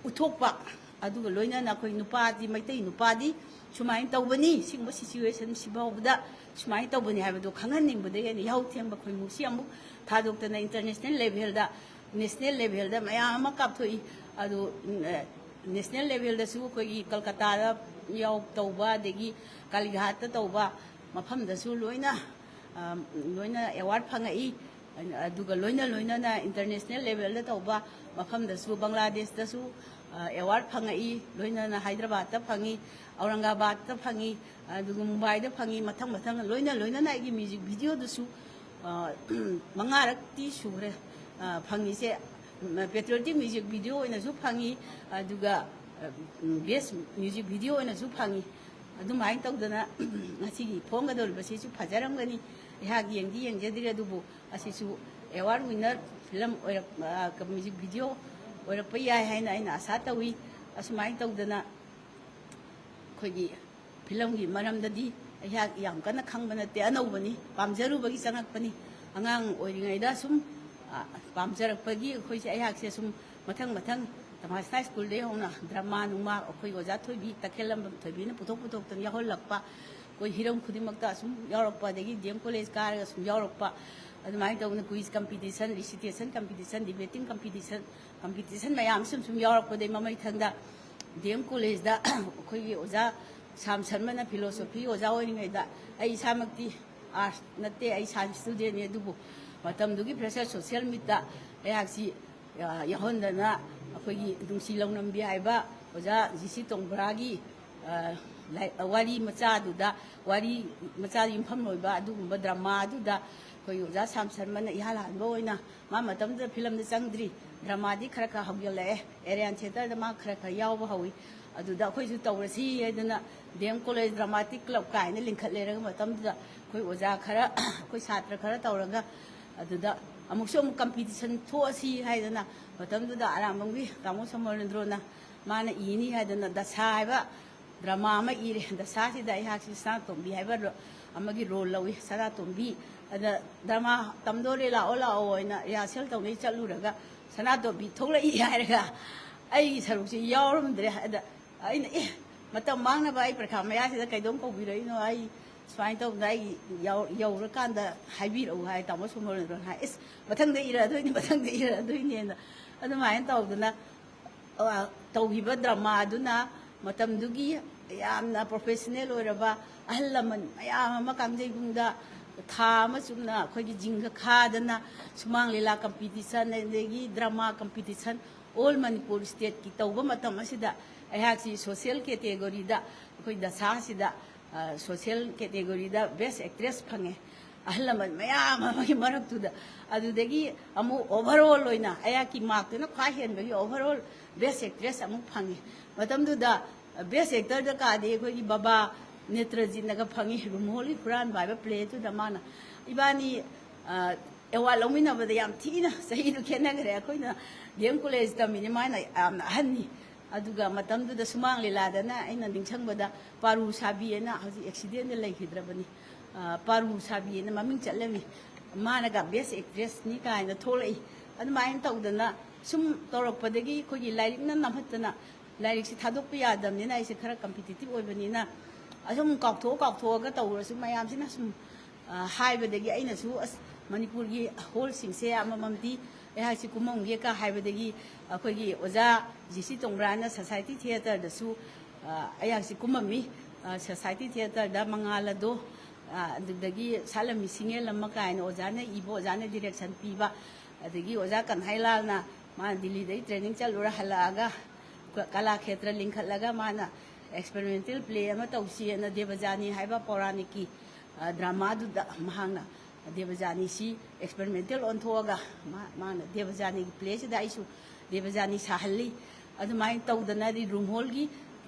उथोपा अदुगा लोइना अखोई नुपादी मैतै नुपादी सुमाइन तौबनी सिंगबा सिचुएशन सिबावदा सुमाइन तौबनी हाइबदो खंगहनिंगबदे यानी याउ थेंबा खोई मुसी अमु थादोक्तना इंटरनेशनल लेवलदा नेशनल लेवलदा मयाम अमा कापथोई अदु नेशनल लेवलदा सु खोई कलकत्ता याउ तौबा देगी कालीघाट तौबा मफमदा सु लोइना लोइना अवार्ड फंगाई अदुगा लोइना लोइना इंटरनेशनल लेवलदा तौबा मफमदसु बांग्लादेशदसु अवार्ड फंगाई लोइना हैदराबाद फंगी औरंगाबाद फंगी अदुगा मुंबई फंगी मथंग मथंग लोइना आगी म्यूजिक वीडियो दसु मंगारक्ति सुरे फंगीसे पेट्रियोटिक म्यूजिक वीडियो ओइनासु फंगी अदुगा बेस्ट म्यूजिक वीडियो ओइनासु फंगी अदुमाय तौदना ngasiगी फोंगदोलबसिसु फजरमगनी याग येंगी येंगजेदिरे दुबु असिसु award winner film music video ओरपा याय हाइना आइना आशा तौई असुमाय तौदना खोगी फिल्म की मरमददी याग याम कना खंगबा नते अनौबनी पामजरुबगी चंगकपनी अंगांग ओइरिङैदा सुम पामजरकपगी खोइसे यागसे सुम मथंग मथंग तमास्ता स्कूल दे होना ड्रामा नुमा खोई ओजा थोइबी तखेलम थोइबीना पुथोक पुथोकतन याहोलकपा कोई हिरम खुदिमक्ता सुम यावरकपा देगी डीएम कॉलेज कारगा सुम यावरकपा अदुमाय तौना quiz competition recitation competition debating competition मयाम सुम यावरकपदे ममै थंगदा डीएम कॉलेज दा खोई ओजा साम शर्मना फिलोसॉफी ओजा ओइरिङैदा आई सामक्ति आर्ट्स नते आई साइंस स्टूडेंट ने दुबु मतमदुगी प्रेशर सोशल मीडिया याक्सी याहोंदना अखोगी दुंसी लौनम्बी हाइबा ओजा जिसी तोंगब्रागी वारी मचादुदा वारी मचा युमफम लोइबा अदुगुम्बा ड्रामा अदुदा कोई ओजा साम शर्मना इहाल हानबा ओइना मा मतमदा फिल्म द चंगद्री ड्रामादी खरा खरा हगयले एरियन थिएटर द मा खरा खरा यावबा हवी अदुदा अखोइसु तौरसी हैदना डीएम कॉलेज ड्रामाटिक क्लब काइना लिंखलेरगा मतमदा कोई ओजा खरा कोई छात्र खरा तौरगा अदुदा अमुसो कंपटीशन थोसी हैदना मतमदुदा आरामबंगी तामो समरेंद्रना माना इनी हैदना दशा हैबा ड्रामा अमा इरे दशासिदा इहाक्सी सना तोंबी हैबा अमगी रोल लवी सना तोंबी अदा ड्रामा तमदोरे लाओ लाओ ओइना रिहर्सल तौनै चलुरगा सना तोंबी थोलई हैरगा आई सरुसी यावरमद्रे अदा अइना ए मतम मांगनबा आई प्रखा मयासिदा कैदोम कौबिरैनो आई स्वाइन तौदा आई यौरकांदा हाइबिरौ हाय तामो समरेंद्र हाय इस मथंगदा इरादोइने अदुमायन तौदना तौहिबा ड्रामा अदुना मतमदुगी यामना प्रोफेशनल ओइरबा अहल लमन मयाम अमा कांगजैगुंदा ꯊꯥ ꯑꯃ ꯆꯨꯝꯅ ꯑꯩꯈꯣꯏꯒꯤ ꯖꯤꯡꯒ ꯈꯥꯗꯅ ꯁꯨꯃꯥꯡ ꯂꯤꯂꯥ ꯀꯝꯄꯤꯇꯤꯁꯟ ꯑꯗꯒꯤ ꯗ꯭ꯔꯃꯥ ꯀꯝꯄꯤꯇꯤꯁꯟ ꯑꯣꯜ ꯃꯅꯤꯄꯨꯔ ꯁ꯭ꯇꯦꯠꯀꯤ ꯇꯧꯕ ꯃꯇꯝ ꯑꯁꯤꯗ ꯑꯩꯍꯥꯛꯁꯤ ꯁꯣꯁꯤꯌꯦꯜ ꯀꯦꯇꯦꯒꯣꯔꯤꯗ ꯑꯩꯈꯣꯏ ꯗꯁꯥꯁꯤꯗ ꯁꯣꯁꯤꯌꯦꯜ ꯀꯦꯇꯦꯒꯣꯔꯤꯗ ꯕꯦꯁ ꯑꯦꯛꯇ꯭ꯔꯦꯁ ꯐꯪꯉꯦ ꯑꯍꯜ ꯂꯃꯟ ꯃꯌꯥꯝ ꯑꯃꯒꯤ ꯃꯔꯛꯇꯨꯗ ꯑꯗꯨꯗꯒꯤ ꯑꯃꯨꯛ ꯑꯣꯚꯔꯑꯣꯜ ꯑꯣꯏꯅ ꯑꯩꯍꯥꯛꯀꯤ ꯃꯥꯔꯛꯇꯨꯅ ꯈ꯭ꯋꯥꯏ ꯍꯦꯟꯕꯒꯤ ꯑꯣꯚꯔꯑꯣꯜ ꯕꯦꯁ ꯑꯦꯛꯇ꯭ꯔꯦꯁ ꯑꯃꯨꯛ ꯐꯪꯉꯦ ꯃꯇꯝꯗꯨꯗ ꯕꯦꯁ ꯑꯦꯛꯇꯔꯗ ꯀꯥꯗꯤ ꯑꯩꯈꯣꯏꯒꯤ ꯕꯕꯥ ꯅꯦꯇ꯭ꯔꯖꯤꯠꯅꯒ ꯐꯪꯉꯤ ꯔꯨꯝꯍꯣꯜꯒꯤ ꯍꯨꯔꯥꯟꯕ ꯍꯥꯏꯕ ꯄ꯭ꯂꯦꯗꯨꯗ ꯃꯥꯅ ꯏꯕꯥꯅꯤ ꯑꯦꯋꯥꯔꯗ ꯂꯧꯃꯤꯟꯅꯕꯗ ꯌꯥꯝ ꯊꯤꯅ ꯆꯍꯤꯗꯨ ꯈꯦꯠꯅꯈ꯭ꯔꯦ ꯑꯩꯈꯣꯏꯅ ꯗꯤ ꯑꯦꯝ ꯀꯣꯂꯦꯖ ꯇꯝꯃꯤꯅꯤ ꯃꯥꯅ ꯌꯥꯝꯅ ꯑꯍꯟꯅꯤ ꯑꯗꯨꯒ ꯃꯇꯝꯗꯨꯗ ꯁꯨꯃꯥꯡ ꯂꯤꯂꯥꯗꯅ ꯑꯩꯅ ꯅꯤꯡꯁꯤꯡꯕꯗ ꯄꯥꯔꯨ ꯁꯥꯕꯤꯑꯅ ꯍꯧꯖꯤꯛ ꯑꯦꯛꯁꯤꯗꯦꯟꯗ ꯂꯩꯈꯤꯗ꯭ꯔꯕꯅꯤ ꯄꯥꯔꯨ ꯁꯥꯕꯤꯑꯅ ꯃꯃꯤꯡ ꯆꯠꯂꯝꯃꯤ ꯃꯥꯅꯒ ꯕꯦꯁ ꯑꯦꯛꯇ꯭ꯔꯦꯁꯅꯤ ꯀꯥꯏꯅ ꯊꯣꯛꯂꯛꯏ ꯑꯗꯨꯃꯥꯏꯅ ꯇꯧꯗꯅ ꯁꯨꯝ ꯇꯧꯔꯛꯄꯗꯒꯤ ꯑꯩꯈꯣꯏꯒꯤ ꯂꯥꯏꯔꯤꯛꯅ ꯅꯝꯍꯠꯇꯅ ꯂꯥꯏꯔꯤꯛꯁꯤ ꯊꯥꯗꯣꯛꯄ ꯌꯥꯗꯕꯅꯤꯅ ꯑꯩꯁꯦ ꯈꯔ ꯀꯝꯄꯤꯇꯤꯇꯤꯚ ꯑꯣꯏꯕꯅꯤꯅ ꯑꯁꯨꯝ ꯀꯥꯎꯊꯣꯛꯑꯒ ꯇꯧꯔꯁꯨ ꯃꯌꯥꯝꯁꯤꯅ ꯁꯨꯝ ꯍꯥꯏꯕꯗꯒꯤ ꯑꯩꯅꯁꯨ ꯑꯁ ꯃꯅꯤꯄꯨꯔꯒꯤ ꯍꯣꯜꯁꯤꯡꯁꯦ ꯑꯃꯃꯝꯗꯤ ꯑꯩꯍꯥꯛꯁꯤ ꯀꯨꯝꯃꯝꯒꯦꯀ ꯍꯥꯏꯕꯗꯒꯤ ꯑꯩꯈꯣꯏꯒꯤ ꯑꯣꯖꯥ ꯖꯤ.ꯁꯤ. ꯇꯣꯡꯕ꯭ꯔꯥꯅ ꯁꯣꯁꯥꯏꯇꯤ ꯊꯤꯌꯦꯇꯔꯗꯁꯨ ꯑꯩꯍꯥꯛꯁꯤ ꯀꯨꯝꯃꯝꯃꯤ ꯁꯣꯁꯥꯏꯇꯤ ꯊꯤꯌꯦꯇꯔꯗ ꯃꯉꯥꯜ ꯑꯗꯣ ꯑꯗꯨꯗꯒꯤ ꯁꯥꯂꯝꯃꯤ ꯁꯤꯡꯉꯦꯜ ꯀꯥꯏꯅ ꯑꯣꯖꯥꯅ ꯏꯕ ꯑꯣꯖꯥꯅ ꯗꯤꯔꯦꯛꯁꯟ ꯄꯤꯕ ꯑꯗꯒꯤ ꯑꯣꯖꯥ ꯀꯟꯍꯥꯏꯂꯥꯜꯅ ꯃꯥꯅ ꯗꯤꯜꯂꯤꯗꯒꯤ ꯇ꯭ꯔꯦꯅꯤꯡ ꯆꯠꯂꯨꯔ ꯍꯜꯂꯛꯑꯒ ꯀꯂꯥꯈꯦꯇ꯭ꯔ ꯂꯤꯡꯈꯠꯂꯒ ꯃꯥꯅ ꯑꯦꯛꯁꯄꯦꯔꯤꯃꯦꯟꯇꯦꯜ ꯄ꯭ꯂꯦ ꯑꯃ ꯇꯧꯁꯤꯅ ꯗꯦꯕꯖꯥꯅꯤ ꯍꯥꯏꯕ ꯄꯧꯔꯥꯅꯤꯛꯀꯤ ꯗ꯭ꯔꯃꯥꯗꯨꯗ ꯃꯍꯥꯛꯅ ꯗꯦꯕꯖꯥꯅꯤꯁꯤ ꯑꯦꯛꯁꯄꯦꯔꯤꯃꯦꯟꯇꯦꯜ ꯑꯣꯟꯊꯣꯛꯑꯒ ꯃꯥꯅ ꯗꯦꯕꯖꯥꯅꯤꯒꯤ ꯄ꯭ꯂꯦꯁꯤꯗ ꯑꯩꯁꯨ ꯗꯦꯕꯖꯥꯅꯤ ꯁꯥꯍꯜꯂꯤ ꯑꯗꯨꯃꯥꯏꯅ ꯇꯧꯗꯅ ꯔꯨꯝꯍꯣꯜꯒꯤ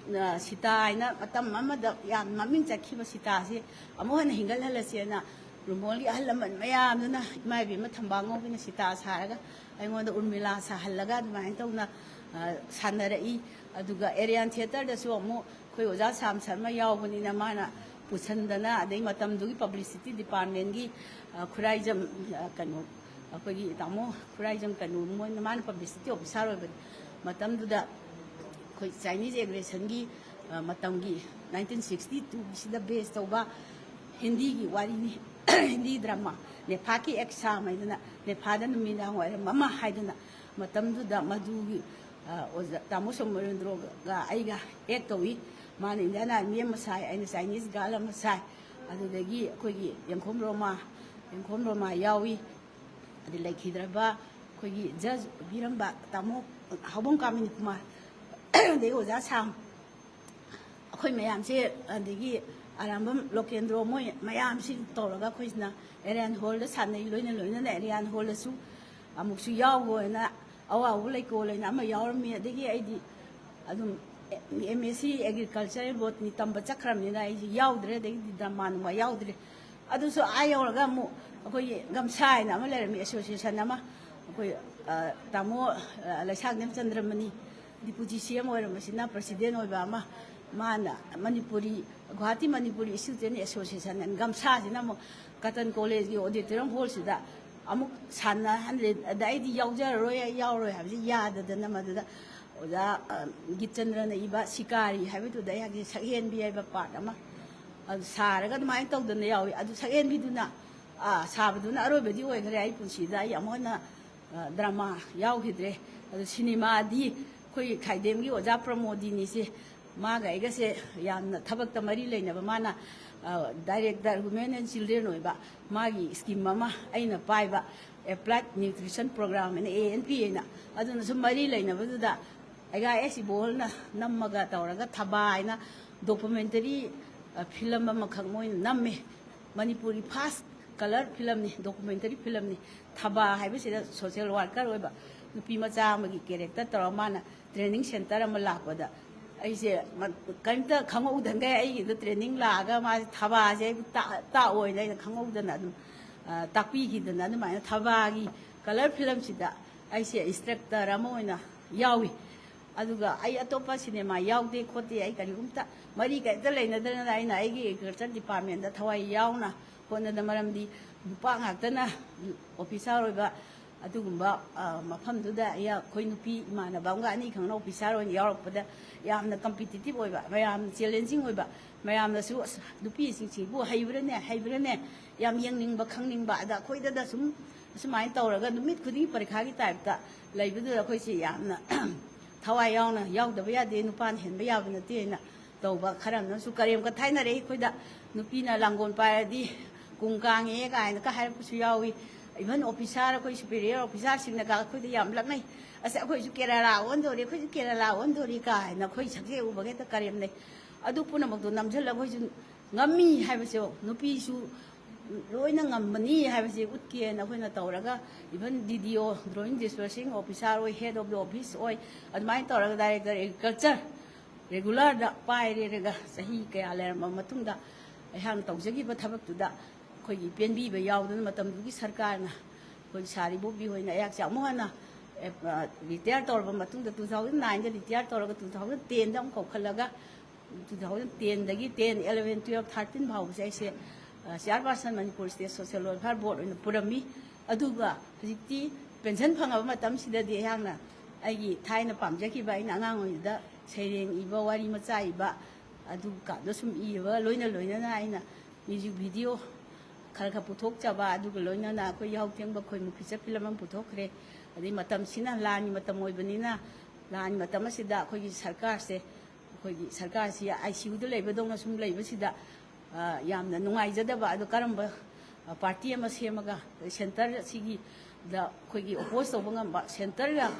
ꯁꯤꯇꯥ ꯍꯥꯏꯅ ꯃꯇꯝ ꯑꯃꯗ ꯌꯥꯝ ꯃꯃꯤꯡ ꯆꯠꯈꯤꯕ ꯁꯤꯇꯥꯁꯤ ꯑꯃꯨꯛ ꯍꯟꯅ ꯍꯤꯡꯒꯠꯍꯜꯂꯁꯦꯅ ꯔꯨꯝꯍꯣꯜꯒꯤ ꯑꯍꯜ ꯂꯃꯟ ꯃꯌꯥꯝꯗꯨꯅ ꯏꯃꯥ ꯏꯕꯦꯝꯃ ꯊꯝꯕꯥꯉꯧꯕꯤꯅ ꯁꯤꯇꯥ ꯁꯥꯔꯒ ꯑꯩꯉꯣꯟꯗ ꯎꯔꯃꯤꯂꯥ ꯁꯥꯍꯜꯂꯒ ꯑꯗꯨꯃꯥꯏꯅ ꯇꯧꯅ ꯁꯥꯟꯅꯔꯛꯏ ꯑꯗꯨꯒ ꯑꯦꯔꯤꯌꯥꯟ ꯊꯤꯌꯦꯇꯔꯗꯁꯨ ꯑꯃꯨꯛ ꯑꯩꯈꯣꯏ ꯑꯣꯖꯥ ꯁꯥꯝ ꯁꯔꯃ ꯌꯥꯎꯕꯅꯤꯅ ꯃꯥꯅ ꯄꯨꯁꯟꯗꯅ ꯑꯗꯩ ꯃꯇꯝꯗꯨꯒꯤ ꯄꯕ꯭ꯂꯤꯁꯤꯇꯤ ꯗꯤꯄꯥꯔꯠꯃꯦꯟꯒꯤ ꯈꯨꯔꯥꯏꯖꯝ ꯀꯩꯅꯣ ꯑꯩꯈꯣꯏꯒꯤ ꯇꯥꯃꯣ ꯈꯨꯔꯥꯏꯖꯝ ꯀꯩꯅꯣ ꯃꯣꯏꯅ ꯃꯥꯅ ꯄꯕ꯭ꯂꯤꯁꯤꯇꯤ ꯑꯣꯐꯤꯁꯥꯔ ꯑꯣꯏꯕꯅꯤ ꯃꯇꯝꯗꯨꯗ ꯑꯩꯈꯣꯏ ꯆꯥꯏꯅꯤꯖ ꯑꯦꯒ꯭ꯔꯦꯁꯟꯒꯤ ꯃꯇꯝꯒꯤ 1962ꯁꯤꯗ ꯕꯦꯁ ꯇꯧꯕ ꯍꯤꯟꯗꯤꯒꯤ ꯋꯥꯔꯤꯅꯤ ꯍꯤꯟꯗꯤ ꯗ꯭ꯔꯃꯥ ꯅꯦꯐꯥꯀꯤ ꯑꯦꯛꯁꯥꯝ ꯍꯥꯏꯗꯅ ꯅꯦꯐꯥꯗ ꯅꯨꯃꯤꯗꯥꯡ ꯋꯥꯏꯔꯝ ꯑꯃ ꯍꯥꯏꯗꯅ ꯃꯇꯝꯗꯨꯗ ꯃꯗꯨꯒꯤ ꯇꯥꯃꯣ ꯁꯣꯃꯔꯦꯟꯗ꯭ꯔꯣꯒ ꯑꯩꯒ ꯑꯦꯛ ꯇꯧꯏ ꯃꯥꯅ ꯏꯟꯗꯤꯌꯥꯟ ꯑꯥꯔꯃꯤ ꯑꯃ ꯁꯥꯏ ꯑꯩꯅ ꯆꯥꯏꯅꯤꯖ ꯒꯥꯔꯜ ꯑꯃ ꯁꯥꯏ ꯑꯗꯨꯗꯒꯤ ꯑꯩꯈꯣꯏꯒꯤ ꯌꯦꯡꯈꯣꯝ ꯔꯣꯃꯥ ꯌꯥꯎꯏ ꯑꯗꯩ ꯂꯩꯈꯤꯗ꯭ꯔꯕ ꯑꯩꯈꯣꯏꯒꯤ ꯖꯖ ꯑꯣꯏꯕꯤꯔꯝꯕ ꯇꯥꯃꯣ ꯍꯥꯎꯕꯝ ꯀꯥꯃꯤꯅꯤ ꯀꯨꯃꯥꯔ ꯑꯗꯒꯤ ꯑꯣꯖꯥ ꯁꯥꯝ ꯑꯩꯈꯣꯏ ꯃꯌꯥꯝꯁꯦ ꯑꯗꯒꯤ ꯑꯔꯥꯝꯕꯝ ꯂꯣꯀꯦꯟꯗ꯭ꯔꯣ ꯃꯣꯏ ꯃꯌꯥꯝꯁꯤ ꯇꯧꯔꯒ ꯑꯩꯈꯣꯏꯁꯤꯅ ꯑꯦꯔꯤꯌꯥꯟ ꯍꯣꯜꯗ ꯁꯥꯟꯅꯩ ꯂꯣꯏꯅꯅ ꯑꯦꯔꯤꯌꯥꯟ ꯍꯣꯜꯗꯁꯨ ꯑꯃꯨꯛꯁꯨ ꯌꯥꯎꯕꯅ ꯑꯋꯥꯕ ꯂꯩꯀꯣꯜ ꯍꯥꯏꯅ ꯑꯃ ꯌꯥꯎꯔꯝꯃꯤ ꯑꯗꯒꯤ ꯑꯩꯗꯤ ꯑꯗꯨꯝ MSc ꯑꯦꯒ꯭ꯔꯤꯀꯜꯆꯔ ꯕꯣꯠꯅꯤ ꯇꯝꯕ ꯆꯠꯈ꯭ꯔꯕꯅꯤꯅ ꯑꯩꯁꯤ ꯌꯥꯎꯗ꯭ꯔꯦ ꯑꯗꯒꯤꯗꯤ ꯗ꯭ꯔꯃꯥ ꯌꯥꯎꯗ꯭ꯔꯦ ꯑꯗꯨꯁꯨ ꯌꯧꯔꯒ ꯑꯃꯨꯛ ꯑꯩꯈꯣꯏꯒꯤ ꯒꯝꯁꯥ ꯍꯥꯏꯅ ꯑꯃ ꯂꯩꯔꯝꯃꯤ ꯑꯦꯁꯣꯁꯤꯌꯦꯁꯟ ꯑꯃ ꯑꯩꯈꯣꯏ ꯇꯥꯃꯣ ꯂꯩꯁꯥꯡꯊꯦꯝ ꯆꯟꯗ꯭ꯔꯃꯅꯤ ꯗꯤꯄꯨꯇꯤ CM ꯑꯣꯏꯔꯝꯕꯁꯤꯅ ꯄ꯭ꯔꯁꯤꯗꯦꯟ ꯑꯣꯏꯕ ꯑꯃ ꯃꯥꯅ ꯃꯅꯤꯄꯨꯔꯤ ꯒꯨꯋꯥꯍꯥꯇꯤ ꯃꯅꯤꯄꯨꯔꯤ ꯏꯟꯁꯇꯤꯇ꯭ꯌꯨꯠ ꯑꯦꯁꯣꯁꯤꯌꯦꯁꯟ ꯒꯝꯁꯥꯁꯤꯅ ꯑꯃꯨꯛ ꯀꯇꯟ ꯀꯣꯂꯦꯖꯀꯤ ꯑꯣꯗꯤꯇꯣꯔꯤꯌꯝ ꯍꯣꯜꯁꯤꯗ ꯑꯃꯨꯛ ꯁꯥꯟꯅꯍꯟꯂꯦ ꯑꯗ ꯑꯩꯗꯤ ꯌꯥꯎꯖꯔꯔꯣꯏ ꯑꯩ ꯌꯥꯎꯔꯣꯏ ꯍꯥꯏꯕꯁꯤ ꯌꯥꯗꯗꯅ ꯃꯗꯨꯗ ꯑꯣꯖꯥ ꯒꯤꯠꯆꯟꯗ꯭ꯔꯅ ꯏꯕ ꯁꯤꯀꯥꯔꯤ ꯍꯥꯏꯕꯗꯨꯗ ꯑꯩꯍꯥꯛꯀꯤ ꯁꯛꯍꯦꯟꯕꯤ ꯍꯥꯏꯕ ꯄꯥꯔꯠ ꯑꯃ ꯑꯗꯨ ꯁꯥꯔꯒ ꯑꯗꯨꯃꯥꯏꯅ ꯇꯧꯗꯅ ꯌꯥꯎꯏ ꯑꯗꯨ ꯁꯛꯍꯦꯟꯕꯤꯗꯨꯅ ꯁꯥꯕꯗꯨꯅ ꯑꯔꯣꯏꯕꯗꯤ ꯑꯣꯏꯈ꯭ꯔꯦ ꯑꯩ ꯄꯨꯟꯁꯤꯗ ꯑꯩ ꯑꯃꯨꯛ ꯍꯟꯅ ꯗ꯭ꯔꯃꯥ ꯌꯥꯎꯈꯤꯗ꯭ꯔꯦ ꯑꯗꯨ ꯁꯤꯅꯦꯃꯥꯗꯤ ꯑꯩꯈꯣꯏ ꯈꯥꯏꯗꯦꯝꯒꯤ ꯑꯣꯖꯥ ꯄ꯭ꯔꯃꯣꯗꯤꯅꯤꯁꯦ ꯃꯥꯒ ꯑꯩꯒꯁꯦ ꯌꯥꯝꯅ ꯊꯕꯛꯇ ꯃꯔꯤ ꯂꯩꯅꯕ ꯃꯥꯅ ꯗꯥꯏꯔꯦꯛꯇꯔ ꯋꯨꯃꯦꯟ ꯑꯦꯟ ꯆꯤꯜꯗ꯭ꯔꯦꯟ ꯑꯣꯏꯕ ꯃꯥꯒꯤ ꯁ꯭ꯀꯤꯝ ꯑꯃ ꯑꯩꯅ ꯄꯥꯏꯕ ꯑꯦꯄ꯭ꯂꯥꯏꯠ ꯅ꯭ꯌꯨꯇ꯭ꯔꯤꯁꯟ ꯄ꯭ꯔꯣꯒ꯭ꯔꯥꯝ ꯍꯥꯏꯅ ANP ꯍꯥꯏꯅ ꯑꯗꯨꯅ ꯁꯨꯝ ꯃꯔꯤ ꯂꯩꯅꯕꯗꯨꯗ ꯑꯩꯒ ꯏꯕꯣꯜꯅ ꯅꯝꯃꯒ ꯇꯧꯔꯒ ꯊꯕꯥ ꯍꯥꯏꯅ ꯗꯣꯀꯨꯃꯦꯟꯇꯔꯤ ꯐꯤꯂꯝ ꯑꯃꯈꯛ ꯃꯣꯏꯅ ꯅꯝꯃꯦ ꯃꯅꯤꯄꯨꯔꯤ ꯐꯥꯔꯁ ꯀꯂꯔ ꯐꯤꯂꯝꯅꯤ ꯗꯣꯀꯨꯃꯦꯟꯇꯔꯤ ꯐꯤꯂꯝꯅꯤ ꯊꯕꯥ ꯍꯥꯏꯕꯁꯤꯗ ꯁꯣꯁꯤꯌꯦꯜ ꯋꯥꯔꯀꯔ ꯑꯣꯏꯕ ꯅꯨꯄꯤ ꯃꯆꯥ ꯑꯃꯒꯤ ꯀꯦꯔꯦꯛꯇꯔ ꯇꯧꯔꯒ ꯃꯥꯅ ꯇ꯭ꯔꯦꯅꯤꯡ ꯁꯦꯟꯇꯔ ꯑꯃ ꯂꯥꯛꯄꯗ ꯑꯩꯁꯦ ꯀꯔꯤꯝꯇ ꯈꯪꯍꯧꯗꯅꯒꯩ ꯑꯩꯒꯤꯗ ꯇ꯭ꯔꯦꯅꯤꯡ ꯂꯥꯛꯑꯒ ꯃꯥꯁꯦ ꯊꯕꯥꯁꯦ ꯑꯩꯕꯨ ꯇꯥꯛꯑꯣꯏꯅ ꯑꯩꯅ ꯈꯪꯍꯧꯗꯅ ꯑꯗꯨꯝ ꯇꯥꯛꯄꯤꯈꯤꯗꯅ ꯑꯗꯨꯃꯥꯏꯅ ꯊꯕꯥꯒꯤ ꯀꯂꯔ ꯐꯤꯂꯝꯁꯤꯗ ꯑꯩꯁꯦ ꯏꯟꯁꯇ꯭ꯔꯛꯇꯔ ꯑꯃ ꯑꯣꯏꯅ ꯌꯥꯎꯏ ꯑꯗꯨꯒ ꯑꯩ ꯑꯇꯣꯞꯄ ꯁꯤꯅꯦꯃꯥ ꯌꯥꯎꯗꯦ ꯈꯣꯠꯇꯦ ꯑꯩ ꯀꯔꯤꯒꯨꯝꯇ ꯃꯔꯤ ꯀꯔꯤꯝꯇ ꯂꯩꯅꯗꯅ ꯑꯩꯅ ꯑꯩꯒꯤ ꯑꯦꯒ꯭ꯔꯤꯀꯜꯆꯔ ꯗꯤꯄꯥꯔꯠꯃꯦꯟꯗ ꯊꯋꯥꯏ ꯌꯥꯎꯅ ꯍꯣꯠꯅꯗ ꯃꯔꯝꯗꯤ ꯅꯨꯄꯥ ꯉꯥꯛꯇꯅ ꯑꯣꯐꯤꯁꯥꯔ ꯑꯣꯏꯕ ꯑꯗꯨꯒꯨꯝꯕ ꯃꯐꯝꯗꯨꯗ ꯑꯩꯈꯣꯏ ꯅꯨꯄꯤ ꯏꯃꯥꯟꯅꯕ ꯑꯃꯒ ꯑꯅꯤ ꯈꯪꯅ ꯑꯣꯐꯤꯁꯥꯔ ꯑꯣꯏꯅ ꯌꯥꯎꯔꯛꯄꯗ ꯌꯥꯝꯅ ꯀꯝꯄꯤꯇꯤꯇꯤꯚ ꯑꯣꯏꯕ ꯌꯥꯝꯅ ꯆꯦꯂꯦꯟꯖꯤꯡ ꯑꯣꯏꯕ ꯃꯌꯥꯝꯅꯁꯨ ꯅꯨꯄꯤꯁꯤꯡꯁꯤꯕꯨ ꯍꯩꯕ꯭ꯔꯅꯦ ꯌꯥꯝ ꯌꯦꯡꯅꯤꯡꯕ ꯈꯪꯅꯤꯡꯕ ꯑꯗ ꯑꯩꯈꯣꯏꯗ ꯁꯨꯝ ꯑꯁꯨꯃꯥꯏꯅ ꯇꯧꯔꯒ ꯅꯨꯃꯤꯠ ꯈꯨꯗꯤꯡꯒꯤ ꯄꯔꯤꯈꯥꯒꯤ ꯇꯥꯏꯞꯇ ꯂꯩꯕꯗꯨꯗ ꯑꯩꯈꯣꯏꯁꯤ ꯌꯥꯝꯅ ꯊꯋꯥꯏ ꯌꯥꯎꯅ ꯌꯥꯎꯗꯕ ꯌꯥꯗꯦ ꯅꯨꯄꯥꯅ ꯍꯦꯟꯕ ꯌꯥꯕ ꯅꯠꯇꯦ ꯍꯥꯏꯅ ꯇꯧꯕ ꯈꯔ ꯑꯃꯅꯁꯨ ꯀꯔꯦꯝ ꯀꯊꯥꯏꯅꯔꯛꯏ ꯑꯩꯈꯣꯏꯗ ꯅꯨꯄꯤꯅ ꯂꯥꯡꯒꯣꯜ ꯄꯥꯏꯔꯗꯤ ꯀꯨꯡ ꯀꯥꯡꯉꯦ ꯀꯥꯏꯅꯒ ꯍꯥꯏꯔꯛꯄꯁꯨ ꯌꯥꯎꯏ ꯏꯚꯟ ꯑꯣꯐꯤꯁꯥꯔ ꯑꯩꯈꯣꯏ ꯁꯨꯄꯦꯔꯤꯌꯔ ꯑꯣꯐꯤꯁꯥꯔꯁꯤꯡꯅꯒ ꯑꯩꯈꯣꯏꯗ ꯌꯥꯝ ꯂꯛꯅꯩ ꯑꯁ ꯑꯩꯈꯣꯏꯁꯨ ꯀꯦꯔꯂꯥ ꯑꯣꯟꯗꯣꯔꯤ ꯑꯩꯈꯣꯏꯁꯨ ꯀꯦꯔꯂꯥ ꯑꯣꯟꯗꯣꯔꯤ ꯀꯥꯏꯅ ꯑꯩꯈꯣꯏ ꯁꯛꯁꯦ ꯎꯕꯒ ꯍꯦꯛꯇ ꯀꯔꯦꯝꯅꯩ ꯑꯗꯨ ꯄꯨꯝꯅꯃꯛꯇꯣ ꯅꯝꯁꯤꯜꯂꯒ ꯑꯩꯈꯣꯏꯁꯨ ꯉꯝꯃꯤ ꯍꯥꯏꯕꯁꯦ ꯅꯨꯄꯤꯁꯨ ꯂꯣꯏꯅ ꯉꯝꯕꯅꯤ ꯍꯥꯏꯕꯁꯦ ꯎꯠꯀꯦꯅ ꯑꯩꯈꯣꯏꯅ ꯇꯧꯔꯒ ꯏꯚꯟ DDO ꯗ꯭ꯔꯣꯌꯤꯡ ꯗꯤꯁꯄꯔꯁꯤꯡ ꯑꯣꯐꯤꯁꯥꯔ ꯑꯣꯏ ꯍꯦꯗ ꯑꯣꯐ ꯗ ꯑꯣꯐꯤꯁ ꯑꯣꯏ ꯑꯗꯨꯃꯥꯏꯅ ꯇꯧꯔꯒ ꯗꯥꯏꯔꯦꯛꯇꯔ ꯑꯦꯒ꯭ꯔꯤꯀꯜꯆꯔ ꯔꯦꯒꯨꯂꯔꯗ ꯄꯥꯏꯔꯦꯔꯒ ꯆꯍꯤ ꯀꯌꯥ ꯂꯩꯔꯝꯕ ꯃꯇꯨꯡꯗ ꯑꯩꯍꯥꯛꯅ ꯇꯧꯖꯈꯤꯕ ꯊꯕꯛꯇꯨꯗ ꯑꯩꯈꯣꯏꯒꯤ ꯄꯦꯟꯕꯤꯕ ꯌꯥꯎꯗꯅ ꯃꯇꯝꯗꯨꯒꯤ ꯁꯔꯀꯥꯔꯅ ꯑꯩꯈꯣꯏ ꯁꯥꯔꯤꯕꯣꯕꯤ ꯍꯣꯏꯅ ꯑꯩꯍꯥꯛꯁꯦ ꯑꯃꯨꯛ ꯍꯟꯅ ꯔꯤꯇꯤꯌꯥꯔ ꯇꯧꯔꯕ ꯃꯇꯨꯡꯗ 2009ꯗ ꯔꯤꯇꯤꯌꯥꯔ ꯇꯧꯔꯒ 2010ꯗ ꯑꯃꯨꯛ ꯀꯧꯈꯠꯂꯒ 2010ꯗꯒꯤ 10, 11, 12, 13 ꯐꯥꯎꯕꯁꯦ ꯑꯩꯁꯦ ꯆꯤꯌꯥꯔꯄꯥꯔꯁꯟ ꯃꯅꯤꯄꯨꯔ ꯁ꯭ꯇꯦꯠ ꯁꯣꯁꯤꯌꯦꯜ ꯋꯦꯜꯐꯤꯌꯔ ꯕꯣꯔꯗ ꯑꯣꯏꯅ ꯄꯨꯔꯝꯃꯤ ꯑꯗꯨꯒ ꯍꯧꯖꯤꯛꯇꯤ ꯄꯦꯟꯁꯟ ꯐꯪꯉꯕ ꯃꯇꯝꯁꯤꯗꯗꯤ ꯑꯩꯍꯥꯛꯅ ꯑꯩꯒꯤ ꯊꯥꯏꯅ ꯄꯥꯝꯖꯈꯤꯕ ꯑꯩꯅ ꯑꯉꯥꯡ ꯑꯣꯏꯔꯤꯉꯩꯗ ꯁꯩꯔꯦꯡ ꯏꯕ ꯋꯥꯔꯤ ꯃꯆꯥ ꯏꯕ ꯑꯗꯨꯒ ꯁꯨꯝ ꯏꯕ ꯂꯣꯏꯅꯅ ꯑꯩꯅ ꯃ꯭ꯌꯨꯖꯤꯛ ꯚꯤꯗꯤꯑꯣ ꯈꯔ ꯄꯨꯊꯣꯛꯆꯕ ꯑꯗꯨꯒ ꯂꯣꯏꯅꯅ ꯑꯩꯈꯣꯏ ꯌꯥꯍꯧ ꯊꯦꯡꯕ ꯈꯣꯏꯃꯨ ꯐꯤꯆꯔ ꯐꯤꯂꯝ ꯑꯃ ꯄꯨꯊꯣꯛꯈ꯭ꯔꯦ ꯑꯗꯩ ꯃꯇꯝꯁꯤꯅ ꯂꯥꯟꯒꯤ ꯃꯇꯝ ꯑꯣꯏꯕꯅꯤꯅ ꯂꯥꯟꯒꯤ ꯃꯇꯝ ꯑꯁꯤꯗ ꯑꯩꯈꯣꯏꯒꯤ ꯁꯔꯀꯥꯔꯁꯦ ꯑꯩꯈꯣꯏꯒꯤ ꯁꯔꯀꯥꯔꯁꯤ ICUꯗ ꯂꯩꯕꯗꯧꯅ ꯁꯨꯝ ꯂꯩꯕꯁꯤꯗ ꯌꯥꯝꯅ ꯅꯨꯡꯉꯥꯏꯖꯗꯕ ꯑꯗꯨ ꯀꯔꯝꯕ ꯄꯥꯔꯇꯤ ꯑꯃ ꯁꯦꯝꯃꯒ ꯁꯦꯟꯇꯔ ꯑꯁꯤꯒꯤꯗ ꯑꯩꯈꯣꯏꯒꯤ ꯑꯣꯄꯣꯖ ꯇꯧꯕ ꯉꯝꯕ ꯁꯦꯟꯇꯔꯒ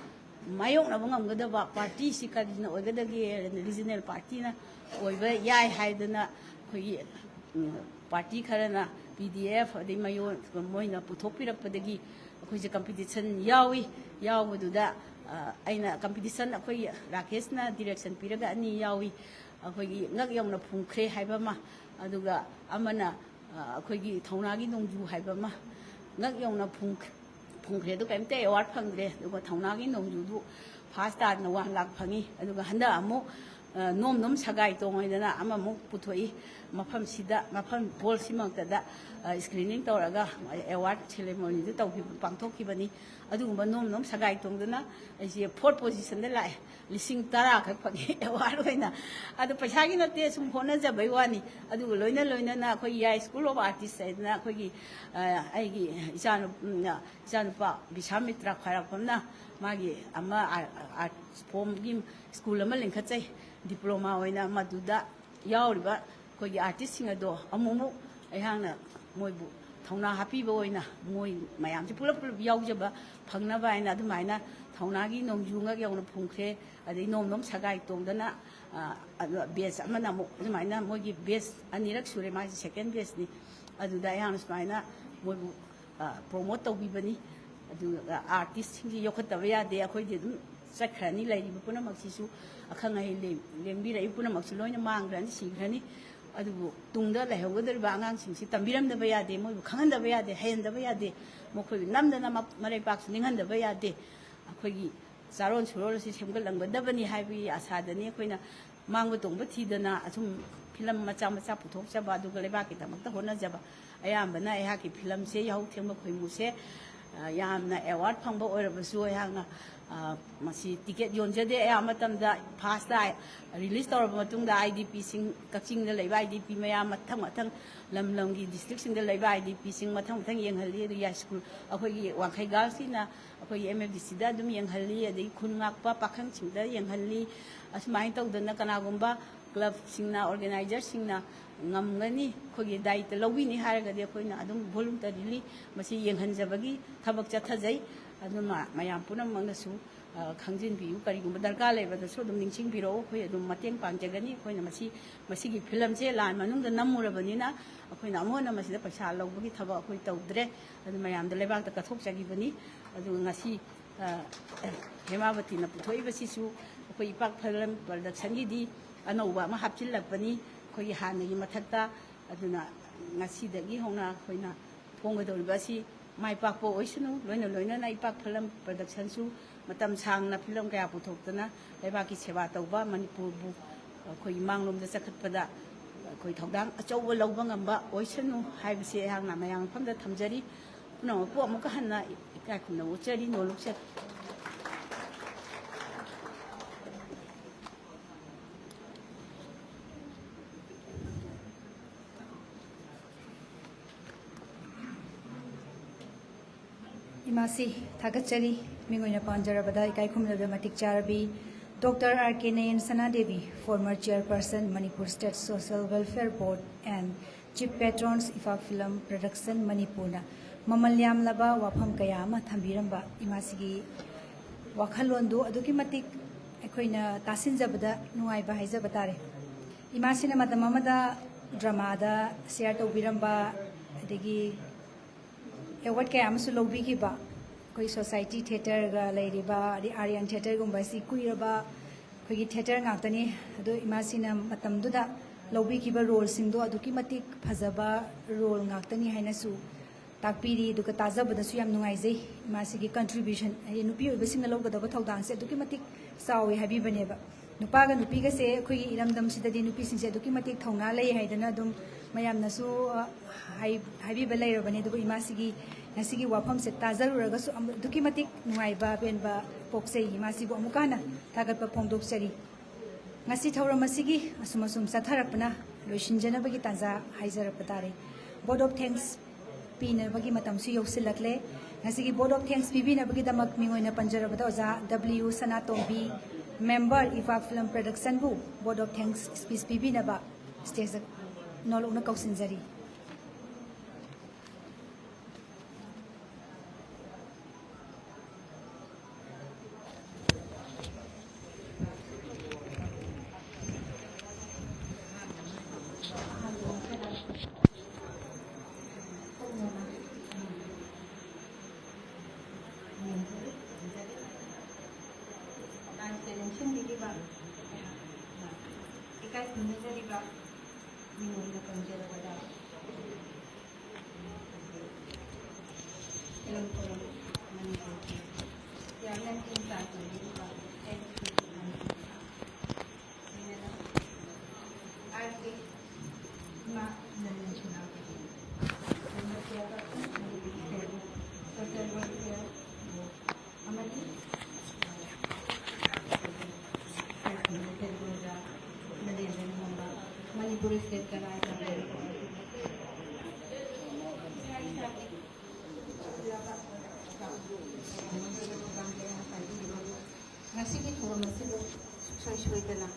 ꯃꯥꯌꯣꯛꯅꯕ ꯉꯝꯒꯗꯕ ꯄꯥꯔꯇꯤꯁꯤ ꯀꯔꯤꯅ ꯑꯣꯏꯒꯗꯒꯦ ꯔꯤꯖꯅꯦꯜ ꯄꯥꯔꯇꯤꯅ ꯑꯣꯏꯕ ꯌꯥꯏ ꯍꯥꯏꯗꯅ ꯑꯩꯈꯣꯏꯒꯤ ꯄꯥꯔꯇꯤ ꯈꯔꯅ PDF ꯑꯗꯩ ꯃꯣꯏꯅ ꯄꯨꯊꯣꯛꯄꯤꯔꯛꯄꯗꯒꯤ ꯑꯩꯈꯣꯏꯁꯦ ꯀꯝꯄꯤꯇꯤꯁꯟ ꯌꯥꯎꯕꯗꯨꯗ ꯑꯩꯅ ꯀꯝꯄꯤꯇꯤꯁꯟ ꯑꯩꯈꯣꯏ ꯔꯥꯀꯦꯁꯅ ꯗꯤꯔꯦꯛꯁꯟ ꯄꯤꯔꯒ 2 ꯌꯥꯎꯏ ꯑꯩꯈꯣꯏꯒꯤ ꯉꯛ ꯌꯧꯅ ꯐꯨꯝꯈ꯭ꯔꯦ ꯍꯥꯏꯕ ꯑꯃ ꯑꯗꯨꯒ ꯑꯃꯅ ꯑꯩꯈꯣꯏꯒꯤ ꯊꯧꯅꯥꯒꯤ ꯅꯣꯡꯖꯨ ꯍꯥꯏꯕ ꯑꯃ ꯉꯛ ꯌꯧꯅ ꯐꯨꯝꯈ꯭ꯔꯦ ꯑꯗꯨ ꯀꯩꯝꯇ ꯑꯦꯋꯥꯔꯗ ꯐꯪꯗ꯭ꯔꯦ ꯑꯗꯨꯒ ꯊꯧꯅꯥꯒꯤ ꯅꯣꯡꯖꯨꯗꯨ ꯐꯥꯔꯁ ꯇꯥꯗꯅ 1 ꯂꯥꯈ ꯐꯪꯉꯤ ꯑꯗꯨꯒ ꯍꯟꯗꯛ ꯑꯃꯨꯛ ꯅꯣꯝ ꯁꯒꯥꯏ ꯇꯣꯡꯉꯣꯏꯗꯅ ꯑꯃꯃꯨꯛ ꯄꯨꯊꯣꯛꯏ ꯃꯐꯝꯁꯤꯗ ꯃꯐꯝ ꯍꯣꯜꯁꯤꯃꯛꯇꯗ ꯁ꯭ꯀ꯭ꯔꯤꯅꯤꯡ ꯇꯧꯔꯒ ꯑꯦꯋꯥꯔꯗ ꯁꯦꯔꯦꯃꯣꯅꯤꯗꯨ ꯄꯥꯡꯊꯣꯛꯈꯤꯕꯅꯤ ꯑꯗꯨꯒꯨꯝꯕ ꯅꯣꯝ ꯁꯒꯥꯏ ꯇꯣꯡꯗꯅ ꯑꯩꯁꯦ 4th ꯄꯣꯖꯤꯁꯟꯗ ꯂꯥꯛꯑꯦ 10,000 ꯈꯛ ꯐꯪꯉꯤ ꯑꯦꯋꯥꯔꯗ ꯑꯣꯏꯅ ꯑꯗꯨ ꯄꯩꯁꯥꯒꯤ ꯅꯠꯇꯦ ꯁꯨꯝ ꯍꯣꯠꯅꯖꯕꯩ ꯋꯥꯅꯤ ꯑꯗꯨꯒ ꯂꯣꯏꯅꯅ ꯑꯩꯈꯣꯏ ꯌꯥꯏ ꯁ꯭ꯀꯨꯜ ꯑꯣꯐ ꯑꯥꯔꯇꯤꯁ ꯍꯥꯏꯗꯅ ꯑꯩꯈꯣꯏꯒꯤ ꯑꯩꯒꯤ ꯏꯆꯥꯅꯨꯄꯥ ꯕꯤꯁꯥꯃꯤꯇ꯭ꯔꯥ ꯈ꯭ꯋꯥꯏꯔꯥꯛꯄꯝꯅ ꯃꯥꯒꯤ ꯑꯃ ꯑꯥꯔꯠ ꯐꯣꯝꯒꯤ ꯁ꯭ꯀꯨꯜ ꯑꯃ ꯂꯤꯡꯈꯠꯆꯩ ꯗꯤꯄ꯭ꯂꯣꯃꯥ ꯑꯣꯏꯅ ꯃꯗꯨꯗ ꯌꯥꯎꯔꯤꯕ ꯑꯩꯈꯣꯏꯒꯤ ꯑꯥꯔꯇꯤꯁꯁꯤꯡ ꯑꯗꯣ ꯑꯃꯨꯛ ꯑꯩꯍꯥꯛꯅ ꯃꯣꯏꯕꯨ ꯊꯧꯅꯥ ꯍꯥꯞꯄꯤꯕ ꯑꯣꯏꯅ ꯃꯣꯏ ꯃꯌꯥꯝꯁꯦ ꯄꯨꯂꯞ ꯌꯥꯎꯖꯕ ꯐꯪꯅꯕ ꯍꯥꯏꯅ ꯑꯗꯨꯃꯥꯏꯅ ꯊꯧꯅꯥꯒꯤ ꯅꯣꯡꯖꯨ ꯉꯛ ꯌꯧꯅ ꯐꯨꯝꯈ꯭ꯔꯦ ꯑꯗꯩ ꯅꯣꯝ ꯁꯒꯥꯏ ꯇꯣꯡꯗꯅ ꯕꯦꯁ ꯑꯃꯅ ꯑꯃꯨꯛ ꯑꯗꯨꯃꯥꯏꯅ ꯃꯣꯏꯒꯤ ꯕꯦꯁ 2ꯔꯛ ꯁꯨꯔꯦ ꯃꯥꯒꯤ 2nd ꯕꯦꯁꯅꯤ ꯑꯗꯨꯗ ꯑꯩꯍꯥꯛꯅ ꯁꯨꯃꯥꯏꯅ ꯃꯣꯏꯕꯨ ꯄ꯭ꯔꯣꯃꯣꯠ ꯇꯧꯕꯤꯕꯅꯤ ꯑꯗꯨꯒ ꯑꯥꯔꯇꯤꯁꯁꯤꯡꯁꯤ ꯌꯣꯛꯈꯠꯇꯕ ꯌꯥꯗꯦ ꯑꯩꯈꯣꯏꯗꯤ ꯑꯗꯨꯝ ꯆꯠꯈ꯭ꯔꯅꯤ ꯂꯩꯔꯤꯕ ꯄꯨꯝꯅꯃꯛꯁꯤꯁꯨ ꯑꯈꯪ ꯑꯍꯩ ꯂꯦꯡꯕꯤꯔꯛꯏ ꯄꯨꯝꯅꯃꯛꯁꯨ ꯂꯣꯏꯅ ꯃꯥꯡꯈ꯭ꯔꯅꯤ ꯁꯤꯈ꯭ꯔꯅꯤ ꯑꯗꯨꯕꯨ ꯇꯨꯡꯗ ꯂꯩꯍꯧꯒꯗꯧꯔꯤꯕ ꯑꯉꯥꯡꯁꯤꯡꯁꯤ ꯇꯝꯕꯤꯔꯝꯗꯕ ꯌꯥꯗꯦ ꯃꯣꯏꯕꯨ ꯈꯪꯍꯟꯗꯕ ꯌꯥꯗꯦ ꯍꯩꯍꯟꯗꯕ ꯌꯥꯗꯦ ꯃꯈꯣꯏꯕꯨ ꯅꯝꯗꯅ ꯃꯔꯩꯄꯥꯛꯁꯨ ꯅꯤꯡꯍꯟꯗꯕ ꯌꯥꯗꯦ ꯑꯩꯈꯣꯏꯒꯤ ꯆꯥꯔꯣꯟ ꯁꯨꯔꯣꯟ ꯑꯁꯤ ꯁꯦꯝꯒꯠꯂꯝꯒꯗꯕꯅꯤ ꯍꯥꯏꯕꯒꯤ ꯑꯁꯥꯗꯅꯤ ꯑꯩꯈꯣꯏꯅ ꯃꯥꯡꯕ ꯇꯣꯡꯕ ꯊꯤꯗꯅ ꯑꯁꯨꯝ ꯐꯤꯂꯝ ꯃꯆꯥ ꯄꯨꯊꯣꯛꯆꯕ ꯑꯗꯨꯒ ꯂꯩꯕꯥꯛꯀꯤꯗꯃꯛꯇ ꯍꯣꯠꯅꯖꯕ ꯑꯌꯥꯝꯕꯅ ꯑꯩꯍꯥꯛꯀꯤ ꯐꯤꯂꯝꯁꯦ ꯌꯥꯍꯧ ꯊꯦꯡꯕ ꯈꯣꯏꯃꯨꯁꯦ ꯌꯥꯝꯅ ꯑꯦꯋꯥꯔꯗ ꯐꯪꯕ ꯑꯣꯏꯔꯕꯁꯨ ꯑꯩꯍꯥꯛꯅ ꯃꯁꯤ ꯇꯤꯀꯦꯠ ꯌꯣꯟꯖꯗꯦ ꯑꯌꯥꯝꯕ ꯃꯇꯝꯗ ꯐꯥꯔꯁꯇ ꯔꯤꯂꯤꯁ ꯇꯧꯔꯕ ꯃꯇꯨꯡꯗ IDPꯁꯤꯡ ꯀꯛꯆꯤꯡꯗ ꯂꯩꯕ IDP ꯃꯌꯥꯝ ꯃꯊꯪ ꯂꯝꯒꯤ ꯗꯤꯁꯇ꯭ꯔꯤꯛꯁꯤꯡꯗ ꯂꯩꯕ IDPꯁꯤꯡ ꯃꯊꯪ ꯌꯦꯡꯍꯜꯂꯤ ꯑꯗꯨ ꯌꯥꯏ ꯁ꯭ꯀꯨꯜ ꯑꯩꯈꯣꯏꯒꯤ ꯋꯥꯡꯈꯩ ꯒꯥꯔꯜꯁꯀꯤꯅ ꯑꯩꯈꯣꯏꯒꯤ MFDCꯗ ꯑꯗꯨꯝ ꯌꯦꯡꯍꯜꯂꯤ ꯑꯗꯒꯤ ꯈꯨꯟ ꯉꯥꯛꯄ ꯄꯥꯈꯪꯁꯤꯡꯗ ꯌꯦꯡꯍꯜꯂꯤ ꯑꯁꯨꯃꯥꯏꯅ ꯇꯧꯗꯅ ꯀꯅꯥꯒꯨꯝꯕ ꯀ꯭ꯂꯕꯁꯤꯡꯅ ꯑꯣꯔꯒꯅꯥꯏꯖꯔꯁꯤꯡꯅ ꯉꯝꯒꯅꯤ ꯑꯩꯈꯣꯏꯒꯤ ꯗꯥꯏꯇ ꯂꯧꯕꯤꯅꯤ ꯍꯥꯏꯔꯒꯗꯤ ꯑꯩꯈꯣꯏꯅ ꯑꯗꯨꯝ ꯚꯣꯂꯨꯟꯇꯔꯤꯂꯤ ꯃꯁꯤ ꯌꯦꯡꯍꯟꯖꯕꯒꯤ ꯊꯕꯛ ꯆꯠꯊꯖꯩ ꯑꯗꯨꯅ ꯃꯌꯥꯝ ꯄꯨꯝꯅꯃꯛꯅꯁꯨ ꯈꯪꯖꯤꯟꯕꯤꯌꯨ ꯀꯔꯤꯒꯨꯝꯕ ꯗꯔꯀꯥꯔ ꯂꯩꯕꯗꯁꯨ ꯑꯗꯨꯝ ꯅꯤꯡꯁꯤꯡꯕꯤꯔꯛꯎ ꯑꯩꯈꯣꯏ ꯑꯗꯨꯝ ꯃꯇꯦꯡ ꯄꯥꯡꯖꯒꯅꯤ ꯑꯩꯈꯣꯏꯅ ꯃꯁꯤꯒꯤ ꯐꯤꯂꯝꯁꯦ ꯂꯥꯟ ꯃꯅꯨꯡꯗ ꯅꯝꯃꯨꯔꯕꯅꯤꯅ ꯑꯩꯈꯣꯏꯅ ꯑꯃꯨꯛ ꯍꯟꯅ ꯃꯁꯤꯗ ꯄꯩꯁꯥ ꯂꯧꯕꯒꯤ ꯊꯕꯛ ꯑꯩꯈꯣꯏ ꯇꯧꯗ꯭ꯔꯦ ꯑꯗꯨ ꯃꯌꯥꯝꯗ ꯂꯩꯕꯥꯛꯇ ꯀꯠꯊꯣꯛꯆꯈꯤꯕꯅꯤ ꯑꯗꯨꯒ ꯉꯁꯤ ꯍꯦꯃꯥꯕꯇꯤꯅ ꯄꯨꯊꯣꯛꯏꯕꯁꯤꯁꯨ ꯑꯩꯈꯣꯏ ꯏꯄꯥꯛ ꯐꯤꯂꯝ ꯄ꯭ꯔꯗꯛꯁꯟꯒꯤꯗꯤ ꯑꯅꯧꯕ ꯑꯃ ꯍꯥꯞꯆꯤꯜꯂꯛꯄꯅꯤ ꯑꯩꯈꯣꯏꯒꯤ ꯍꯥꯟꯅꯒꯤ ꯃꯊꯛꯇ ꯑꯗꯨꯅ ꯉꯁꯤꯗꯒꯤ ꯍꯧꯅ ꯑꯩꯈꯣꯏꯅ ꯐꯣꯡꯒꯗꯧꯔꯤꯕ ꯑꯁꯤ ꯃꯥꯏ ꯄꯥꯛꯄ ꯑꯣꯏꯁꯅꯨ ꯂꯣꯏꯅꯅ ꯏꯄꯥꯛ ꯐꯤꯂꯝ ꯄ꯭ꯔꯗꯛꯁꯟꯁꯨ ꯃꯇꯝ ꯁꯥꯡꯅ ꯐꯤꯂꯝ ꯀꯌꯥ ꯄꯨꯊꯣꯛꯇꯅ ꯂꯩꯕꯥꯛꯀꯤ ꯁꯦꯕꯥ ꯇꯧꯕ ꯃꯅꯤꯄꯨꯔꯕꯨ ꯑꯩꯈꯣꯏꯒꯤ ꯃꯥꯡꯂꯣꯝꯗ ꯆꯈꯠꯄꯗ ꯑꯩꯈꯣꯏ ꯊꯧꯗꯥꯡ ꯑꯆꯧꯕ ꯂꯧꯕ ꯉꯝꯕ ꯑꯣꯏꯁꯅꯨ ꯍꯥꯏꯕꯁꯤ ꯑꯩꯍꯥꯛꯅ ꯃꯌꯥꯝ ꯃꯐꯝꯗ ꯊꯝꯖꯔꯤ ꯄꯨꯝꯅꯃꯛꯄꯨ ꯑꯃꯨꯛꯀ ꯍꯟꯅ ꯏꯀꯥꯏ ꯈꯨꯝꯅꯕ ꯎꯠꯆꯔꯤ ꯅꯣꯂꯨꯛꯆꯔꯤ इमासी थागतचरी मिंगोइना पांजरबदा इकाई खुमलबदा मतिक चारबी Dr. R.K. Nayan Sana Devi, former chairperson, Manipur State Social Welfare Board, and Chief Patrons Ifak Film Production Manipurna Mamal Yamlaba Wapam Kayama Thambiramba Imasigi Wakhalondu Aduki Matik Ekoina Tasinjabada Nuaiba Haizabatare Imasina Matamamada Dramada Siato Biramba Digi Award Kayamasu Lobikiba Koi Society Theatre Ladiba the Aryan Theatre Gumbasi Kuiraba Koi Theatre Natani Adu Imasina Matamduda Lobby Kiba role Singdo Aduki Matik Pazaba role Naktani Hainasu Takpiri Dukataza but the Suyam Nuaize Masiki contribution Nupi Bissing the logo of Taudan said Dukimatic Sawi Habibaneva Nupaga Nupiga say Kui Iramdam Sida Nupi said Dukimatic Tonale Haidanadum Mayam Nasu Habibale Banedu Imasigi Nasigi Wapam said Tazar Ragasu Dukimatic Nuaiba Benba Poksei Masibo Mukana Tagapa Pondok Seri Ngasi Taura Masigi, Asumasum Satarapana, Lushin Janabagi Tanza, Heiser Patari. Board of Thanks Pina Bagi Matamsi Yosilakle, Nasigi Board of Thanks Bibina Bagidamak Mingoina Panjarabadoza, W. Sanatom B. Member Ifak Film Production Bu, Board of Thanks Speaks Bibina Ba, Stays Nolona Kausinzari. Nasigi Turam Soiswitana,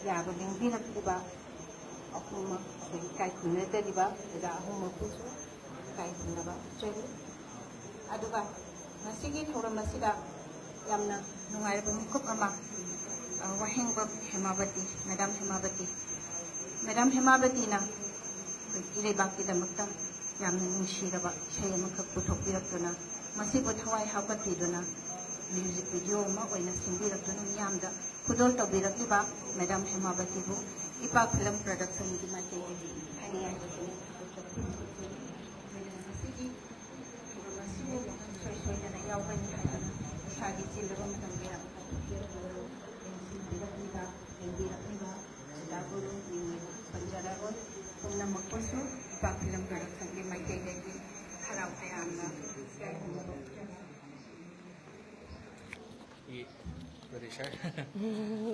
Yabaling Pinakiba, Okuma, Kai Kuneta Diba, the Home Pusu, Kai Kunaba, Jelly. Aduba, Nasigi Turamasida, Yamna, Nungarabun Kupama, Wahingba Hemabati, Madame Hemabati, Madame Hemabatina, Ilebaki the Mutta, Yamna Shiraba, Shayamaka Putopirapuna, Masibo Hawaii Hapatiduna. Music video ma oina singbi rakuna miyamda khudol tawbirakiba Madam Hemabati bu Ifak Film Production ki ma ke hani ai sigi masigi soy na yaw ban shadi chilro ma tambira daguru ni panjara ro tumna makosu Ifak Film Production ki ma ke harau kayanga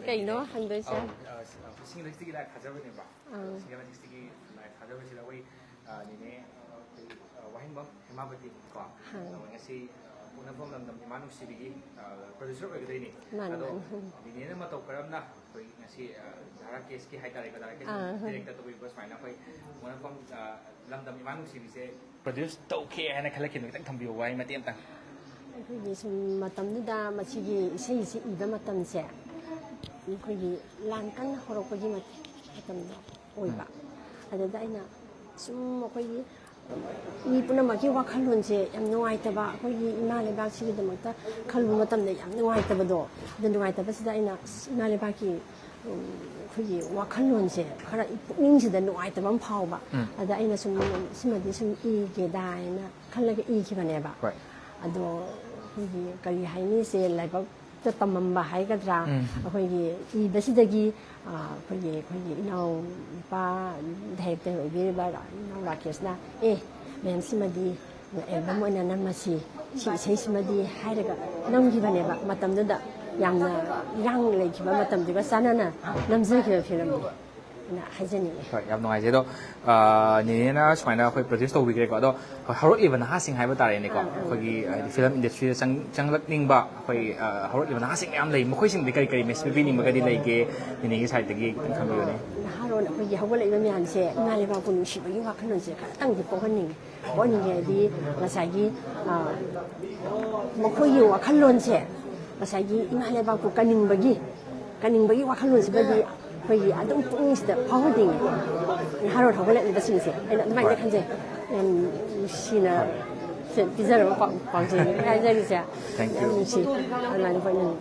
Kay no, hando siya. Single sticky like Hazarin ba? Single sticky like Hazarin sila way nini Wahingbam Hemabati ko. Kasi una pong namdam Imanong Sibigi producer ko gano'n ni. Ado nini na matawkaram na ko kasi harap case ki haitare ko dahil kasi director to bigos fine na ko una pong namdam Imanong Sibigi produce to okay na kalakin ng tambiyo way matiam tang. ꯑꯩꯈꯣꯏꯒꯤ ꯁꯨꯝ ꯃꯇꯝꯗꯨꯗ ꯃꯁꯤꯒꯤ ꯏꯁꯩꯁꯤ ꯏꯕ ꯃꯇꯝꯁꯦ ꯑꯩꯈꯣꯏꯒꯤ ꯂꯥꯟ ꯀꯟꯅ ꯍꯧꯔꯛꯄꯒꯤ ꯃꯇꯝꯗ ꯑꯣꯏꯕ ꯑꯗꯨꯗ ꯑꯩꯅ ꯁꯨꯝ ꯑꯩꯈꯣꯏꯒꯤ ꯃꯤ ꯄꯨꯝꯅꯃꯛꯀꯤ ꯋꯥꯈꯜꯂꯣꯟꯁꯦ ꯌꯥꯝ ꯅꯨꯡꯉꯥꯏꯇꯕ ꯑꯩꯈꯣꯏꯒꯤ ꯏꯃꯥ ꯂꯩꯕꯥꯛꯁꯤꯒꯤꯗꯃꯛꯇ ꯈꯜꯂꯨꯕ ꯃꯇꯝꯗ ꯌꯥꯝ ꯅꯨꯡꯉꯥꯏꯇꯕꯗꯣ ꯑꯗꯨ ꯅꯨꯡꯉꯥꯏꯇꯕꯁꯤꯗ ꯑꯩꯅ ꯏꯃꯥ ꯂꯩꯕꯥꯛꯀꯤ ꯑꯩꯈꯣꯏꯒꯤ ꯋꯥꯈꯜꯂꯣꯟꯁꯦ ꯈꯔ ꯄꯨꯛꯅꯤꯡꯁꯤꯗ ꯅꯨꯡꯉꯥꯏꯇꯕ ꯑꯃ ꯐꯥꯎꯕ ꯑꯗ ꯑꯩꯅ ꯁꯨꯝ ꯁꯤꯃꯗꯤ ꯁꯨꯝ ꯏꯒꯦꯗ ꯍꯥꯏꯅ ꯈꯜꯂꯒ ꯏꯈꯤꯕꯅꯦꯕ ꯑꯗꯣ ꯑꯩꯈꯣꯏꯒꯤ ꯀꯔꯤ ꯍꯥꯏꯅꯤꯁꯦ ꯂꯥꯏꯕꯛꯇ ꯇꯝꯃꯝꯕ ꯍꯥꯏꯒꯗ꯭ꯔꯥ ꯑꯩꯈꯣꯏꯒꯤ ꯏꯕꯁꯤꯗꯒꯤ ꯑꯩꯈꯣꯏꯒꯤ ꯏꯅꯥꯎ ꯅꯨꯄꯥ ꯗꯥꯏꯔꯦꯛꯇꯔ ꯑꯣꯏꯕꯤꯔꯤꯕ ꯏꯅꯥꯎ ꯔꯥꯀꯦꯁꯅ ꯃꯦꯝ ꯁꯤꯃꯗꯤ ꯑꯦꯜꯕꯝ ꯑꯣꯏꯅ ꯅꯝꯃꯁꯤ ꯁꯤ ꯏꯁꯩꯁꯤꯃꯗꯤ ꯍꯥꯏꯔꯒ ꯅꯝꯈꯤꯕꯅꯦꯕ ꯃꯇꯝꯗꯨꯗ ꯌꯥꯝꯅ ꯏꯔꯥꯡ ꯂꯩꯈꯤꯕ ꯃꯇꯝꯗꯨꯒ ꯆꯥꯟꯅꯅ ꯅꯝꯖꯈꯤꯕ ꯐꯤꯂꯝꯅꯤ ꯍꯥꯏꯖꯅꯤꯡꯉꯤ ꯍꯣꯏ ꯌꯥꯝ ꯅꯨꯡꯉꯥꯏꯖꯩ ꯑꯗꯣ ꯅꯦꯅꯦꯅ ꯁꯨꯃꯥꯏꯅ ꯑꯩꯈꯣꯏ ꯄ꯭ꯔꯣꯗ꯭ꯌꯨꯁ ꯇꯧꯕꯤꯈ꯭ꯔꯦꯀꯣ ꯑꯗꯣ ꯍꯧꯔꯛꯂꯤꯕ ꯅꯍꯥꯁꯤꯡ ꯍꯥꯏꯕ ꯇꯥꯔꯦꯅꯦꯀꯣ ꯑꯩꯈꯣꯏꯒꯤ ꯍꯥꯏꯗꯤ ꯐꯤꯂꯝ ꯏꯟꯗꯁꯇ꯭ꯔꯤꯗ ꯆꯪꯂꯛꯅꯤꯡꯕ ꯑꯩꯈꯣꯏ ꯍꯧꯔꯛꯂꯤꯕ ꯅꯍꯥꯁꯤꯡ ꯃꯌꯥꯝ ꯂꯩ ꯃꯈꯣꯏꯁꯤꯡꯗꯤ ꯀꯔꯤ ꯀꯔꯤ ꯃꯦꯁꯦꯖ ꯄꯤꯅꯤꯡꯕꯒꯗꯤ ꯂꯩꯒꯦ ꯅꯦꯅꯦꯒꯤ ꯁꯥꯏꯠꯇꯒꯤ ꯈꯤꯇꯪ ꯊꯝꯕꯤꯌꯨꯅꯦ ꯅꯍꯥꯔꯣꯟ ꯑꯩꯈꯣꯏꯒꯤ ꯍꯧꯒꯠꯂꯛꯏꯕ ꯃꯌꯥꯝꯁꯦ ꯏꯃꯥ ꯂꯩꯕꯥꯛꯄꯨ ꯅꯨꯡꯁꯤꯕꯒꯤ ꯋꯥꯈꯜꯂꯣꯟꯁꯦ ꯈꯔꯇꯪꯗꯤ ꯄꯣꯛꯍꯟꯅꯤꯡꯉꯤ ꯍꯥꯏꯗꯤ ꯉꯁꯥꯏꯒꯤ ꯃꯈꯣꯏꯒꯤ ꯋꯥꯈꯜꯂꯣꯟꯁꯦ ꯉꯁꯥꯏꯒꯤ ꯏꯃꯥ ꯂꯩꯕꯥꯛꯄꯨ ꯀꯟꯅꯤꯡꯕꯒꯤ ꯋꯥꯈꯜꯂꯣꯟꯁꯤꯃꯗꯤ ꯑꯩꯈꯣꯏꯒꯤ ꯑꯗꯨꯝ ꯄꯨꯛꯅꯤꯡꯁꯤꯗ ꯐꯥꯎꯍꯟꯅꯤꯡꯉꯤ ꯅꯍꯥꯔꯣꯟ ꯍꯧꯒꯠꯂꯛꯂꯤꯕꯁꯤꯡꯁꯦ ꯑꯩꯅ ꯑꯗꯨꯃꯥꯏꯅ ꯈꯟꯖꯩ ꯌꯥꯝ ꯅꯨꯡꯁꯤꯅ ꯄꯤꯖꯔꯕ ꯄꯥꯎꯖꯦꯜꯅꯤ ꯍꯥꯏꯖꯔꯤꯁꯦ ꯌꯥꯝ ꯅꯨꯡꯁꯤ ꯑꯗꯨꯃꯥꯏꯅ ꯄꯣꯏꯅꯅꯤ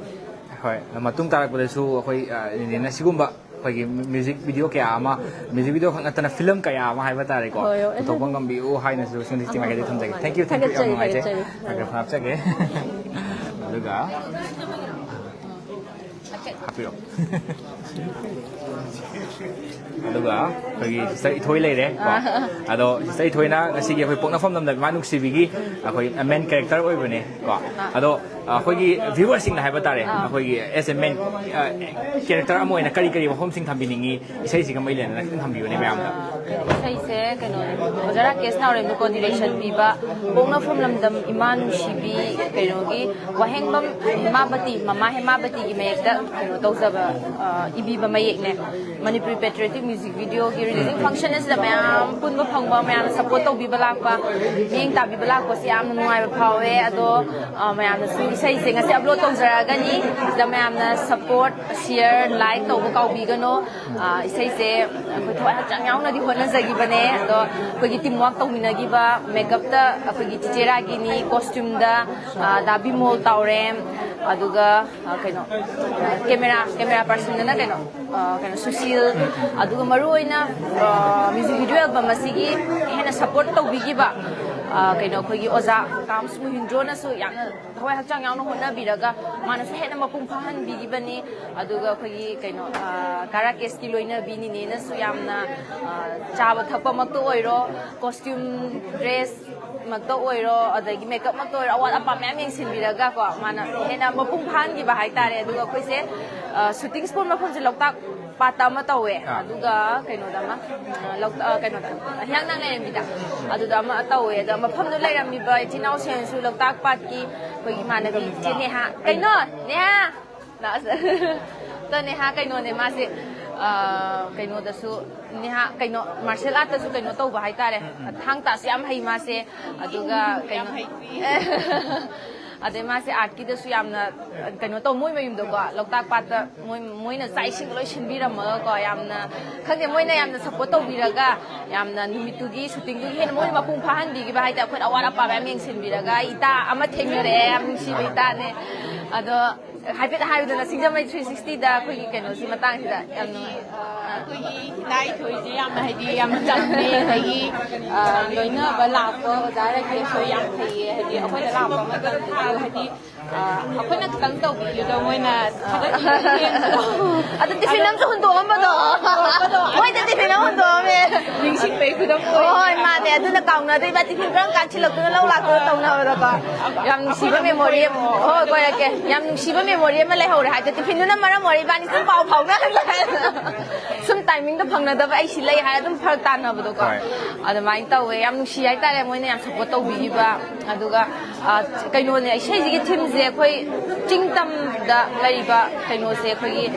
ꯍꯣꯏ ꯃꯇꯨꯡ ꯇꯥꯔꯛꯄꯗꯁꯨ ꯑꯩꯈꯣꯏ ꯅꯦꯅꯦꯅ ꯁꯤꯒꯨꯝꯕ ꯑꯩꯈꯣꯏꯒꯤ म्यूजिक वीडियो क्या अमा म्यूजिक वीडियो खंग नतना फिल्म क्या अमा हाइबा तारे को पुथोकबा ngambio hainasu sungdi tima kai thamjage thank you yam ngai je aga hapchage aduga hapiro aduga khoi sister ithoi leire ko ado sister ithoi na ngasi gi khoi pokna phom namda manuk sibigi khoi main character oi bane ko ado khoi gi viewers sing na haiba tare khoi gi as a main character amo ina kari kari hom sing thambiningi isai siga mai lena na thambiyo ne mayam da isai se kano ojara case na rem ko direction piba pokna phom lamdam iman shibi kano gi wahengbam hemabati mama hemabati gi mek da kano tawsaba ibi ba mayek ne Manipuri patriotic music video ki releasing function is the mayam punba phangba mayam support to bi balak ba ming ta bi balak ko siam nuai ba phawe ado mayam na su isai se ngasi upload to jara gani the mayam na support share like to ba kau bi gano isai se ko thoi chang yaw na di hona jagi bane ado ko gi teamwork to mina gi ba makeup ta ko gi chera gi ni costume da da bi mol taurem aduga kaino camera person na kaino kaino susil aduga maru oina music video album asigi hena support to bigi ba kaino khogi oza kam smu hindro na su yang thawai hakchang yang no hona biraga mana su hena mapung phahan bigi bani aduga khogi kaino kara case ki loina bini ne na su yamna chaba thakpa mak to oiro costume dress magto oiro adagi makeup magto oiro awat apa mem yeng sin biraga ko mana hena mapung phan gi ba hai tare aduga khoi se shooting spot ma phom se loktak pata ma tawe aduga kaino da ma kaino da hyang nang le mi da aduga ma tawe da ma phom no lai ram mi ba tinau sen su loktak pat ki khoi gi mana bi che ne ha kaino ne ha na to ne ha kaino ne ma se kaino da su ne ha kaino martial art su kaino to ba hai tare thang ta se am hai ma se aduga kaino ade ma se art ki da su yamna kaino to moi mayum do ko loktak pat da moi na sai sing loi shin bi ram ko yamna khage moi na yamna support to bi raga yamna numitu gi shooting gi hen moi ma pung phahan bi gi ba hai ta khoi awara pa ba meng sin bi raga ita ama thengnare am si bi ta ne ado haipet hayu na singa mai 360 da khoi gi kaino si matang si da yamna khoi gi dai thoi ji yamna hai di yam chang ne hai gi loina ba la ko da ra ke so yam thai hai di akhoi la ba ma kan hai di akhoi na tang to bi do moi na ado ti film so hundo am ba do moi da ti film hundo me ning sing pe khu dam oi ma ne adu na kaung na dei ba ti film kang kan chilok na lo la ko tong na ba ko yam si ba memory ho ko ya ke yam si ba memory ma lai ho ra ha ti film na mara mori ba ni sum pau phau na sum timing da phang na da ba ai si lai ha dum phar tan na ba do ko adu mai taw we yam si ai ta le moi ne yam support to bi ba aduga kaino ne ai sei gi thim je khoi chingtam da lai ba kaino se khoi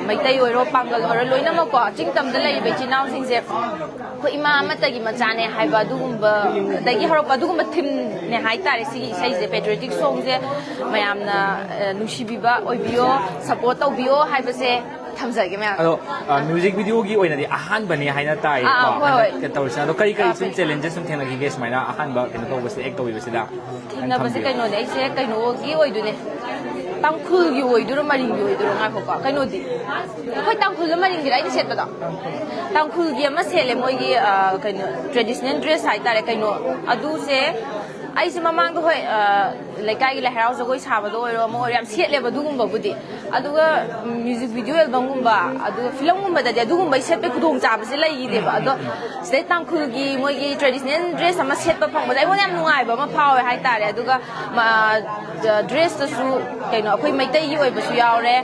mai tai oi ro pangal ro loina ma ko chingtam da lai be chinau sing je khoi ima ma ta gi ma cha ne hai ba dugumba da gi haro pa dugumba thim ne hai ta re si sei je patriotic song je mayam na nushi bi ba oi bio support to bio hai ba se thamjage me ado music video gi oina di ahan bani haina tai ko ka tawsa do kai kai sum challenges sum thena gi ges maina ahan ba kino to base act to base da thena base kaino ne se kaino gi oi du ne tangkhul gi oi du ro maring gi oi du ro ngai ko kaino di khoi tangkhul maring gi rai di set ba da tangkhul gi ma sele moi gi kaino traditional dress hai tare kaino adu se ai se mamang do hoi laikai gi la harau jagoi sa ba do ro mo yam set le ba du gum ba budi aduga music video album gumba aduga film gumba da adugumba set pe khudong cha base lai de ba ado state tangkhul gi moi gi traditional dress ama set pa phang ba ai wona nungai ba ma phawe hai tare aduga dress ta su kaino akhoi maitai gi oi ba su yaw re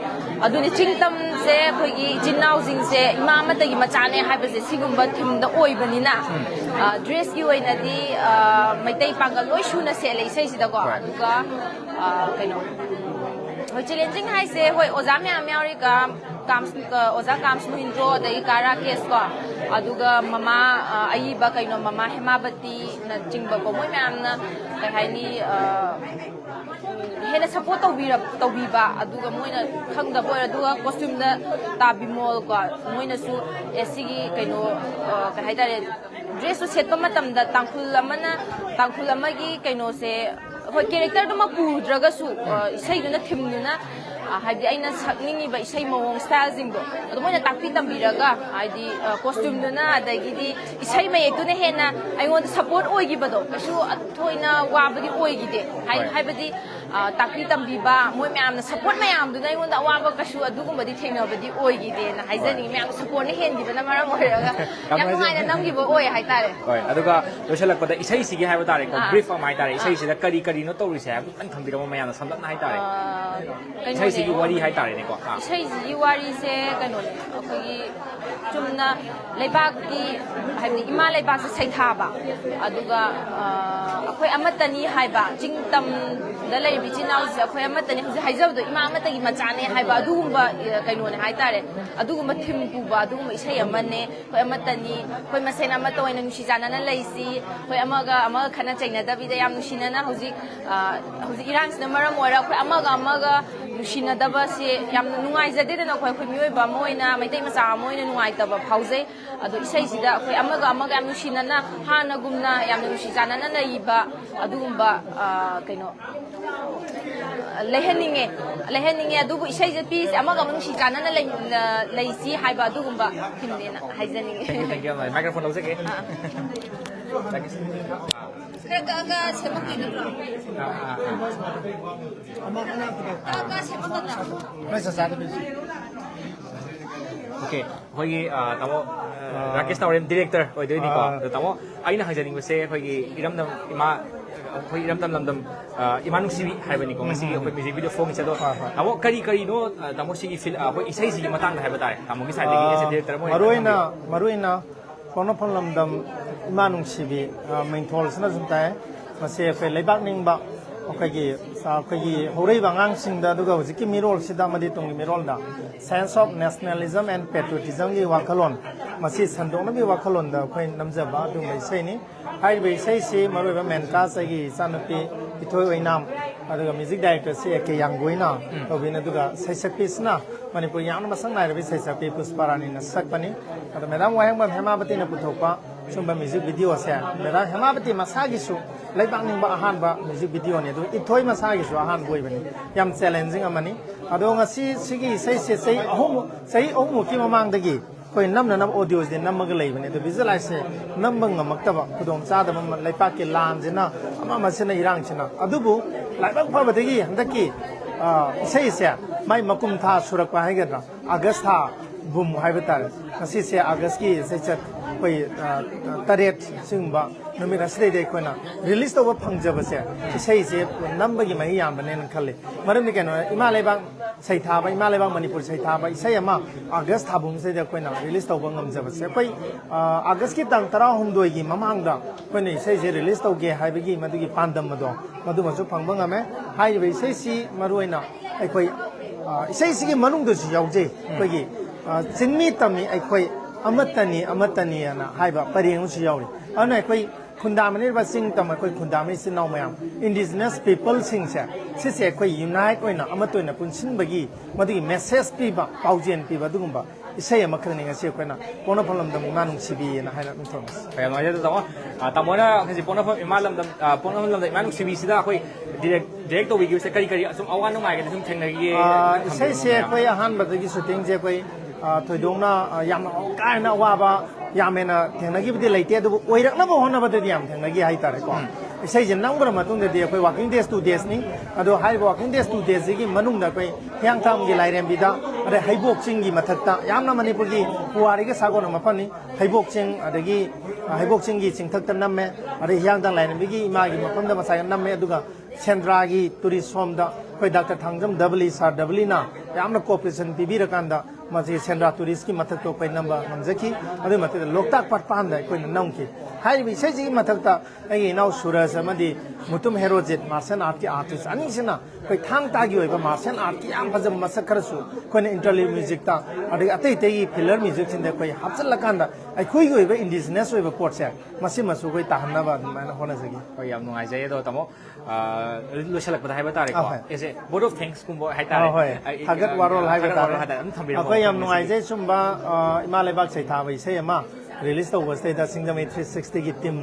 aduni chingtam se akhoi gi jinnaw sing se ima mata gi macha ne hai ba se sigumba thim da oi bani na dress gi oi na di maitai pangal loi shu na se lai sai si da ko aduga kaino hoi challenging hai se hoi oza me amyauri ka oza kams mu intro dai kara case ko aduga mama ai ba kaino mama hemabati na chingba ko moi myam na kai hai ni hena support to bi ba aduga moina khangda boy aduga costume da tabi mall ko moina su esigi kaino kai hai tare dress su set pa matam da tangkhul amagi kaino se hoi character duma pudraga su isai duna thimduna haidi aina sakningi ba isai mawong style jing do ado moina takpi tambiraga haidi costume duna adagi di isai mai ekuna hena I want support oigi bado kasu athoina wabadi oigi de haibadi takpi tambiba moi myam na support myam duna I want awaba kasu adugumadi thengnabadi oigi de na haizani myam support ne hendi bana maram oiraga yam ngai na namgi bo oi haitare hoi aduga losalakpada isai sigi haiba tare ko brief am haitare isai sida kari no tawrise ha an khambiramo mayam na samlat na haitare isai sigi wari haitare ne ko isai sigi wari se kaino le akhoi chumna leibak ki haibni ima leibak se saitha ba aduga akhoi amatani haiba chingtam da leibi chinau se akhoi amatani hu haijabdo ima amatagi machane haiba adugumba kaino ne haitare adugumba thim pu ba adugumba isai amane khoi amatani khoi masena amatoina nushi jana na leisi khoi amaga khana chaina da bi da yam nushina na hojik irang sina maram ora khoi amaga nushina da ba se yam nungai jade da na khoi mioi ba moina maitai macha moina nungai ta ba phauze adu isai sida khoi amaga yam nushina na hana gumna yam nushi jana na leiba adugumba kaino leheninge adubu isai je pi amaga nushi jana na leisi haiba adugumba himne na haijaninge thank you microphone lause ke Kaga sepak ini bro. Kaga sepak na. Okay, hoigi tamo Rakesh Tawrem director oi doi ni ko tamo aina hajaning se hoigi iramdam ima hoi iramdam lamdam imanung sibi haibani ko ngasi hoi music video phone chado tamo kari no tamo sigi fil hoi isai sigi matang haiba tare tamo gi side gi se director mo maruina kono phon lamdam imanung sibi maintol sana juntai mase fe leibak ningba okagi horei bangang singda duga hojiki mirol sida madi tongi mirol da sense of nationalism and patriotism gi wakalon masi sandong bi wakalon da khoi namjaba du mai sei ni hai be sei si maroi ba men ka sai gi sanapi ithoi oinam aduga music director se ke yanggoina obina duga sai sakpisna manipur yang masang nai rabi sai sakpi pusparani na sakpani adu medam wahang ba hemabati na puthokpa sumba music video se mera hemabati masagi su leibang ningba ahan ba music video ne du ithoi masagi su ahan boi bani yam challenging amani adu ngasi sigi sei ahum ki mamang dagi koi nam audio de nam ga lei bani du visualize se nam bang maktaba khudong cha da mam leipa ke lan jina ama masina irang china adubu laibang pha badagi handaki sei se mai makum tha surak pa haiga August tha bum haibatar ngasi se August ki sei chat koi taret singba numit asre de koina release to phangjaba se sei se number gi mai yam bane nan khalle maram ni keno ima lebang sai tha ba ima lebang manipur sai tha ba sai ama August tha bum se de koina release to ngam jaba se koi August ki tang tara humdoi gi mamang da koina sai se release to ge hai ba gi madu gi pandam madu ma su phang bang ame hai be sai si maruina ai koi sai si gi manung do si yauje koi gi jinmi tami ai koi amatani ana haiba pareng su yauri ana koi khundamani ba sing tam koi khundamani sinau mayam indigenous people sing se koi unite oina amatoina punsin bagi madi message pi ba paujen pi ba dugumba isai amakhani ngasi koina pona phalam dam manung sibi na haina thomas kaya no ya tamo tamona kasi pona imalam dam manung sibi sida koi direct to wigi se kari sum awan no mai ga sum thengnagi isai se koi ahan ba dagi shooting je koi thoidongna yamna kaina waba ꯌꯥꯝꯅ ꯊꯦꯡꯅꯈꯤꯕꯗꯤ ꯂꯩꯇꯦ ꯑꯗꯨꯕꯨ ꯑꯣꯏꯔꯛꯅꯕ ꯍꯣꯠꯅꯕꯗꯗꯤ ꯌꯥꯝ ꯊꯦꯡꯅꯈꯤ ꯍꯥꯏꯇꯥꯔꯦꯀꯣ ꯏꯁꯩꯁꯦ ꯅꯝꯈ꯭ꯔ ꯃꯇꯨꯡꯗꯗꯤ ꯑꯩꯈꯣꯏ ꯋꯥꯀꯤꯡ days 2 ꯗꯦꯖꯅꯤ ꯑꯗꯣ ꯍꯥꯏꯔꯤꯕ ꯋꯥꯀꯤꯡ ꯗꯦꯖ 2 ꯗꯦꯖꯁꯤꯒꯤ ꯃꯅꯨꯡꯗ ꯑꯩꯈꯣꯏ ꯍꯤꯌꯥꯡꯊꯥꯡꯒꯤ ꯂꯥꯏꯔꯦꯝꯕꯤꯗ ꯑꯗꯩ ꯍꯩꯕꯣꯛ ꯆꯤꯡꯒꯤ ꯃꯊꯛꯇ ꯌꯥꯝꯅ ꯃꯅꯤꯄꯨꯔꯒꯤ ꯄꯨꯋꯥꯔꯤꯒ ꯁꯥꯒꯣꯟꯅꯕ ꯃꯐꯝꯅꯤ ꯍꯩꯕꯣꯛ ꯆꯤꯡ ꯑꯗꯒꯤ ꯍꯩꯕꯣꯛ ꯆꯤꯡꯒꯤ ꯆꯤꯡꯊꯛꯇ ꯅꯝꯃꯦ ꯑꯗꯩ ꯍꯤꯌꯥꯡꯊꯥꯡ ꯂꯥꯏꯔꯦꯝꯕꯤꯒꯤ ꯏꯃꯥꯒꯤ ꯃꯐꯝꯗ ꯉꯁꯥꯏ ꯅꯝꯃꯦ ꯑꯗꯨꯒ ꯁꯦꯟꯗ꯭ꯔꯥꯒꯤ ꯇꯨꯔꯤꯁ ꯍꯣꯝꯗ ꯑꯩꯈꯣꯏ ꯗꯥꯛꯇꯔ ꯊꯥꯡꯖꯝ ꯗꯕꯂꯤ ꯁꯥꯔ ꯗꯕꯂꯤꯅ ꯌꯥꯝꯅ ꯀꯣꯑꯣꯄꯔꯦꯁꯟ ꯄꯤꯕꯤꯔꯀꯥꯟꯗ ꯃꯁꯤ ꯁꯦꯟꯗ꯭ꯔꯥ ꯇꯨꯔꯤꯁꯀꯤ ꯃꯊꯛꯇ ꯑꯩꯈꯣꯏ ꯅꯝꯕ ꯉꯝꯖꯈꯤ ꯑꯗꯨꯒꯤ ꯃꯊꯛꯇ ꯂꯣꯛꯇꯥꯛ ꯄꯥꯠꯄꯥꯟꯗ ꯑꯩꯈꯣꯏꯅ ꯅꯝꯈꯤ ꯍꯥꯏꯔꯤꯕ ꯏꯁꯩꯁꯤꯒꯤ ꯃꯊꯛꯇ ꯑꯩꯒꯤ ꯏꯅꯥꯎ ꯁꯨꯔꯖ ꯑꯃꯗꯤ ꯃꯨꯇꯨꯝ ꯍꯦꯔꯣꯖꯤꯠ ꯃꯥꯔꯁꯦꯜ ꯑꯥꯔꯠꯀꯤ ꯑꯥꯔꯇꯤꯁ ꯑꯅꯤꯁꯤꯅ ꯑꯩꯈꯣꯏ ꯊꯥꯡ ꯇꯥꯒꯤ ꯑꯣꯏꯕ ꯃꯥꯔꯁꯦꯜ ꯑꯥꯔꯠꯀꯤ ꯌꯥꯝ ꯐꯖꯕ ꯃꯁꯛ ꯈꯔꯁꯨ ꯑꯩꯈꯣꯏꯅ ꯏꯟꯇꯔꯂꯤꯞ ꯃ꯭ꯌꯨꯖꯤꯛꯇ ꯑꯗꯒꯤ ꯑꯇꯩ ꯑꯇꯩꯒꯤ ꯐꯤꯂꯔ ꯃ꯭ꯌꯨꯖꯤꯛꯁꯤꯡꯗ ꯑꯩꯈꯣꯏ ꯍꯥꯞꯆꯤꯜꯂꯀꯥꯟꯗ ꯑꯩꯈꯣꯏꯒꯤ ꯑꯣꯏꯕ ꯏꯟꯗꯤꯖꯤꯅꯁ ꯑꯣꯏꯕ ꯄꯣꯠꯁꯦ ꯃꯁꯤꯃꯁꯨ ꯑꯩꯈꯣꯏ ꯇꯥꯍꯟꯅꯕ ꯑꯗꯨꯃꯥꯏꯅ ꯍꯣꯠꯅꯖꯈꯤ ꯍꯣꯏ ꯌꯥꯝ ꯅꯨꯡꯉꯥꯏꯖꯩ ꯑꯗꯣ ꯇꯥꯃꯣ ꯂꯣꯏꯁꯤꯜꯂꯛꯄꯗ ꯍꯥꯏꯕ ꯇꯥꯔꯦꯀꯣ ꯍꯣꯏ. ꯑꯦꯁꯦ ꯕꯣꯔꯗ ꯑꯣꯐ ꯊꯦꯡꯛꯁꯀꯨꯝꯕ ꯍꯥꯏꯇꯥꯔꯦ ꯍꯣꯏ ꯊꯥꯒꯠ ꯋꯥꯔꯣꯜ ꯍꯥꯏꯕ ꯇꯥꯔꯦ ꯑꯗꯨꯝ ꯊꯝꯕꯤꯔꯝꯃꯣ ꯑꯩꯈꯣꯏ ꯌꯥꯝ ꯅꯨꯡꯉꯥꯏꯖꯩ ꯁꯨꯝꯕ ꯏꯃꯥ ꯂꯩꯕꯥꯛ ꯁꯩꯊꯥꯕ ꯏꯁꯩ ꯑꯃ ꯔꯤꯂꯤꯁ ꯇꯧꯕꯁꯤꯗꯩꯗ ꯁꯤꯡꯖꯃꯩ 360ꯒꯤ ꯇꯤꯝ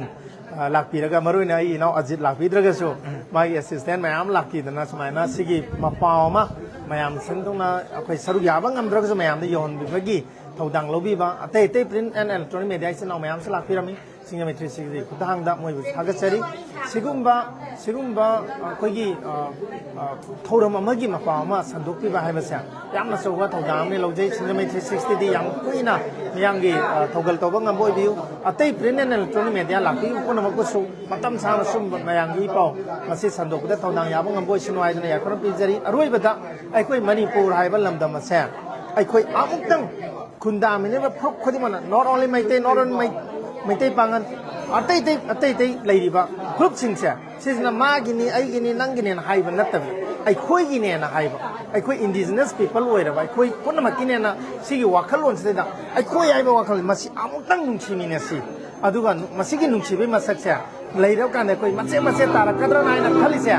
ꯂꯥꯛꯄꯤꯔꯒ ꯃꯔꯨꯑꯣꯏꯅ ꯑꯩ ꯏꯅꯥꯎ ꯑꯖꯤꯠ ꯂꯥꯛꯄꯤꯗ꯭ꯔꯒꯁꯨ ꯃꯥꯒꯤ ꯑꯦꯁꯤꯁꯇꯦꯟ ꯃꯌꯥꯝ ꯂꯥꯛꯄꯤꯗꯅ ꯁꯨꯃꯥꯏꯅ ꯁꯤꯒꯤ ꯃꯄꯥꯎ ꯑꯃ ꯃꯌꯥꯝ ꯁꯤꯟꯗꯨꯅ ꯑꯩꯈꯣꯏ ꯁꯔꯨꯛ ꯌꯥꯕ ꯉꯝꯗ꯭ꯔꯒꯁꯨ ꯃꯌꯥꯝꯗ ꯌꯧꯍꯟꯕꯤꯕꯒꯤ ꯊꯧꯗꯥꯡ ꯂꯧꯕꯤꯕ ꯑꯇꯩ ꯑꯇꯩ ꯄ꯭ꯔꯤꯟ ꯑꯦꯟ ꯑꯦꯂꯦꯛꯇ꯭ꯔꯣꯅꯤꯛ ꯃꯦꯗꯤꯌꯥ ꯏꯆꯤꯟ ꯏꯅꯥꯎ ꯃꯌꯥꯝꯁꯨ ꯂꯥꯛꯄꯤꯔꯝꯃꯤ ꯁꯤꯡꯖꯃꯩ 360ꯒꯤ ꯈꯨꯠꯊꯥꯡꯗ ꯃꯣꯏꯕꯨ ꯊꯥꯒꯠꯆꯔꯤ ꯁꯤꯒꯨꯝꯕ ꯑꯩꯈꯣꯏꯒꯤ ꯊꯧꯔꯝ ꯑꯃꯒꯤ ꯃꯄꯥꯎ ꯑꯃ ꯁꯟꯗꯣꯛꯄꯤꯕ ꯍꯥꯏꯕꯁꯦ ꯌꯥꯝꯅ ꯑꯆꯧꯕ ꯊꯧꯗꯥꯡ ꯑꯃꯅꯤ ꯂꯧꯖꯩ ꯁꯤꯡꯖꯃꯩ 360ꯗꯤ ꯌꯥꯝ ꯀꯨꯏꯅ ꯃꯤꯌꯥꯝꯒꯤ ꯊꯧꯒꯜ ꯇꯧꯕ ꯉꯝꯕ ꯑꯣꯏꯕꯤꯌꯨ ꯑꯇꯩ ꯄ꯭ꯔꯤꯟ ꯑꯦꯟ ꯑꯦꯂꯦꯛꯇ꯭ꯔꯣꯅꯤꯛ ꯃꯦꯗꯤꯌꯥ ꯂꯥꯛꯄꯤꯕ ꯄꯨꯝꯅꯃꯛꯄꯨꯁꯨ ꯃꯇꯝ ꯁꯥꯡꯅ ꯁꯨꯝꯕ ꯃꯌꯥꯝꯒꯤ ꯄꯥꯎ ꯃꯁꯤ ꯁꯟꯗꯣꯛꯄꯗ ꯊꯧꯗꯥꯡ ꯌꯥꯕ ꯉꯝꯕ ꯑꯣꯏꯁꯅꯨ ꯍꯥꯏꯗꯨꯅ ꯌꯥꯏꯐꯅ ꯄꯤꯖꯔꯤ ꯑꯔꯣꯏꯕꯗ ꯑꯩꯈꯣꯏ ꯃꯅꯤꯄꯨꯔ ꯍꯥꯏꯕ ꯂꯝꯗꯝ ꯑꯁꯦ ꯑꯩꯈꯣꯏ ꯑꯃꯨꯛꯇꯪ ꯈꯨꯟꯗꯥꯃꯤꯟꯅꯕ ꯐꯨꯔꯨꯞ ꯈꯨꯗꯤꯡꯃꯛꯅ not only Meitei not only Meitei Pangal ꯑꯇꯩ ꯂꯩꯔꯤꯕ ꯐꯨꯔꯨꯞꯁꯤꯡꯁꯦ ꯁꯤꯁꯤꯅ ꯃꯥꯒꯤꯅꯤ ꯑꯩꯒꯤꯅꯤ ꯅꯪꯒꯤꯅꯦꯅ ꯍꯥꯏꯕ ꯅꯠꯇꯕꯤ ꯑꯩꯈꯣꯏꯒꯤꯅꯦꯅ ꯍꯥꯏꯕ ꯑꯩꯈꯣꯏ ꯏꯟꯗꯤꯖꯤꯅꯁ ꯄꯤꯄꯜ ꯑꯣꯏꯔꯕ ꯑꯩꯈꯣꯏ ꯄꯨꯝꯅꯃꯛꯀꯤꯅꯦꯅ ꯁꯤꯒꯤ ꯋꯥꯈꯜꯂꯣꯟꯁꯤꯗ ꯑꯩꯈꯣꯏ ꯍꯥꯏꯕ ꯋꯥꯈꯜ ꯃꯁꯤ ꯑꯃꯨꯛꯇꯪ ꯅꯨꯡꯁꯤꯃꯤꯟꯅꯁꯤ ꯑꯗꯨꯒ ꯃꯁꯤꯒꯤ ꯅꯨꯡꯁꯤꯕꯒꯤ ꯃꯁꯛꯁꯦ ꯂꯩꯔꯕ ꯀꯥꯟꯗ ꯑꯩꯈꯣꯏ ꯃꯆꯦꯠ ꯃꯆꯦꯠ ꯇꯥꯔꯛꯀꯗ꯭ꯔꯅ ꯍꯥꯏꯅ ꯈꯜꯂꯤꯁꯦ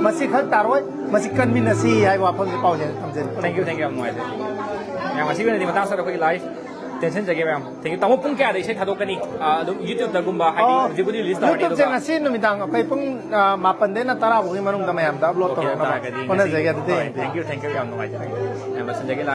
ꯃꯁꯤ ꯈꯛ ꯇꯥꯔꯣꯏ ꯃꯁꯤ ꯀꯟꯃꯤꯟꯅꯁꯤ ꯍꯥꯏꯕ ꯋꯥꯐꯝꯁꯦ ꯄꯥꯎꯖꯦꯜ ꯊꯝꯖꯔꯤ ꯊꯦꯡꯛ ꯌꯨ ꯌꯥꯝ ꯅꯨꯡꯉꯥꯏꯖꯩ ꯃꯌꯥꯝ ꯉꯁꯤꯒꯤ ꯑꯣꯏꯅꯗꯤ ꯃꯇꯥꯡ ꯆꯥꯗ ꯑꯩꯈꯣꯏꯒꯤ ꯂꯥꯏꯐ ꯇꯦꯟꯁꯟꯖꯒꯦ ꯃꯌꯥꯝ ꯊꯦꯡꯛ ꯌꯨ ꯇꯥꯃꯣ ꯄꯨꯡ ꯀꯌꯥꯗ ꯏꯁꯩ ꯊꯥꯗꯣꯛꯀꯅꯤ ꯑꯗꯨꯝ ꯌꯨꯇ꯭ꯌꯨꯕꯇꯒꯨꯝꯕ ꯍꯥꯏꯗꯤ ꯍꯧꯖꯤꯛꯄꯨꯗꯤ ꯔꯤꯂꯤꯁ ꯇꯧꯔꯅꯤ ꯌꯨꯇ꯭ꯌꯨꯕꯁꯦ ꯉꯁꯤ ꯅꯨꯃꯤꯗꯥꯡ ꯑꯩꯈꯣꯏ ꯄꯨꯡ 9ꯗꯩꯅ 10 ꯐꯥꯎꯒꯤ ꯃꯅꯨꯡꯗ ꯃꯌꯥꯝꯗ ꯑꯞꯂꯣꯗ ꯇꯧꯔꯛꯅꯕ ꯍꯣꯠꯅꯖꯒꯦ ꯑꯗꯨꯗꯤ ꯊꯦꯡꯛ ꯌꯨ ꯌꯥꯝ ꯅꯨꯡꯉꯥꯏꯖꯔꯦ ꯃꯌꯥꯝ ꯂꯣꯏꯁꯤꯟꯖꯒꯦ